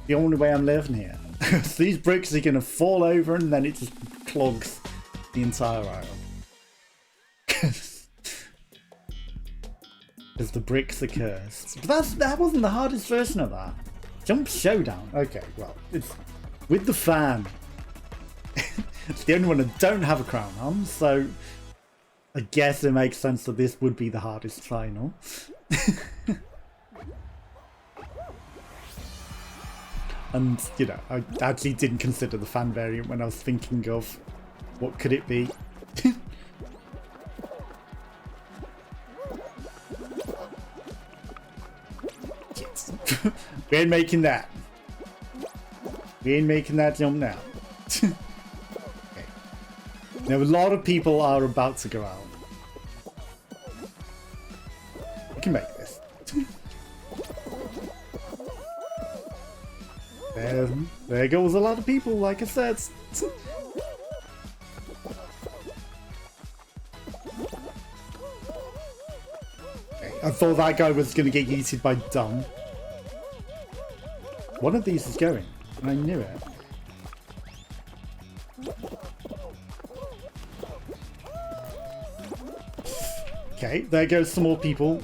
The only way I'm living here. So these bricks are going to fall over and then it just clogs the entire aisle. Because the bricks are cursed. But that wasn't the hardest version of that. Jump Showdown. Okay, well, it's with the fan. It's the only one that don't have a crown on, so I guess it makes sense that this would be the hardest final. And, you know, I actually didn't consider the fan variant when I was thinking of what could it be. We ain't making that. We ain't making that jump now. Okay. Now, a lot of people are about to go out. We can make this. There goes a lot of people, like I said. Okay, I thought that guy was going to get yeeted by Dumb. One of these is going, and I knew it. Okay, there goes some more people.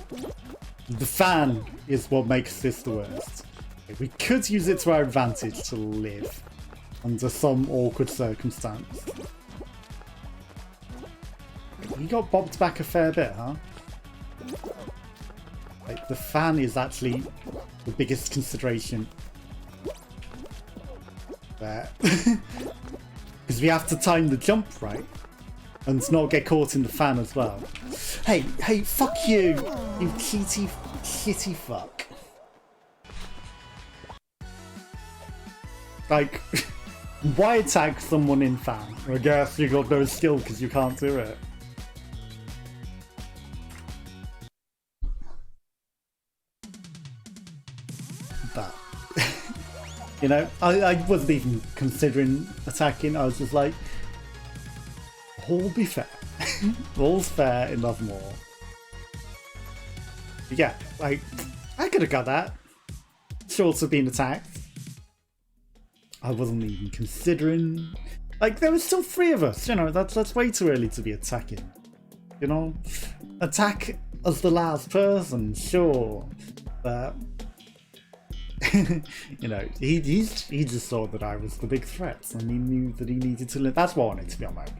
The fan is what makes this the worst. Okay, we could use it to our advantage to live under some awkward circumstance. You got bobbed back a fair bit, huh? Like, the fan is actually the biggest consideration there. Because we have to time the jump right and not get caught in the fan as well. Hey, fuck you, you shitty fuck. Like, why attack someone in fan? I guess you got no skill because you can't do it. But, you know, I wasn't even considering attacking. I was just like, all be fair. All's fair in Love More. Yeah, like, I could have got that. Short of being attacked. I wasn't even considering. Like, there was still 3 of us, you know, that's way too early to be attacking. You know? Attack as the last person, sure. But, you know, he just saw that I was the big threat, and he knew that he needed to live. That's why I wanted to be on mode.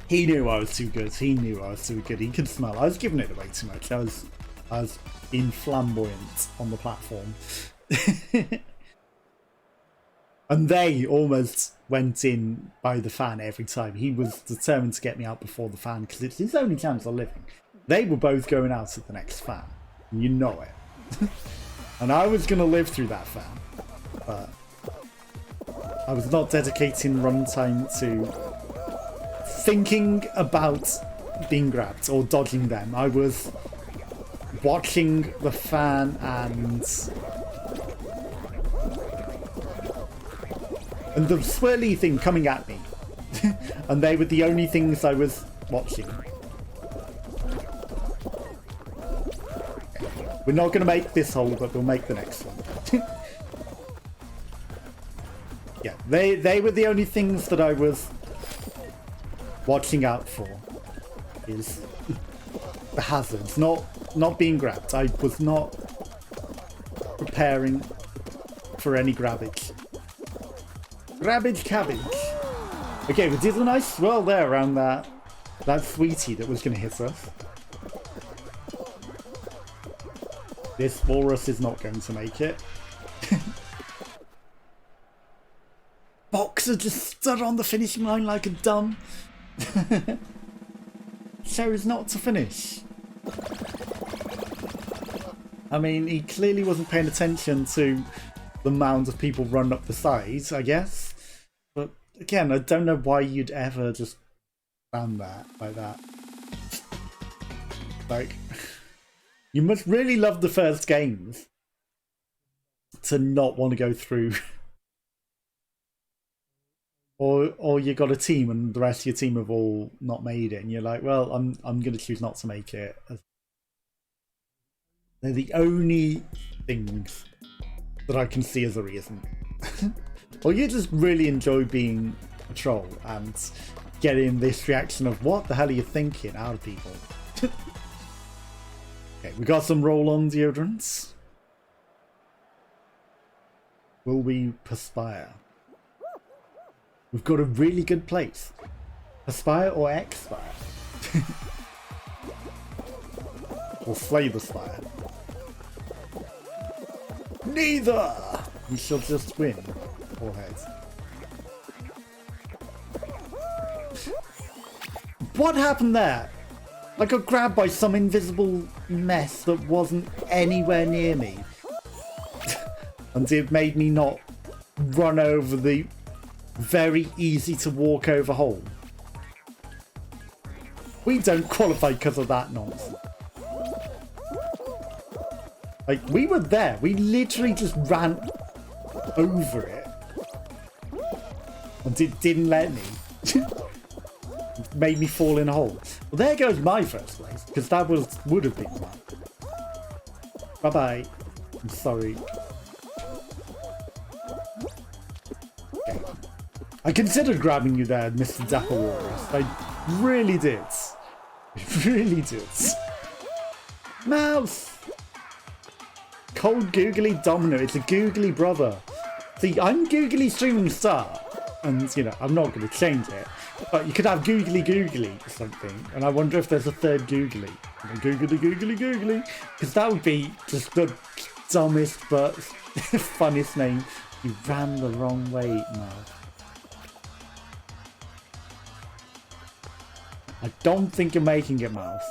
He knew I was too good. He knew I was too good. He could smell. I was giving it away too much. I was being flamboyant on the platform. And they almost went in by the fan every time. He was determined to get me out before the fan because it's his only chance of living. They were both going out at the next fan. And you know it. And I was going to live through that fan. But I was not dedicating runtime to thinking about being grabbed or dodging them. I was watching the fan and the swirly thing coming at me. And they were the only things I was watching. We're not going to make this hole, but we'll make the next one. Yeah, they were the only things that I was watching out for. Is the hazards, not being grabbed. I was not preparing for any grabbage. Grabbage cabbage. Okay, we did a nice swirl there around that sweetie that was going to hit us. This walrus is not going to make it. Boxer just stood on the finishing line like a dumb. Chose not to finish. I mean, he clearly wasn't paying attention to the mound of people running up the sides, I guess. But again, I don't know why you'd ever just ban that like that. Like, you must really love the first games to not want to go through. Or you got a team and the rest of your team have all not made it, and you're like, well, I'm going to choose not to make it. They're the only things that I can see as a reason. Or you just really enjoy being a troll and getting this reaction of what the hell are you thinking out of people. Okay, we got some roll-on deodorants. Will we perspire? We've got a really good place. Aspire or expire? Or slay the spire? Neither! We shall just win. Or heads. What happened there? I got grabbed by some invisible mess that wasn't anywhere near me. And it made me not run over the very easy to walk over hole. We don't qualify because of that nonsense. Like, we were there. We literally just ran over it. And it didn't let me. It made me fall in a hole. Well, there goes my first place, because that would have been mine. Bye-bye. I'm sorry. Okay. I considered grabbing you there, Mr. Dapper Walrus. I really did. I really did. Mouse! Cold Googly Domino. It's a googly brother. See, I'm Googly Streaming Star. And, you know, I'm not going to change it. But you could have Googly Googly or something. And I wonder if there's a third Googly. Googly Googly Googly. Because that would be just the dumbest but funniest name. You ran the wrong way, Mouse. I don't think you're making it, Mouse.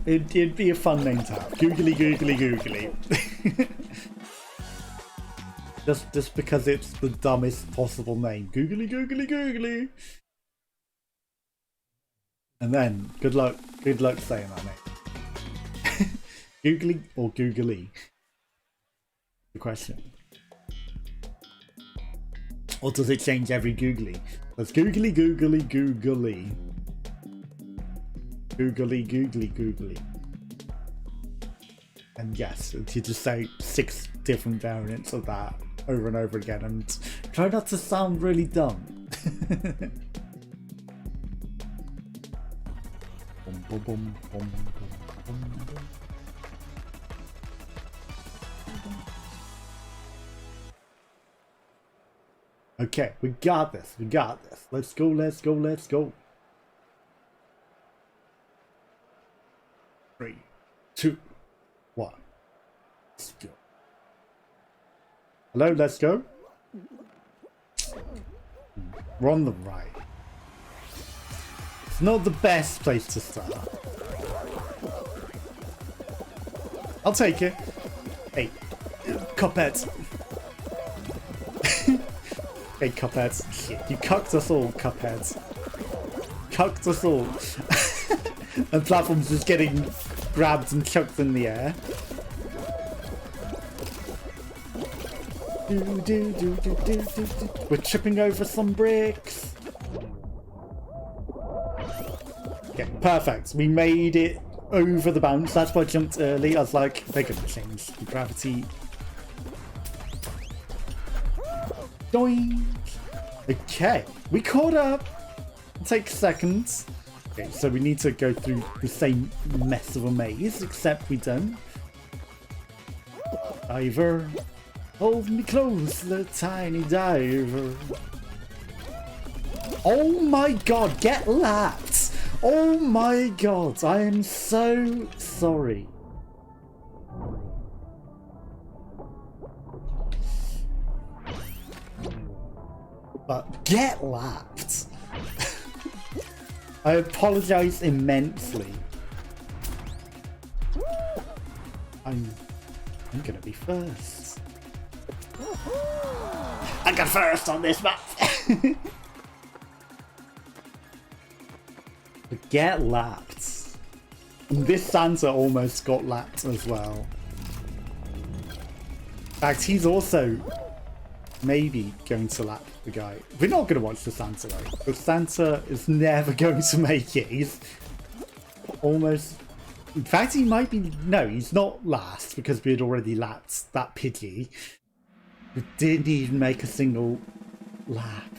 It'd be a fun name to have. Googly, googly, googly. just because it's the dumbest possible name. Googly, googly, googly. And then, good luck saying that name. Googly or googly? The question. Or does it change every googly? Let's googly, googly, googly. Googly, googly, googly. And yes, you just say 6 different variants of that over and over again and try not to sound really dumb. Okay, we got this. Let's go. 3, 2, 1. Let's go. Hello, let's go. We're on the right. It's not the best place to start. I'll take it. Hey, Cuphead. Hey, Cuphead. Shit, you cucked us all, Cuphead. Cucked us all. And platforms just getting grabbed and chucked in the air. We're tripping over some bricks. Okay, perfect. We made it over the bounce. That's why I jumped early. I was like, they're gonna change the gravity. Doink. Okay, we caught up. It takes seconds. Okay, so we need to go through the same mess of a maze, except we don't. Diver, hold me close, the tiny diver. Oh my god, get lapped! Oh my god, I am so sorry. But get lapped! I apologize immensely. I'm gonna be first. I got first on this map. But get lapped. And this Santa almost got lapped as well. In fact, he's also maybe going to lap the guy. We're not going to watch the Santa though. The Santa is never going to make it. He's almost... In fact, he might be... No, he's not last because we had already lapped that Pidgey. We didn't even make a single lap.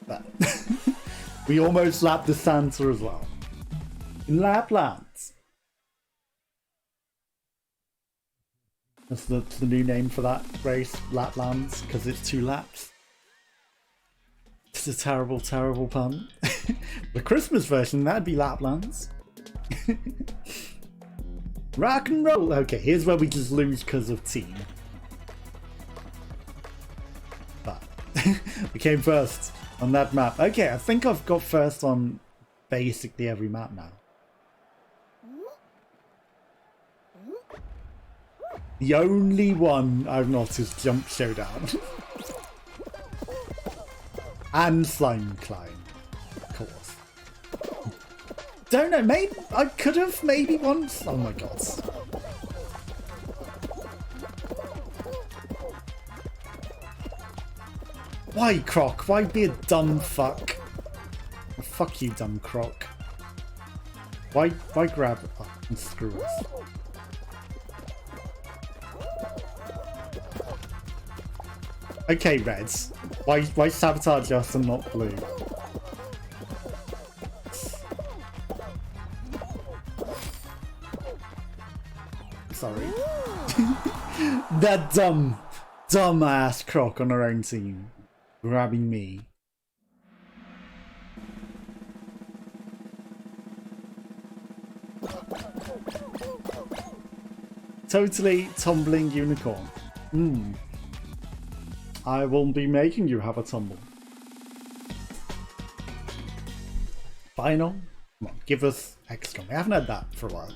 But we almost lapped the Santa as well. In Lapland. That's the new name for that race, Laplands, because it's 2 laps. It's a terrible, terrible pun. The Christmas version, that'd be Laplands. Rock and roll! Okay, here's where we just lose because of team. But we came first on that map. Okay, I think I've got first on basically every map now. The only one I've not is Jump Showdown. And Slime Climb, of course. Don't know, maybe I could have maybe once. Oh my god. Why, Croc? Why be a dumb fuck? Oh, fuck you, dumb Croc. Why grab it up and screw us? Okay, Reds. Why sabotage us and not blue? Sorry. That dumb ass Croc on her own team. Grabbing me. Totally tumbling unicorn. I will be making you have a tumble. Final? Come on, give us XCOM. We haven't had that for a while.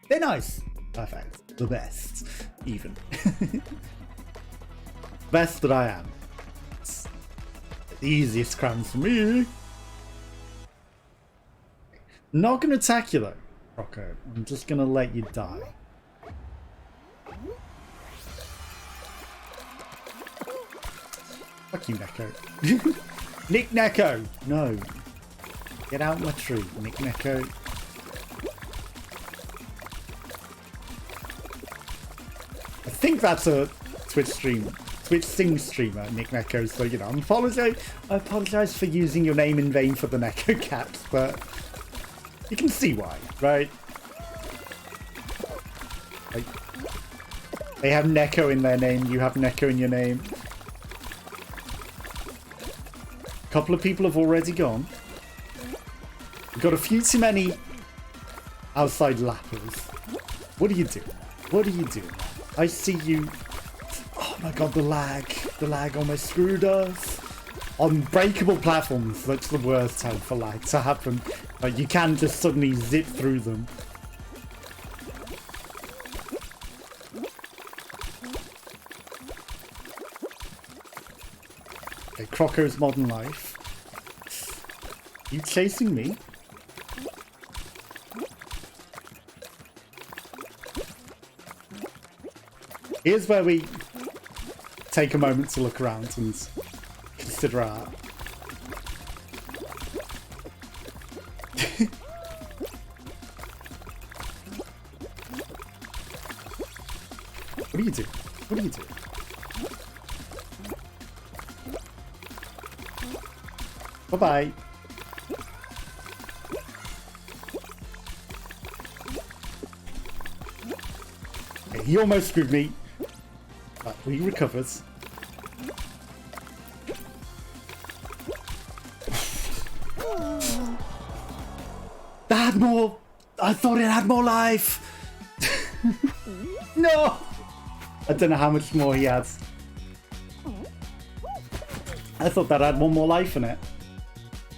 They're nice. Perfect. The best. Even. Best that I am. It's the easiest crowns for me. Not gonna attack you though, Rocco. I'm just gonna let you die. Fuck you, Neko. Nick Neko! No. Get out my tree, Nick Neko. I think that's a Twitch Sing streamer, Nick Neko, so you know, I apologize for using your name in vain for the Neko cat, but you can see why, right? Like, they have Neko in their name, you have Neko in your name. A couple of people have already gone. We've got a few too many outside lappers. What are you doing? What are you doing? I see you. Oh my god, the lag. The lag almost screwed us. On breakable platforms, that's the worst time for lag to happen. Like, you can just suddenly zip through them. Okay, Croco's Modern Life. You chasing me? Here's where we take a moment to look around and consider our... What are you doing? What are you doing? Bye-bye. Okay, he almost screwed me. But he recovers. That had more... I thought it had more life! No! I don't know how much more he has. I thought that had one more life in it.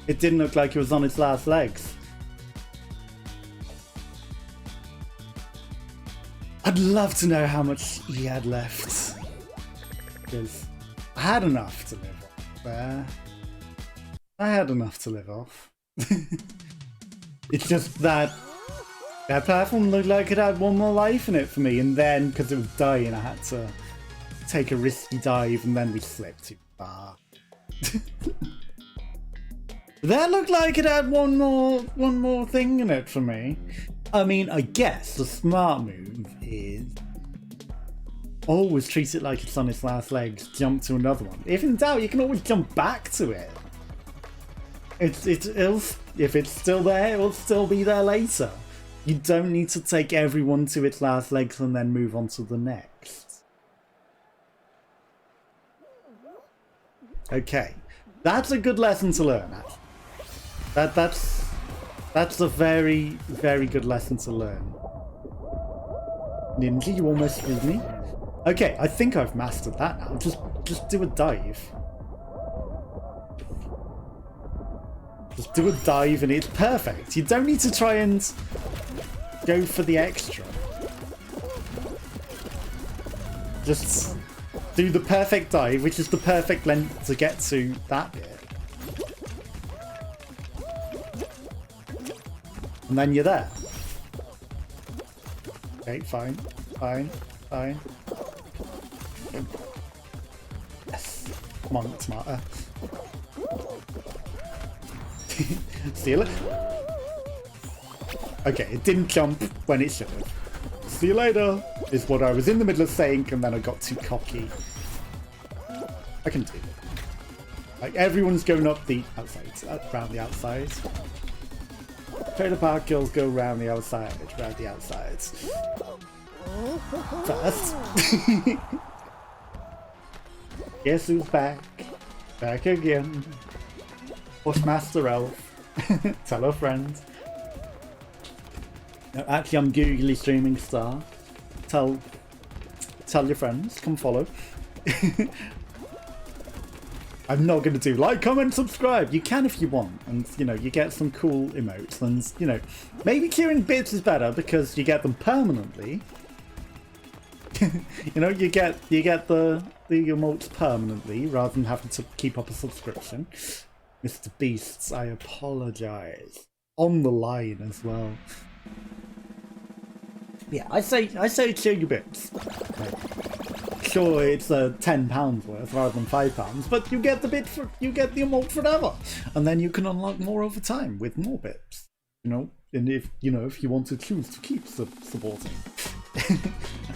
It didn't look like it was on its last legs. I'd love to know how much he had left. Because I had enough to live off there. I had enough to live off. It's just that that platform looked like it had one more life in it for me, and then because it was dying I had to take a risky dive, and then we slipped too far. That looked like it had one more thing in it for me. I mean, I guess the smart move is always treat it like it's on its last legs, jump to another one. If in doubt, you can always jump back to it. If it's still there, it'll still be there later. You don't need to take everyone to its last legs and then move on to the next. Okay, that's a good lesson to learn, actually. That's a very, very good lesson to learn. Ninja, you almost screwed me. Okay, I think I've mastered that now. Just do a dive. Just do a dive and it's perfect. You don't need to try and go for the extra. Just do the perfect dive, which is the perfect length to get to that bit. And then you're there. Okay, fine. Fine. Fine. Yes. Come on, smarter. Steal it. Okay, it didn't jump when it should have. See you later, is what I was in the middle of saying, and then I got too cocky. I can do it. Like, everyone's going up the outside, around the outside. Trailer park girls go around the outside, around the outsides. First. Guess who's back? Back again. Bushmaster Elf. Tell a friend. No, actually, I'm googly streaming star. Tell your friends. Come follow. I'm not going to do like, comment, subscribe. You can if you want, and you know, you get some cool emotes, and you know, maybe clearing bits is better because you get them permanently. You know, you get the emotes permanently rather than having to keep up a subscription. Mr. Beasts, I apologize. On the line as well. Yeah, I say clear your bits. Sure, it's £10 worth rather than £5, but you get the emote forever, and then you can unlock more over time with more bits. You know, and if you want to choose to keep supporting,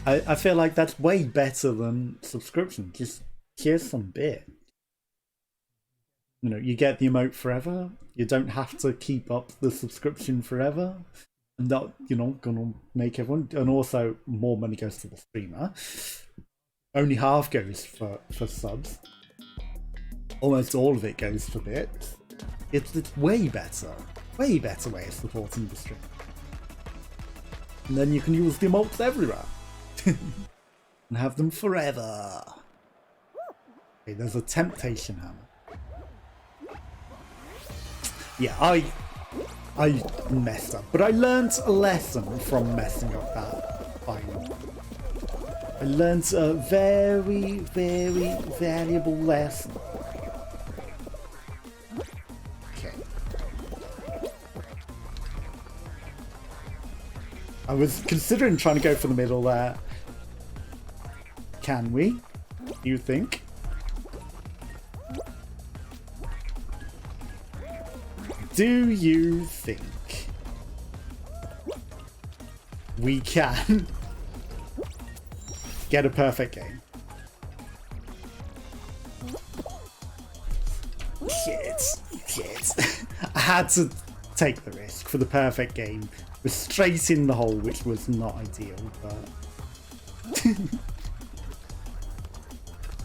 I feel like that's way better than subscription. Just here's some bits. You know, you get the emote forever. You don't have to keep up the subscription forever. And that, you know, gonna make everyone, and also more money goes to the streamer. Only half goes for subs. Almost all of it goes for bits. It's way better way of supporting the stream. And then you can use the emotes everywhere and have them forever. Okay, there's a temptation hammer. Yeah, I messed up, but I learned a lesson from messing up that final. I learned a very, very valuable lesson. Okay. I was considering trying to go for the middle there. Can we? You think? Do you think we can get a perfect game? Shit. I had to take the risk for the perfect game. We're straight in the hole, which was not ideal, but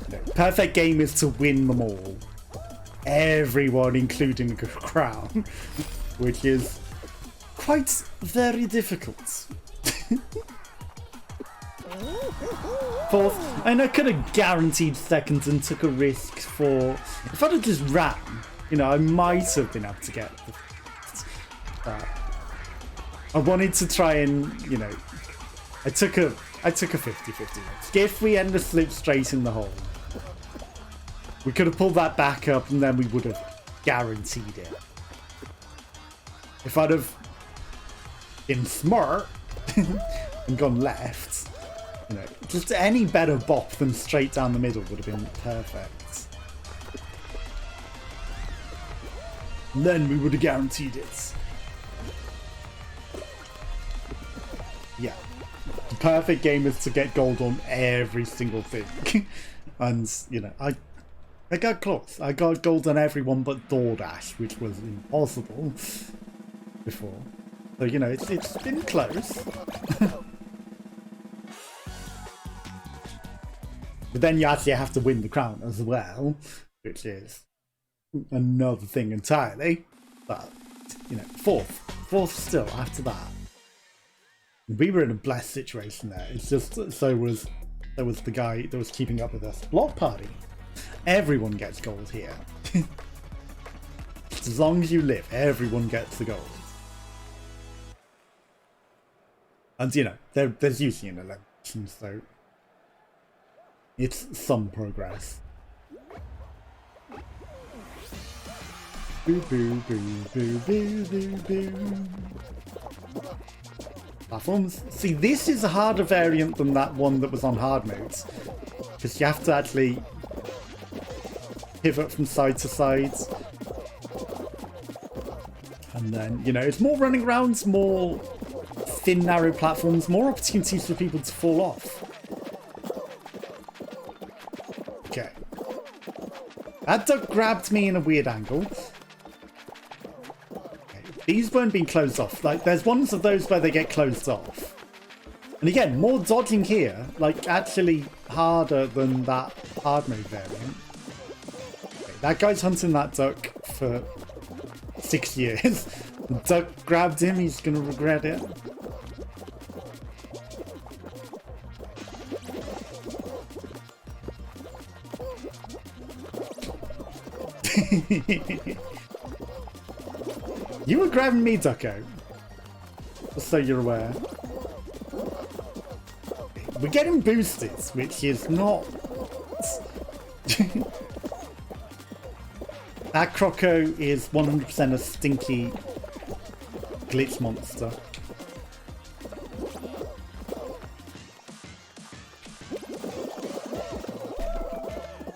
no, perfect game is to win them all. Everyone, including the crown, which is quite very difficult. Fourth, and I could have guaranteed seconds and took a risk for. If I'd have just ran, you know, I might have been able to get that. I wanted to try and, you know, I took a 50-50 risk. If we end the slip straight in the hole, we could have pulled that back up and then we would have guaranteed it. If I'd have been smart and gone left, you know, just any better bop than straight down the middle would have been perfect. And then we would have guaranteed it. Yeah. The perfect game is to get gold on every single thing. And, you know, I got close. I got gold on everyone but DoorDash, which was impossible before. So, you know, it's been close. But then you actually have to win the crown as well, which is another thing entirely. But, you know, fourth still after that. We were in a blessed situation there. It's just there was the guy that was keeping up with us. Block party. Everyone gets gold here. As long as you live, everyone gets the gold. And you know, there's usually an election, so it's some progress. Boo boo boo boo boo boo boo. Platforms. See, this is a harder variant than that one that was on hard modes, because you have to actually pivot from side to side, and then, you know, it's more running around, more thin narrow platforms, more opportunities for people to fall off. Okay, that duck grabbed me in a weird angle. These weren't being closed off. Like, there's ones of those where they get closed off. And again, more dodging here, like actually harder than that hard mode variant. Okay, that guy's hunting that duck for 6 years. The duck grabbed him, he's gonna regret it. You were grabbing me, Ducko. Just so you're aware. We're getting boosted, which is not... That Croco is 100% a stinky glitch monster.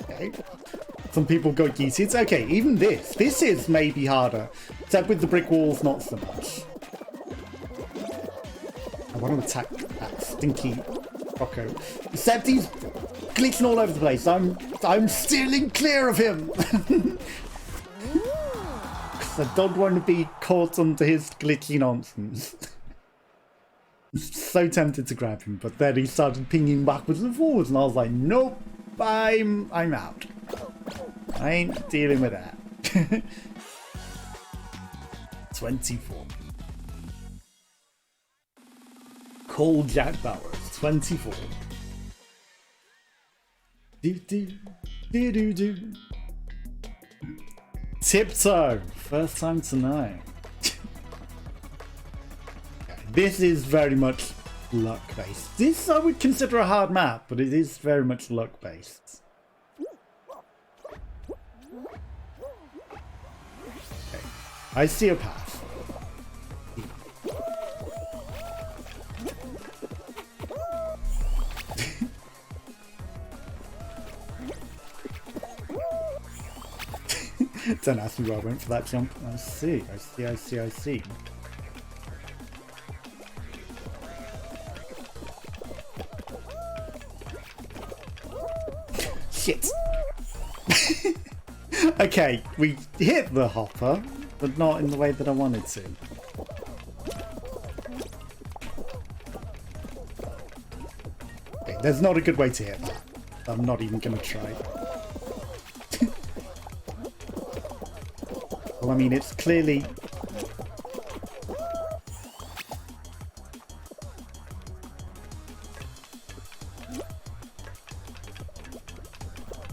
Okay. Some people got yeeted. Okay, even this. This is maybe harder. Except with the brick walls, not so much. I want to attack that stinky Croco. Except he's glitching all over the place. I'm steering clear of him. Because I don't want to be caught under his glitchy nonsense. I'm so tempted to grab him, but then he started pinging backwards and forwards, and I was like, nope, I'm out. I ain't dealing with that. 24. Call Jack Bowers, 24. Do. Tiptoe, first time tonight. This is very much luck based. This I would consider a hard map, but it is very much luck based. Okay. I see a path. Don't ask me where I went for that jump. I see. Shit. Okay, we hit the hopper, but not in the way that I wanted to. Okay, there's not a good way to hit that. I'm not even going to try. Well, I mean, it's clearly...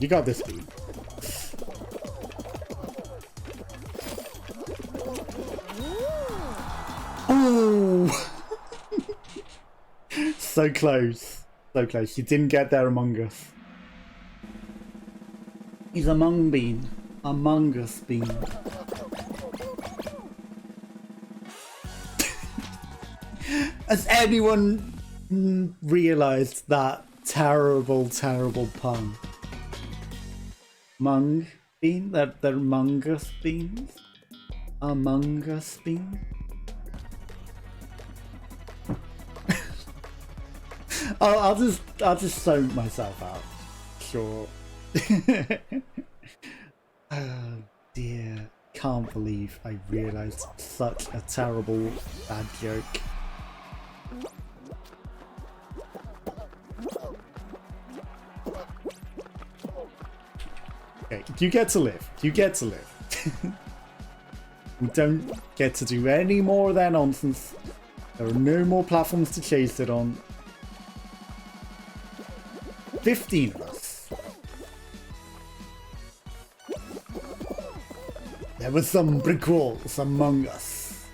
You got this, dude. Oh! So close. So close. You didn't get there, Among Us. He's Among Bean. Among Us Bean. Has anyone realised that terrible, terrible pun? Mung bean? They're Among Us beans? Among Us bean? I'll just zone myself out. Sure. Oh dear. Can't believe I realised such a terrible bad joke. Okay, you get to live. You get to live. We don't get to do any more of that nonsense. There are no more platforms to chase it on. 15 of us. There were some brick walls among us.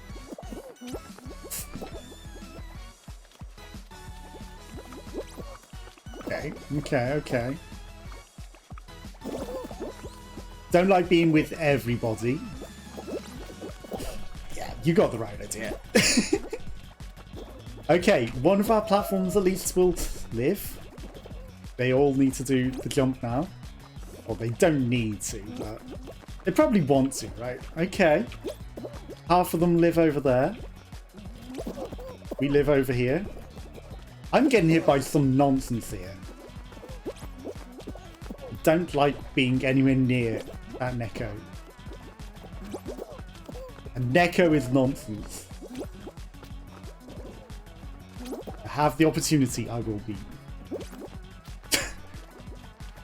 Okay. Don't like being with everybody. Yeah, you got the right idea. Okay, one of our platforms at least will live. They all need to do the jump now. Or they don't need to, but they probably want to, right? Okay. Half of them live over there. We live over here. I'm getting hit by some nonsense here. Don't like being anywhere near that Neko. And Neko is nonsense. I have the opportunity, I will be.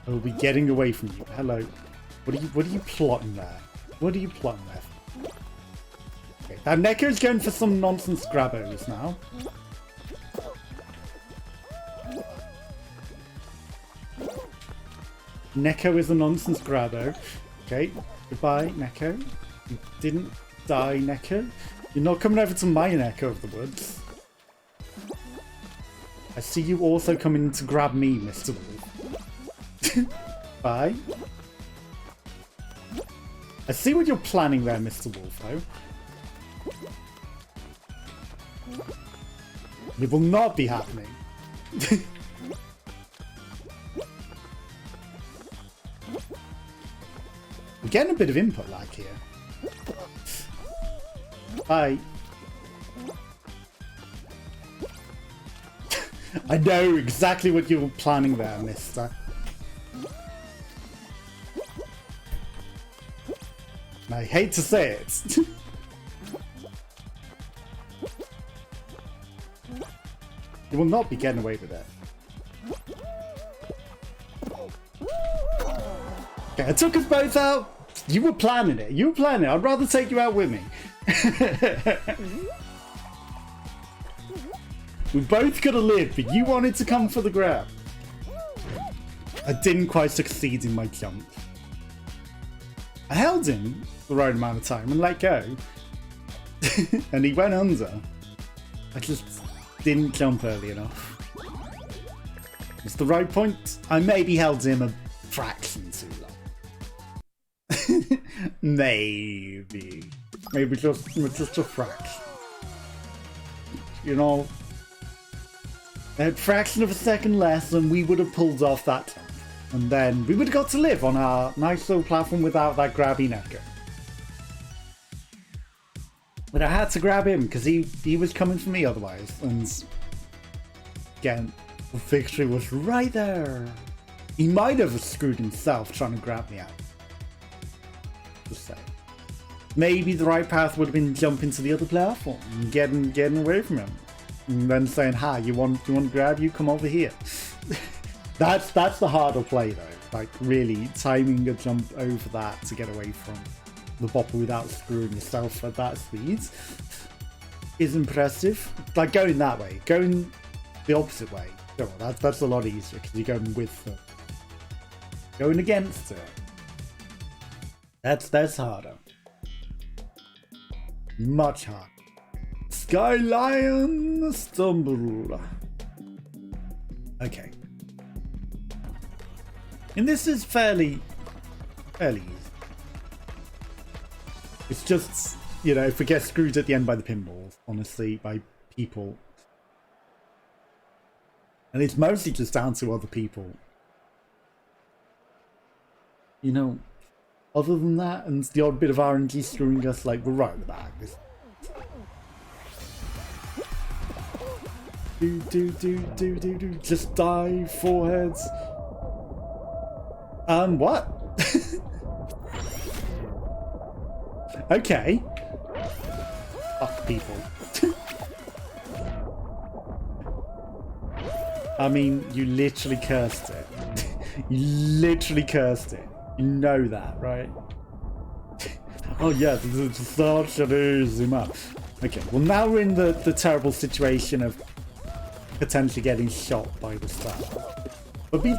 I will be getting away from you. Hello. What are you plotting there? What are you plotting there? Okay, that Neko's going for some nonsense grabbos now. Neko is a nonsense grabbo. Okay. Goodbye, Neko. You didn't die, Neko. You're not coming over to my neck of the woods. I see you also coming to grab me, Mr. Wolf. Bye. I see what you're planning there, Mr. Wolf, though. It will not be happening. We're getting a bit of input lag here. Bye. I know exactly what you were planning there, mister. I hate to say it. You will not be getting away with it. Okay, I took us both out. You were planning it. You were planning it. I'd rather take you out with me. We both could have lived, but you wanted to come for the grab. I didn't quite succeed in my jump. I held him the right amount of time and let go. And he went under. I just didn't jump early enough. It's the right point. I maybe held him a fraction too long. Maybe just a fraction. You know, a fraction of a second less and we would have pulled off that jump. And then we would have got to live on our nice little platform without that grabby Neko. But I had to grab him because he was coming for me otherwise. And again, the victory was right there. He might have screwed himself trying to grab me out. Just saying. Maybe the right path would have been jumping to the other platform and getting away from him. And then saying, "Hi, you want to grab you? Come over here." That's the harder play though. Like really timing a jump over that to get away from the bopper without screwing yourself at that speed is impressive. Like going that way, going the opposite way. Oh, that's a lot easier because you're going with them. Going against it. That's harder. Much harder. Sky Lion stumble. Okay. And this is fairly easy. It's just, you know, if we get screwed at the end by the pinballs, honestly, by people. And it's mostly just down to other people. You know, other than that, and the odd bit of RNG screwing us, like, we're right at the back. Do. Just die, foreheads. What? Okay. Fuck people. I mean, you literally cursed it. You literally cursed it. You know that, right? Oh yeah, it's such an easy map. Okay, well now we're in the terrible situation of potentially getting shot by the star. But be...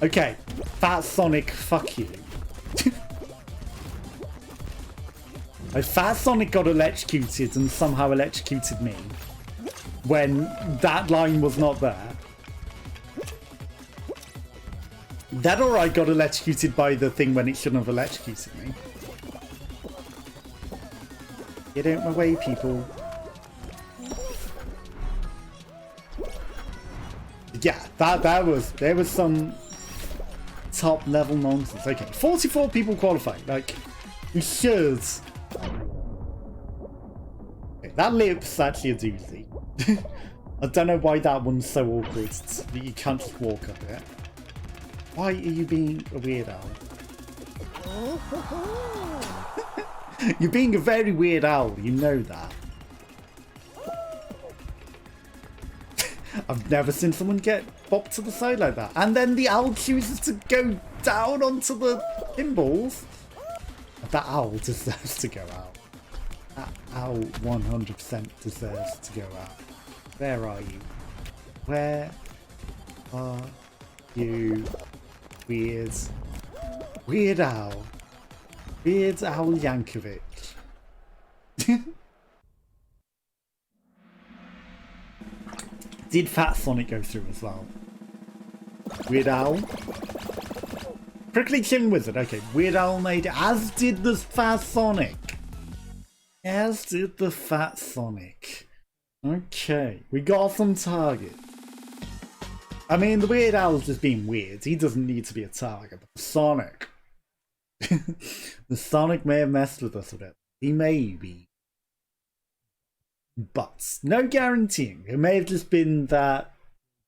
Okay, Fat Sonic, fuck you. Fat Sonic got electrocuted and somehow electrocuted me when that line was not there. That or I got electrocuted by the thing when it shouldn't have electrocuted me. Get out my way, people. Yeah, there was some top level nonsense. Okay, 44 people qualified. Like, we should. Okay, that lip's actually a doozy. I don't know why that one's so awkward that you can't just walk up it. Why are you being a weird owl? You're being a very weird owl, you know that. I've never seen someone get bopped to the side like that. And then the owl chooses to go down onto the pinballs. That owl deserves to go out. That owl 100% deserves to go out. Where are you? Where are You weird Weird Al. Weird Al Yankovic. Did Fat Sonic go through as well? Weird Al. Prickly Chin Wizard. Okay, Weird Al made it, as did the Fat Sonic. As did the Fat Sonic. Okay, we got some targets. I mean, the Weird Al's just being weird. He doesn't need to be a target, but the Sonic. The Sonic may have messed with us a bit. He may be. But no guaranteeing. It may have just been that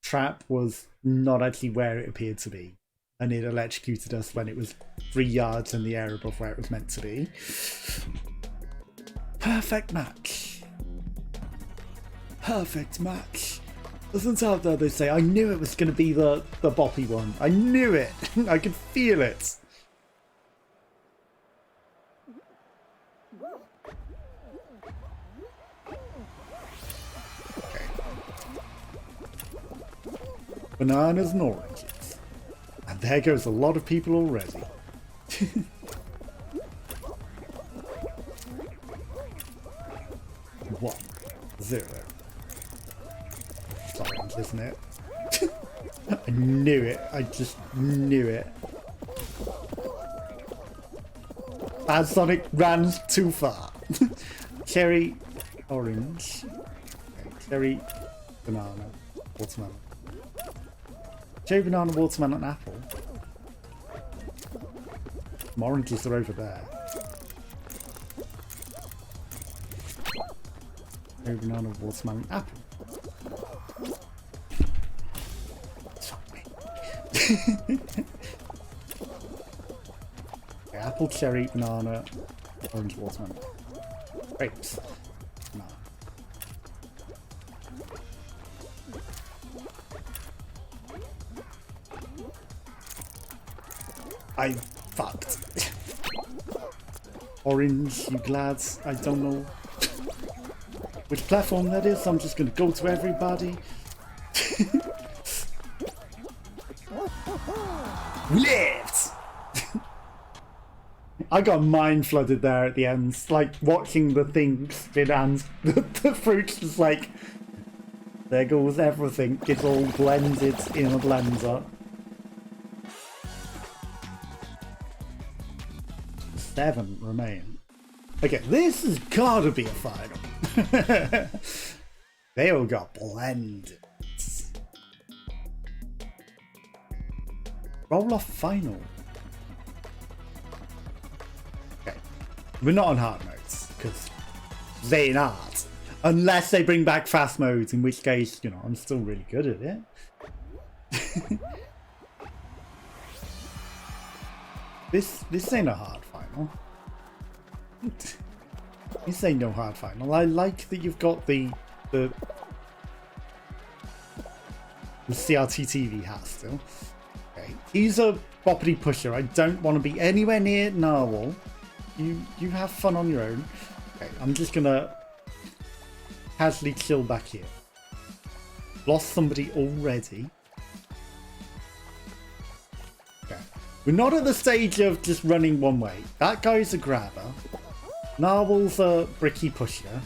trap was not actually where it appeared to be. And it electrocuted us when it was 3 yards in the air above where it was meant to be. Perfect match. Perfect match. Doesn't sound though they say, I knew it was going to be the boppy one. I knew it. I could feel it. Okay. Bananas and oranges. And there goes a lot of people already. 1, 0. Orange, isn't it? I knew it. I just knew it. Bad Sonic ran too far. Cherry, orange. Okay, cherry, banana, watermelon. Cherry, banana, watermelon, apple. Some oranges are over there. Cherry, banana, watermelon, apple. Okay, apple, cherry, banana, orange, watermelon. Grapes. Banana. I fucked. Orange, you glads? I don't know which platform that is. I'm just gonna go to everybody. Lift! I got mind flooded there at the end, like watching the thing spin and the fruit's just like, there goes everything. It's all blended in a blender. 7 remain. Okay, this has gotta be a final. They all got blended. Roll off final. Okay. We're not on hard modes, because they aren't. Unless they bring back fast modes, in which case, you know, I'm still really good at it. This ain't a hard final. This ain't no hard final. I like that you've got the CRT TV hat still. Okay. He's a boppity pusher. I don't want to be anywhere near Narwhal. You have fun on your own. Okay, I'm just gonna casually chill back here. Lost somebody already. Okay. We're not at the stage of just running one way. That guy's a grabber. Narwhal's a bricky pusher.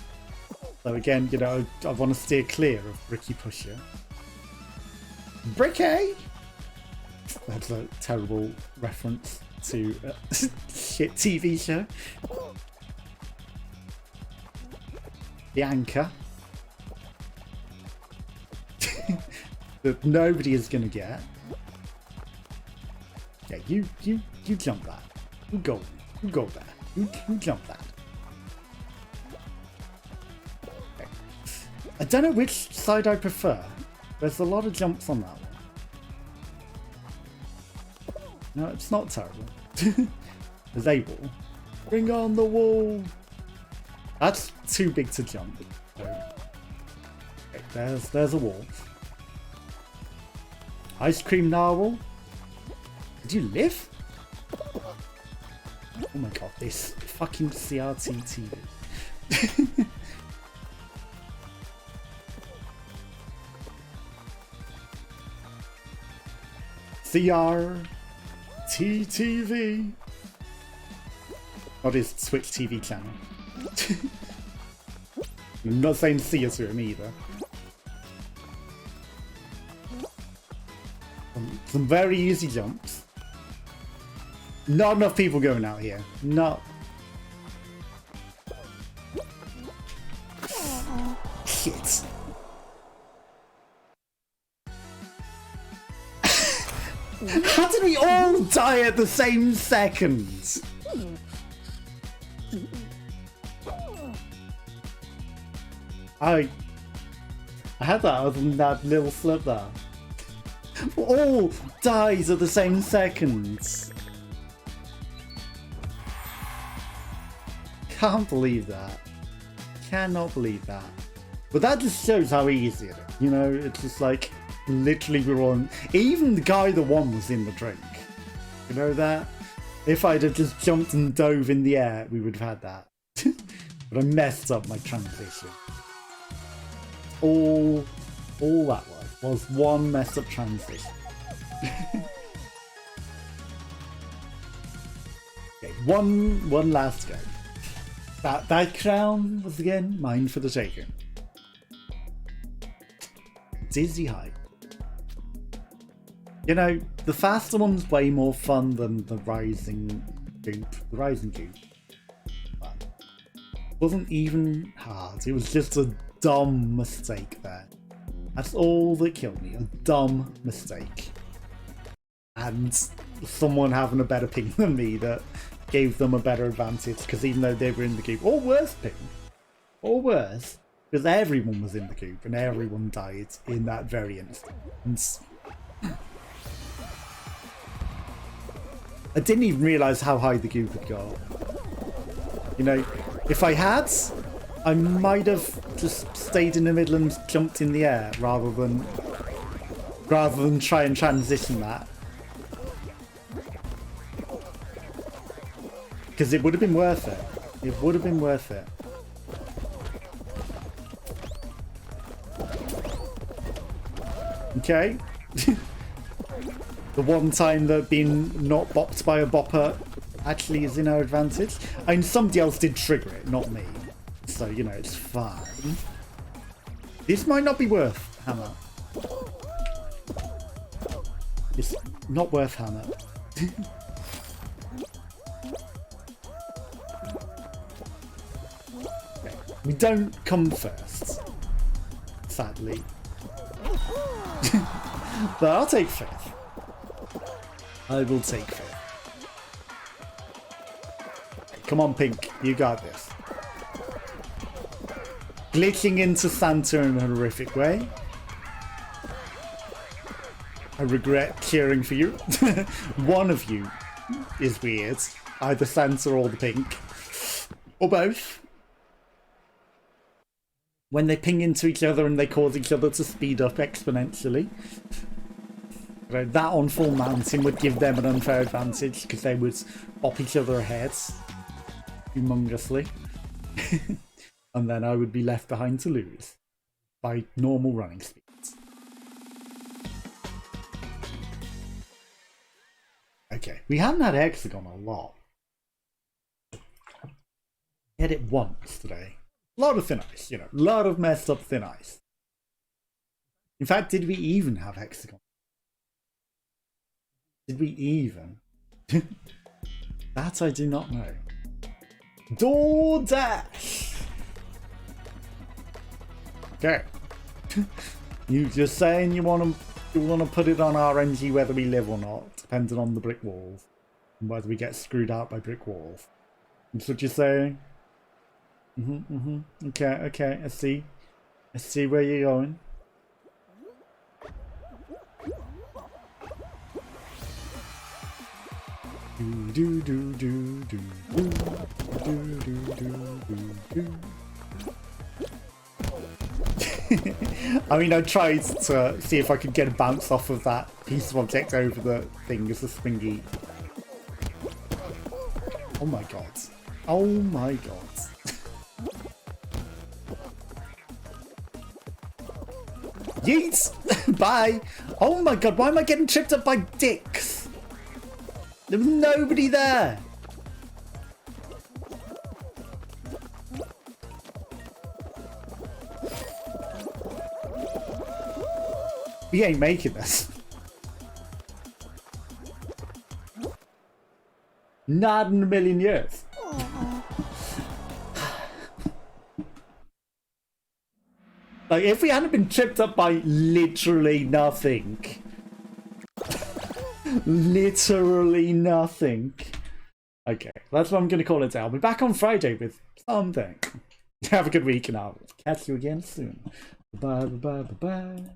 So again, you know, I want to steer clear of bricky pusher. Bricky! That's a terrible reference to a shit TV show. The anchor. That nobody is going to get. Yeah, you jump that. You go there. You jump that. Okay. I don't know which side I prefer. There's a lot of jumps on that one. No, it's not terrible. There's a wall. Bring on the wall. That's too big to jump. So, okay, there's a wall. Ice cream narwhal. Did you live? Oh my god, this fucking CRT TV. CRTTV. Not his Switch TV channel. I'm not saying see it to him either. Some very easy jumps. Not enough people going out here. Not. Shit. How did we all die at the same second? I had that other than that little slip there. All dies at the same second. Can't believe that. Cannot believe that. But that just shows how easy it is. You know, it's just like literally we're on. Even the guy that won was in the drink. You know that? If I'd have just jumped and dove in the air, we would have had that. But I messed up my transition. All that was one messed up transition. Okay, one last go. That crown was again mine for the taking. Dizzy height. You know, the faster one's way more fun than the rising goop. The rising goop. But it wasn't even hard. It was just a dumb mistake there. That's all that killed me. A dumb mistake. And someone having a better ping than me that gave them a better advantage, because even though they were in the goop, or worse ping, or worse, because everyone was in the goop and everyone died in that very instant. I didn't even realise how high the goop had got. You know, if I had, I might have just stayed in the middle and jumped in the air rather than try and transition that. Because it would have been worth it. It would have been worth it. Okay. The one time that being not bopped by a bopper actually is in our advantage. I mean, somebody else did trigger it, not me. So, you know, it's fine. This might not be worth hammer. It's not worth hammer. Okay. We don't come first, sadly. But I'll take fifth. I will take fifth. Come on, Pink. You got this. Glitching into Santa in a horrific way. I regret cheering for you. One of you is weird. Either Santa or the Pink. Or both. When they ping into each other and they cause each other to speed up exponentially. That on full mountain would give them an unfair advantage because they would bop each other ahead humongously. And then I would be left behind to lose by normal running speeds. Okay, we haven't had hexagon a lot. Hit it once today. A lot of thin ice, you know, a lot of messed up thin ice. In fact, did we even have hexagon? Did we even? That I do not know. DoorDash! Okay. You just saying you want to put it on RNG whether we live or not, depending on the brick walls. And whether we get screwed out by brick walls. That's what you're saying? Okay, I see. I see where you're going. I mean, I tried to see if I could get a bounce off of that piece of object over the thing as a springy. Oh my god. Oh my god. Yeet! Bye! Oh my god, why am I getting tripped up by dicks? There was nobody there! We ain't making this. Not in a million years. Like, if we hadn't been tripped up by literally nothing. Literally nothing. Okay, that's what I'm going to call it. I'll be back on Friday with something. Have a good week and I'll catch you again soon. Bye, bye, bye, bye, bye.